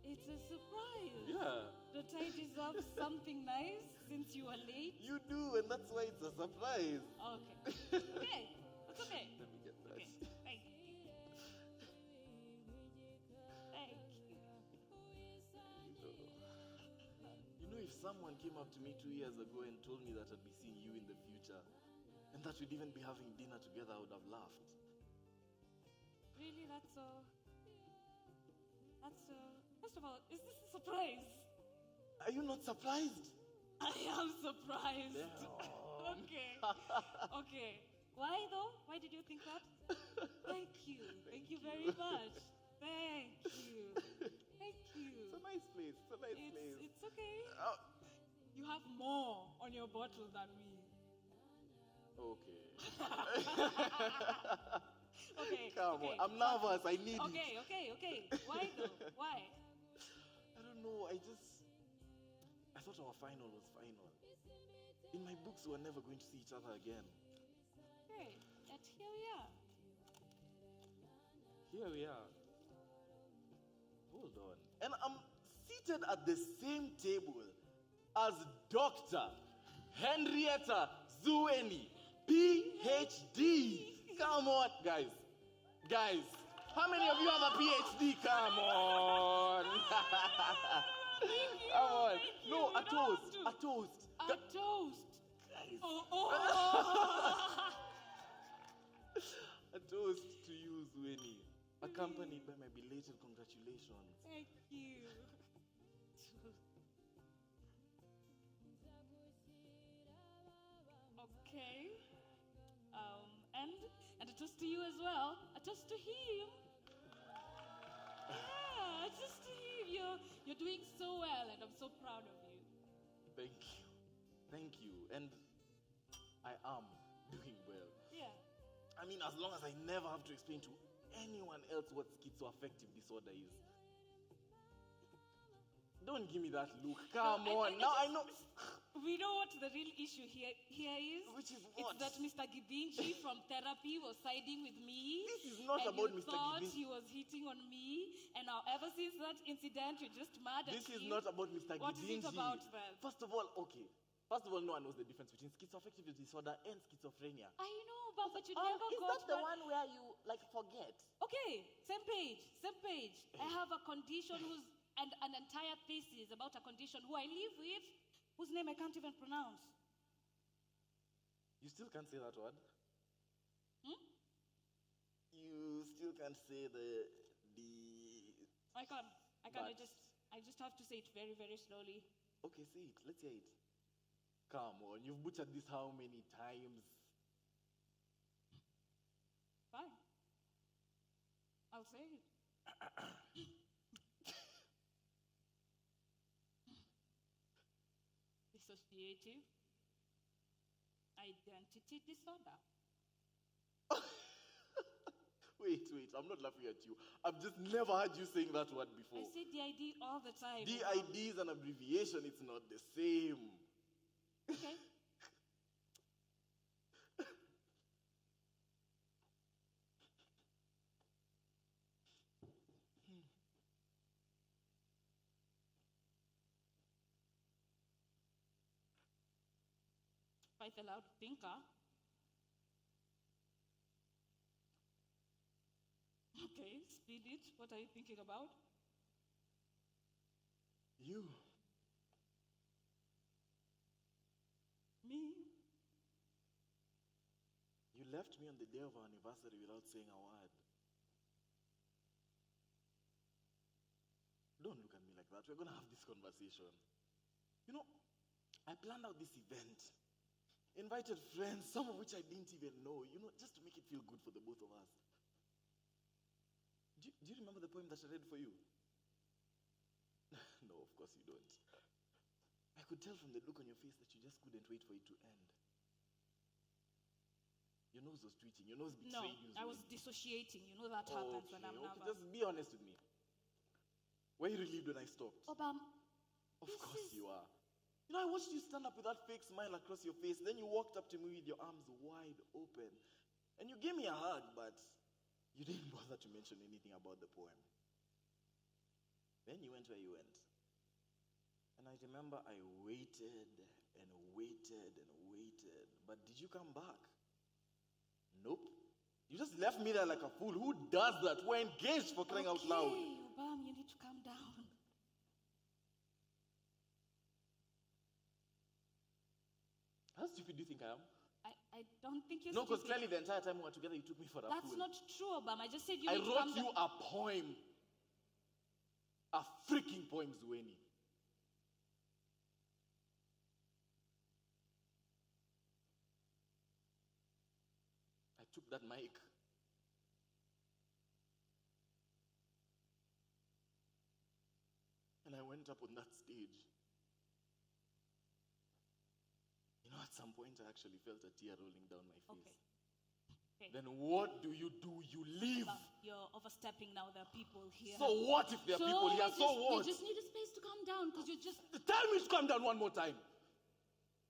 It's a surprise. Yeah. Don't I deserve something nice since you are late? You do, and that's why it's a surprise. Okay. Okay. That's okay. Let me get that. Okay. Thank you. Thank you. You know, if someone came up to me 2 years ago and told me that I'd be seeing you in the future, and that we'd even be having dinner together, I would have laughed. Really, that's so. That's so. First of all, is this a surprise? Are you not surprised? I am surprised. Okay. Okay. Why though? Why did you think that? Thank you. Thank you very much. Thank you. Thank you. It's a nice place. It's a nice place. It's okay. You have more on your bottle than me. Okay. Okay. Come okay. on. I'm nervous. I need it. Okay. Why though? Why? I don't know. I thought our final was final. In my books, we were never going to see each other again. Okay. Yet here we are. Here we are. Hold on. And I'm seated at the same table as Dr. Henrietta Zueni, PhD. Come on, guys. Guys, how many of you have a PhD? Come on. Come on. No, a toast. A toast. A toast. Guys. Oh. A toast to you, Zueni, accompanied by my belated congratulations. Thank you. Okay. And a toast to you as well. A toast to him. Yeah, a toast to him. You're doing so well, and I'm so proud of you. Thank you. Thank you. And I am doing well. Yeah. I mean, as long as I never have to explain to anyone else what schizoaffective disorder is. Don't give me that look. Come on. Now I know. We know what the real issue here is. Which is what? It's that Mr. Gibinji from therapy was siding with me. This is not and about you Mr. thought Gibinji. he was hitting on me. And now ever since that incident, you're just mad at This is him. not about Mr. What is Gibinji. it about then? First of all, no one knows the difference between schizoaffective disorder and schizophrenia. I know, but you never is got that the one where you forget? Okay, same page. I have a condition and an entire thesis about a condition who I live with, whose name I can't even pronounce. You still can't say that word? Hmm? You still can't say the. I can. But- I just have to say it very, very slowly. Okay, say it. Let's hear it. Come on, you've butchered this how many times? Fine. I'll say it. Dissociative identity disorder. Wait, I'm not laughing at you. I've just never heard you saying that word before. I say DID all the time. DID is an abbreviation, it's not the same. Okay. Quite a loud thinker. Okay, speed it. What are you thinking about? You. Me? You left me on the day of our anniversary without saying a word. we're going to have this conversation. You know, I planned out this event, invited friends, some of which I didn't even know, you know, just to make it feel good for the both of us. Do you remember the poem that I read for you? No, of course you don't. I could tell from the look on your face that you just couldn't wait for it to end. Your nose was twitching. Your nose betrayed you. No, I was dissociating. You know that happens when I'm nervous. Just be honest with me. Were you relieved when I stopped? Obam, of course you are. You know, I watched you stand up with that fake smile across your face. Then you walked up to me with your arms wide open. And you gave me a hug, but you didn't bother to mention anything about the poem. Then you went where you went. And I remember I waited and waited and waited. But did you come back? Nope. You just left me there like a fool. Who does that? We're engaged, for crying out loud. Okay, Obam, you need to calm down. How stupid do you think I am? I don't think you're No, because stupid. clearly the entire time we were together, you took me for a That's fool. not true, Obam. I just said you I need to wrote calm you down. a poem. A freaking poem, Zueni. I took that mic. And I went up on that stage. You know, at some point I actually felt a tear rolling down my face. Okay. Then what do? You leave. Obam, you're overstepping now. There are people here. So what if there are people here? So what? You just need a space to calm down because you're just... Tell me to calm down one more time.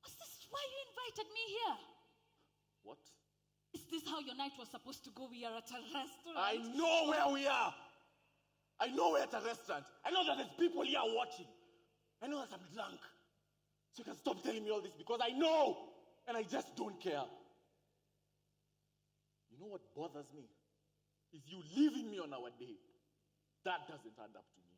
What's this? Why you invited me here? What? Is this how your night was supposed to go? We are at a restaurant. I know where we are. I know we're at a restaurant. I know that there's people here watching. I know that I'm drunk. So you can stop telling me all this because I know. And I just don't care. You know what bothers me? Is you leaving me on our day. That doesn't add up to me.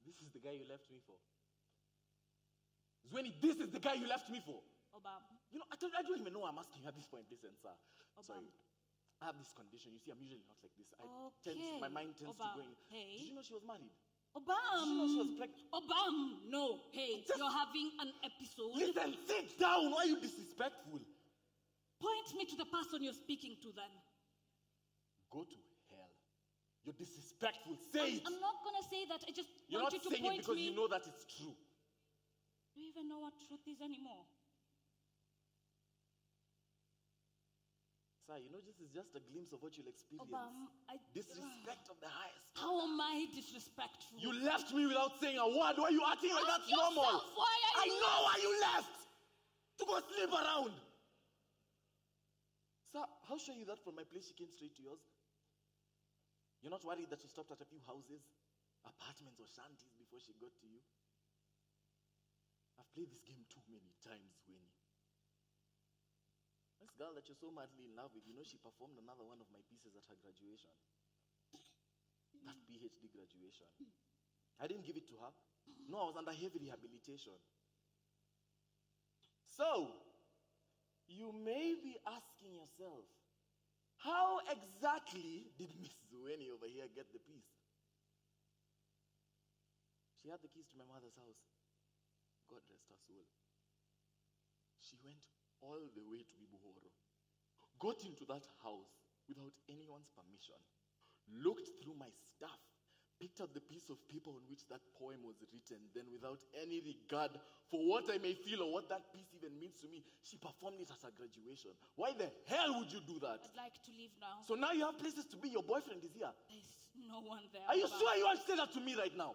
This is the guy you left me for. Zweni, this is the guy you left me for. Obam. You know, I don't even know why I'm asking you at this point. Listen, sir. Obam. Sorry. I have this condition. You see, I'm usually not like this. My mind tends to go in. Hey. Did you know she was married? Obam. Did you know she was pregnant? Obam. No. Hey, you're having an episode. Listen, sit down. Why are you disrespectful? Point me to the person you're speaking to then. Go to hell. You're disrespectful. Say it. I'm not going to say that. I just You're want not you to saying point it because me. you know that it's true. Do you even know what truth is anymore? Sir, you know this is just a glimpse of what you'll experience. Obam, Disrespect of the highest. How am I disrespectful? You left me without saying a word. Why are you acting like that's yourself, normal? why are I you- know why you left. To go sleep around. Sir, how sure are you that from my place she came straight to yours? You're not worried that she stopped at a few houses, apartments or shanties before she got to you? I've played this game too many times, Winnie. This girl that you're so madly in love with, you know she performed another one of my pieces at her graduation. That PhD graduation. I didn't give it to her. No, I was under heavy rehabilitation. So, you may be asking yourself, how exactly did Miss Zueni over here get the piece? She had the keys to my mother's house. God rest her soul. She went all the way to Ubumuntu, got into that house without anyone's permission, looked through my stuff, picked out the piece of paper on which that poem was written, then without any regard for what I may feel or what that piece even means to me, she performed it at her graduation. Why the hell would you do that? I'd like to leave now. So now you have places to be. Your boyfriend is here. There's no one there. Are you Obam. sure you want to say that to me right now?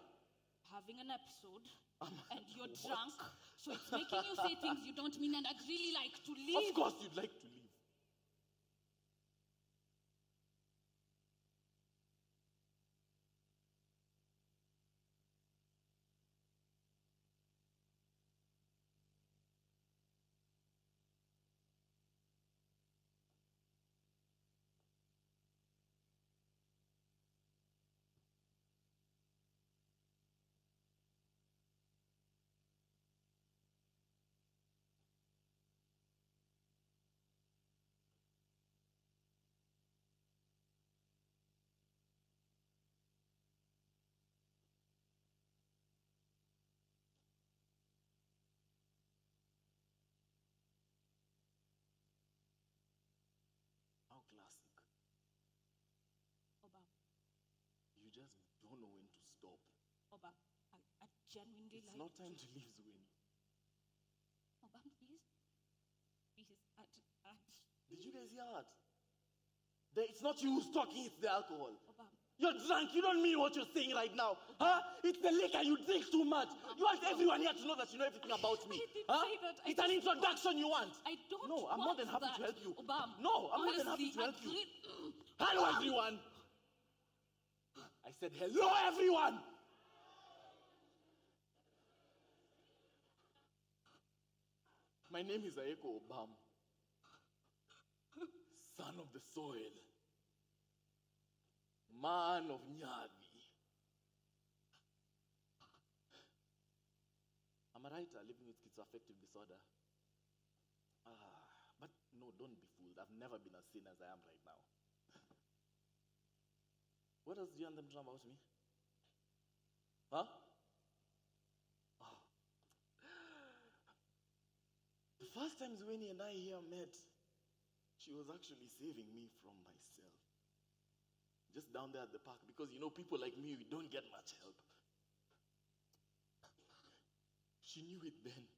Having an episode, and you're drunk, so it's making you say things you don't mean, and I'd really like to leave. Of course you'd like to leave. just don't know when to stop. Obam, I genuinely It's like not time to leave Zueni. Obam, please. Please, Did you guys hear that? It's not you who's talking, it's the alcohol. Obam. You're drunk, you don't mean what you're saying right now. Huh? It's the liquor, you drink too much. You want everyone here to know that you know everything about me. I didn't huh? say that. It's an introduction you want. I don't No, I'm more than happy that. to help you. Obam, No, I'm more than happy to help you. Hello, everyone. I said, hello, everyone. My name is Aeko Obam, son of the soil, man of Nyabi. I'm a writer living with schizoaffective disorder. But no, don't be fooled. I've never been as sane as I am right now. What else do you want them to know about me? Huh? The first time Zueni and I here met, she was actually saving me from myself. Just down there at the park, because you know, people like me, we don't get much help. She knew it then.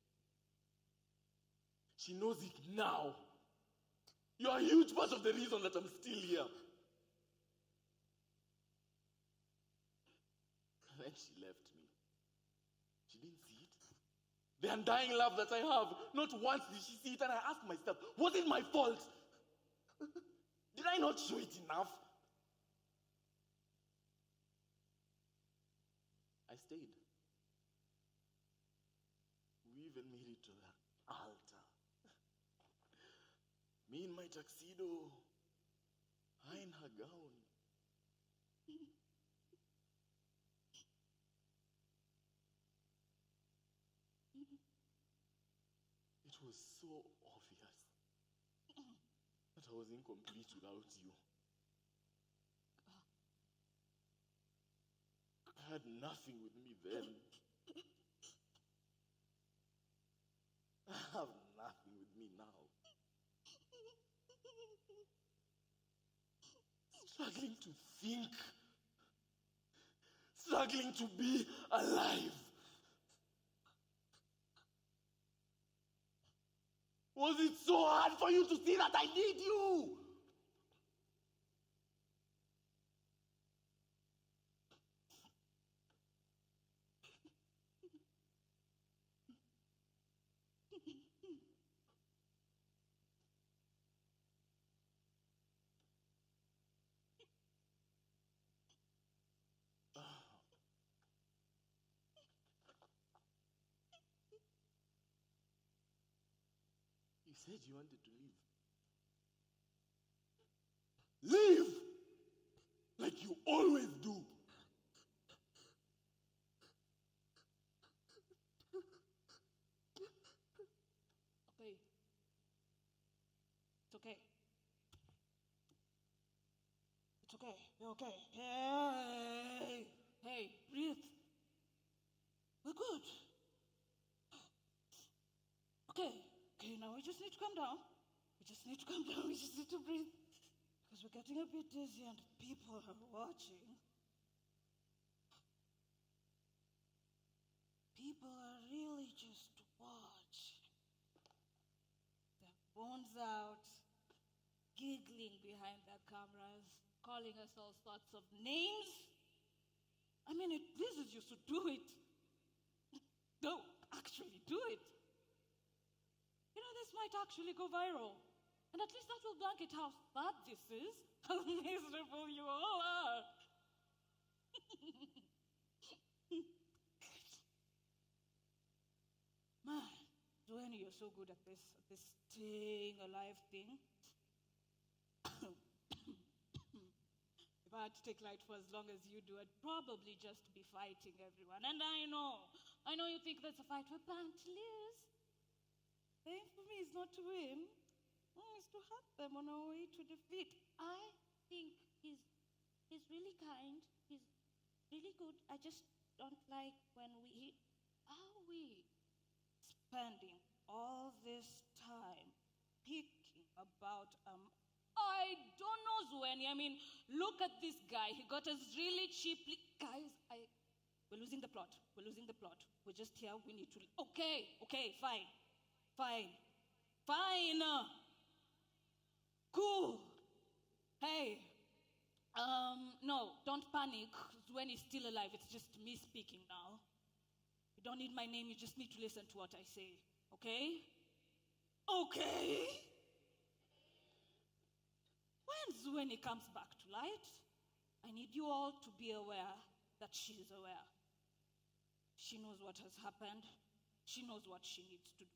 She knows it now. You're a huge part of the reason that I'm still here. And then she left me. She didn't see it. The undying love that I have, not once did she see it, and I asked myself, was it my fault? Did I not show it enough? I stayed. We even made it to the altar. Me in my tuxedo, her in her gown. It was so obvious that I was incomplete without you. I had nothing with me then. I have nothing with me now. Struggling to think. Struggling to be alive. Was it so hard for you to see that I need you? You said you wanted to leave. Leave! Like you always do. Okay. It's okay. It's okay. You're okay. Hey! Hey, breathe. We're good. Okay. Okay, now we just need to calm down. We just need to calm down. We just need to breathe. Because we're getting a bit dizzy and people are watching. People are really just watching. Their phones out, giggling behind their cameras, calling us all sorts of names. I mean, it pleases you, so do it. No, actually, do it. You know, this might actually go viral. And at least that will blanket how sad this is, how miserable you all are. Man, Duane, you're so good at this staying alive thing. If I had to take light for as long as you do, I'd probably just be fighting everyone. And I know you think that's a fight we're bound to lose. The aim for me is not to win, it's to help them on our way to defeat. I think he's really kind. He's really good. I just don't like when are we spending all this time picking about I don't know, Zueni. I mean, Look at this guy. He got us really cheaply. Guys, we're losing the plot. We're losing the plot. We're just here. We need to. Okay, fine. Cool. Hey, no, don't panic. When he's still alive, it's just me speaking now. You don't need my name. You just need to listen to what I say. Okay? Okay. When Zueni comes back to light, I need you all to be aware that she is aware. She knows what has happened. She knows what she needs to do.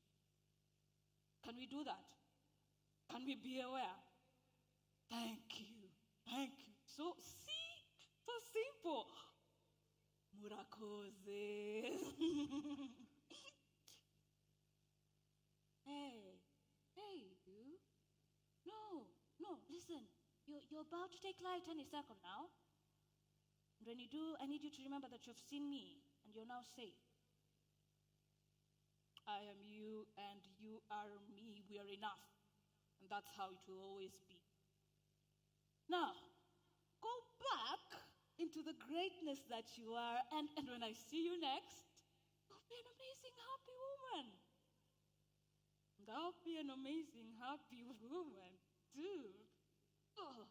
Can we do that? Can we be aware? Thank you. So simple. Murakoze. Hey, you. No, listen. You're about to take light any second now. And when you do, I need you to remember that you've seen me and you're now safe. I am you and you are me. We are enough. And that's how it will always be. Now, go back into the greatness that you are, and when I see you next, you'll be an amazing, happy woman. And I'll be an amazing, happy woman, too. Oh.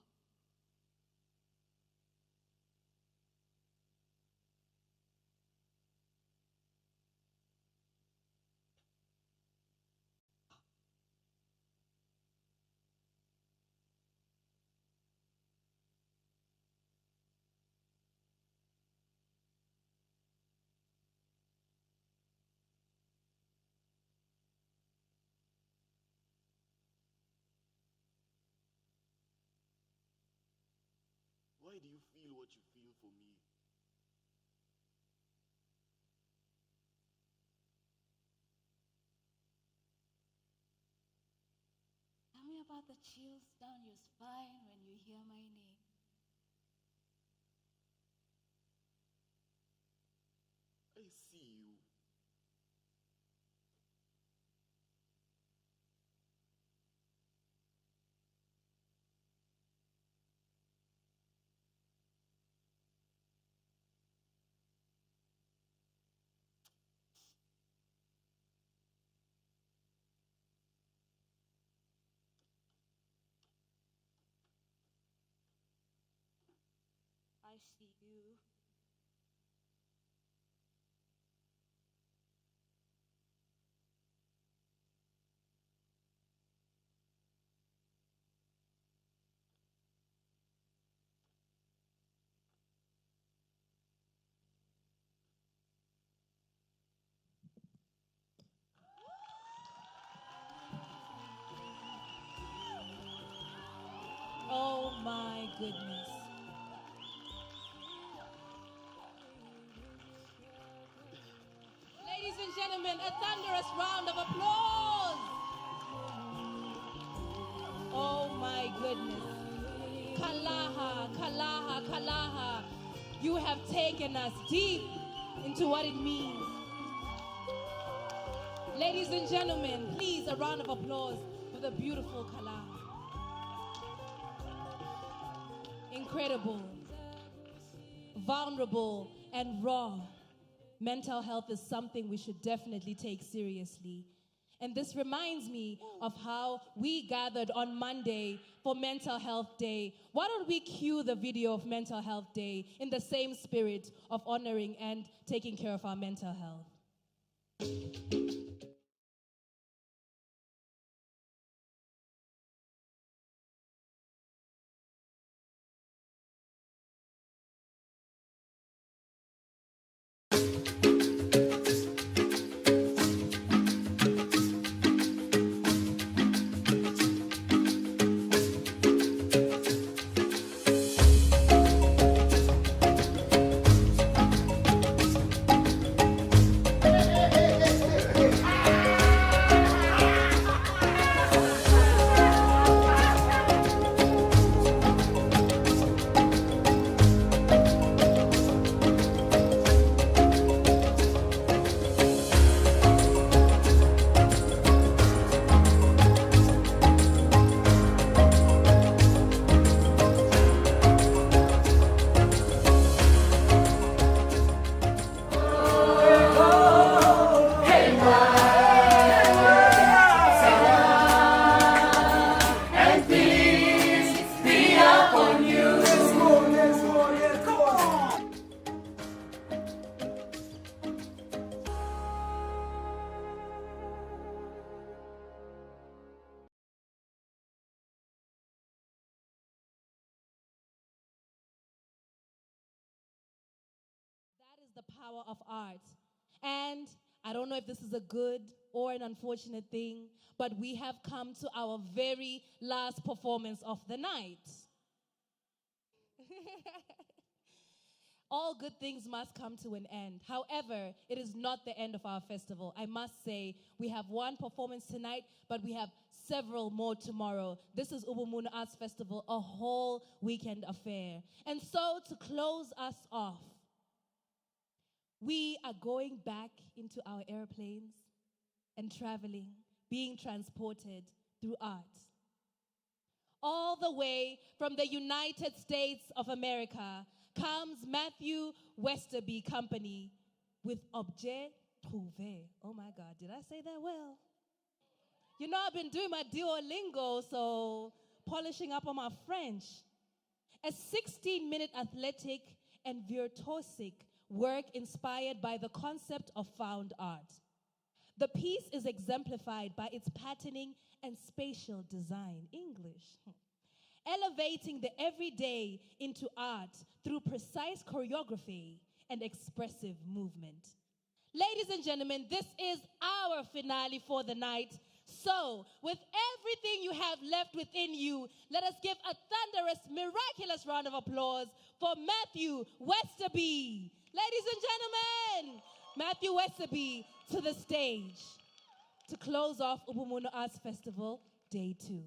Why do you feel what you feel for me? Tell me about the chills down your spine when you hear my name. I see you. I see you. Oh my goodness. Ladies and gentlemen, a thunderous round of applause. Oh my goodness. Kalaha, Kalaha, Kalaha. You have taken us deep into what it means. Ladies and gentlemen, please a round of applause for the beautiful Kalaha. Incredible, vulnerable, and raw. Mental health is something we should definitely take seriously. And this reminds me of how we gathered on Monday for Mental Health Day. Why don't we cue the video of Mental Health Day in the same spirit of honoring and taking care of our mental health? Hey, the power of art. And I don't know if this is a good or an unfortunate thing, but we have come to our very last performance of the night. All good things must come to an end. However, it is not the end of our festival. I must say, we have one performance tonight, but we have several more tomorrow. This is Ubumuntu Arts Festival, a whole weekend affair. And so, to close us off, we are going back into our airplanes and traveling, being transported through art. All the way from the United States of America comes Matthew Westerby Company with Objet Trouvé. Oh my God, did I say that well? You know, I've been doing my Duolingo, so polishing up on my French. A 16-minute athletic and virtuosic work inspired by the concept of found art. The piece is exemplified by its patterning and spatial design, English, elevating the everyday into art through precise choreography and expressive movement. Ladies and gentlemen, this is our finale for the night. So, with everything you have left within you, let us give a thunderous, miraculous round of applause for Matthew Westerby. Ladies and gentlemen, Matthew Westerby to the stage to close off Ubumuntu Arts Festival Day 2.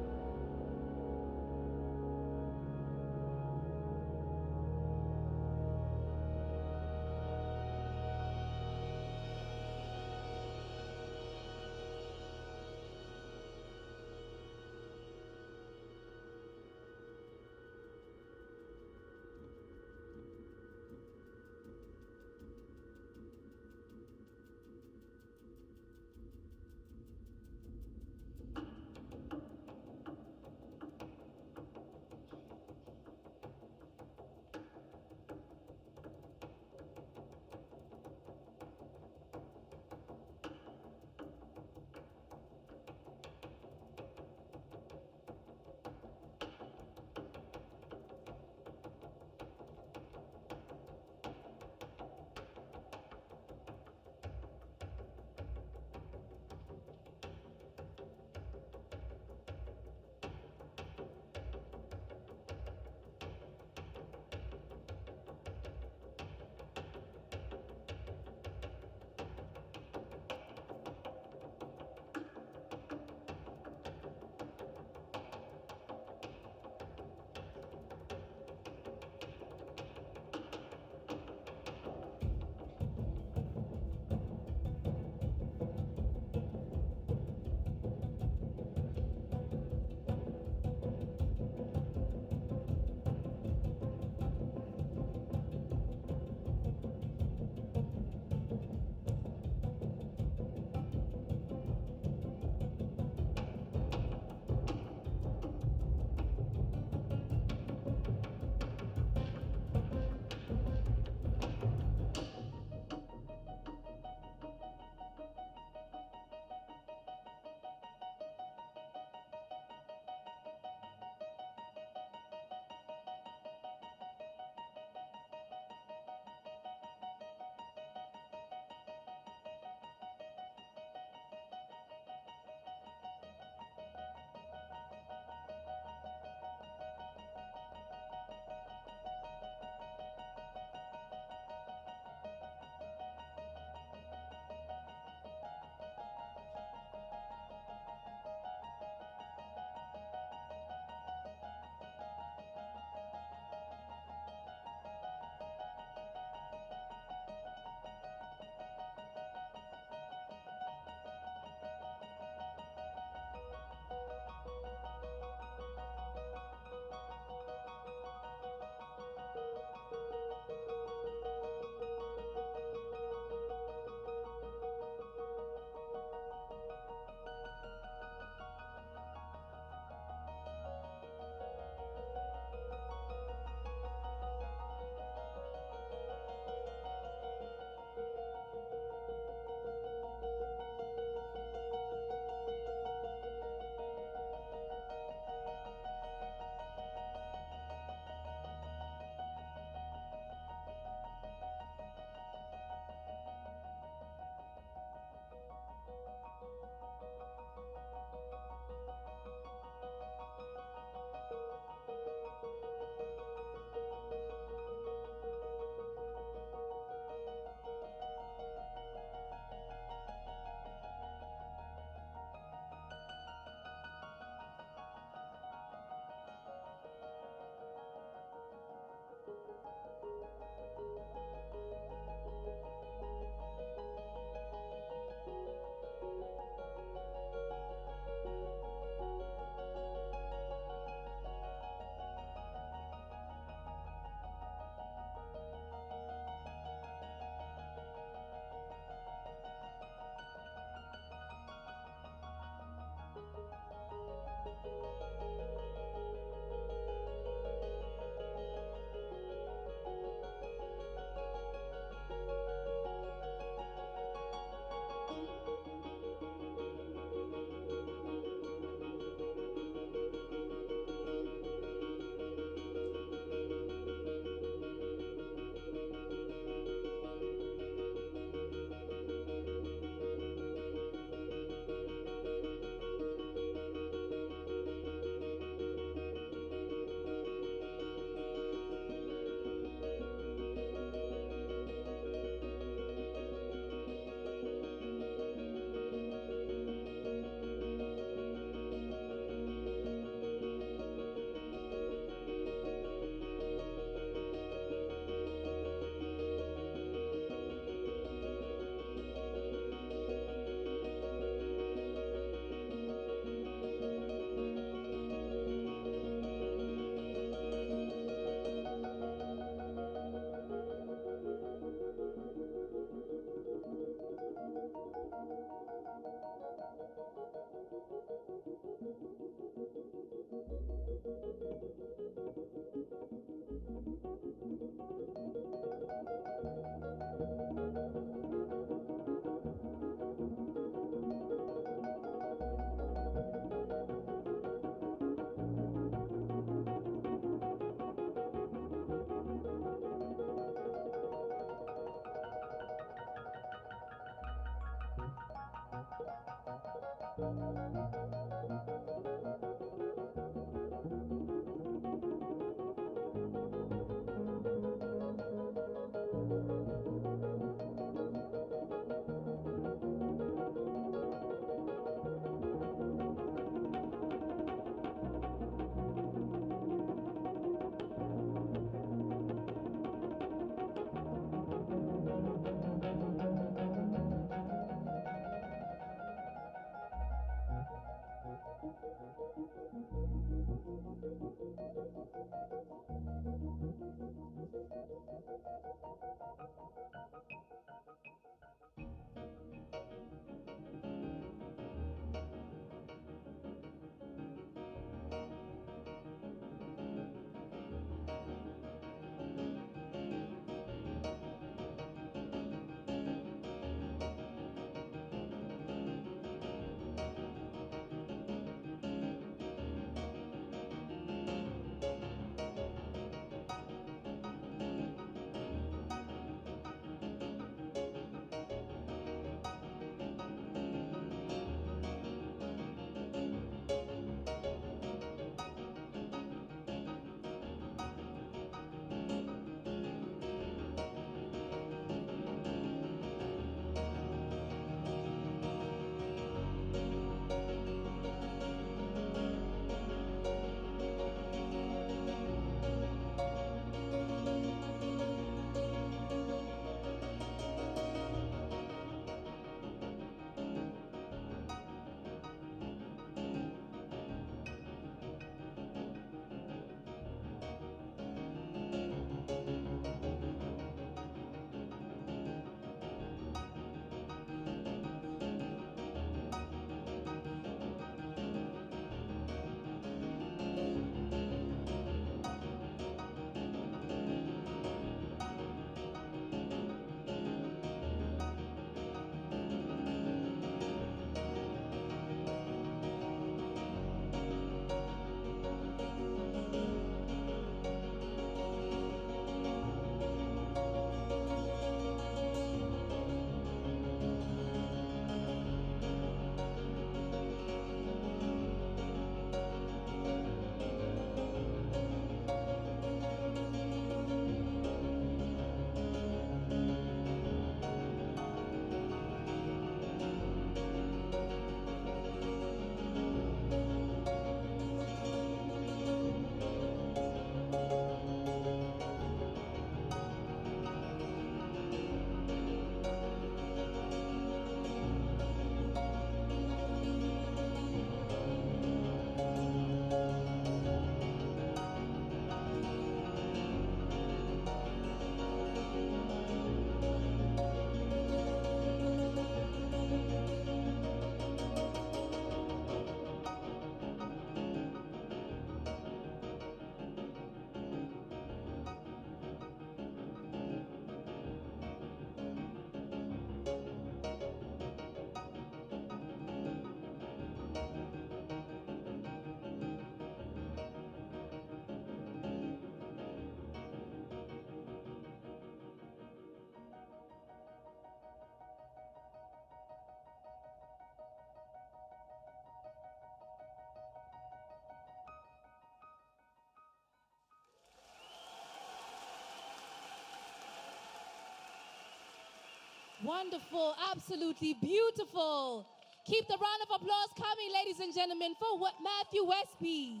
Wonderful, absolutely beautiful. Keep the round of applause coming, ladies and gentlemen, for Matthew Westby.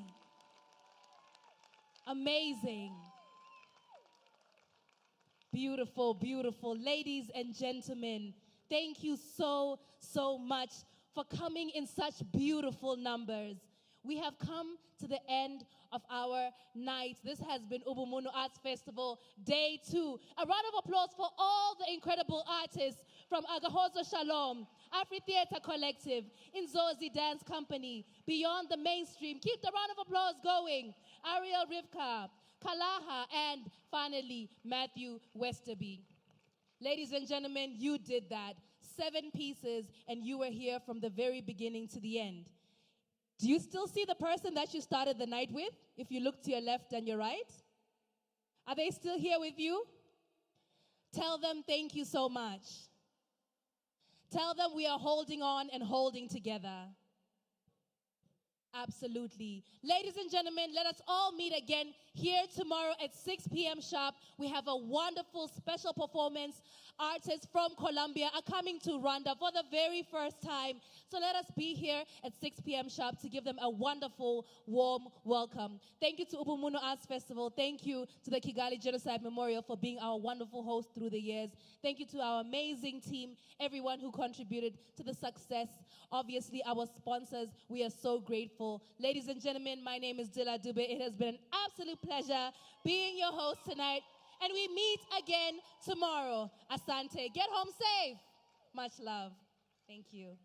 Amazing. Beautiful, beautiful. Ladies and gentlemen, thank you so, so much for coming in such beautiful numbers. We have come to the end of our night. This has been Ubumuntu Arts Festival Day 2. A round of applause for all the incredible artists from Agahozo Shalom, Afri Theatre Collective, Inzozi Dance Company, Beyond the Mainstream. Keep the round of applause going. Ariel Rivka, Kalaha, and finally, Matthew Westerby. Ladies and gentlemen, you did that. 7 pieces, and you were here from the very beginning to the end. Do you still see the person that you started the night with, if you look to your left and your right? Are they still here with you? Tell them thank you so much. Tell them we are holding on and holding together. Absolutely. Ladies and gentlemen, let us all meet again here tomorrow at 6 p.m. sharp. We have a wonderful special performance. Artists from Colombia are coming to Rwanda for the very first time. So let us be here at 6 p.m. sharp to give them a wonderful, warm welcome. Thank you to Ubumuntu Arts Festival. Thank you to the Kigali Genocide Memorial for being our wonderful host through the years. Thank you to our amazing team, everyone who contributed to the success. Obviously, our sponsors, we are so grateful. Ladies and gentlemen, my name is Dila Dube. It has been an absolute pleasure being your host tonight. And we meet again tomorrow. Asante. Get home safe. Much love. Thank you.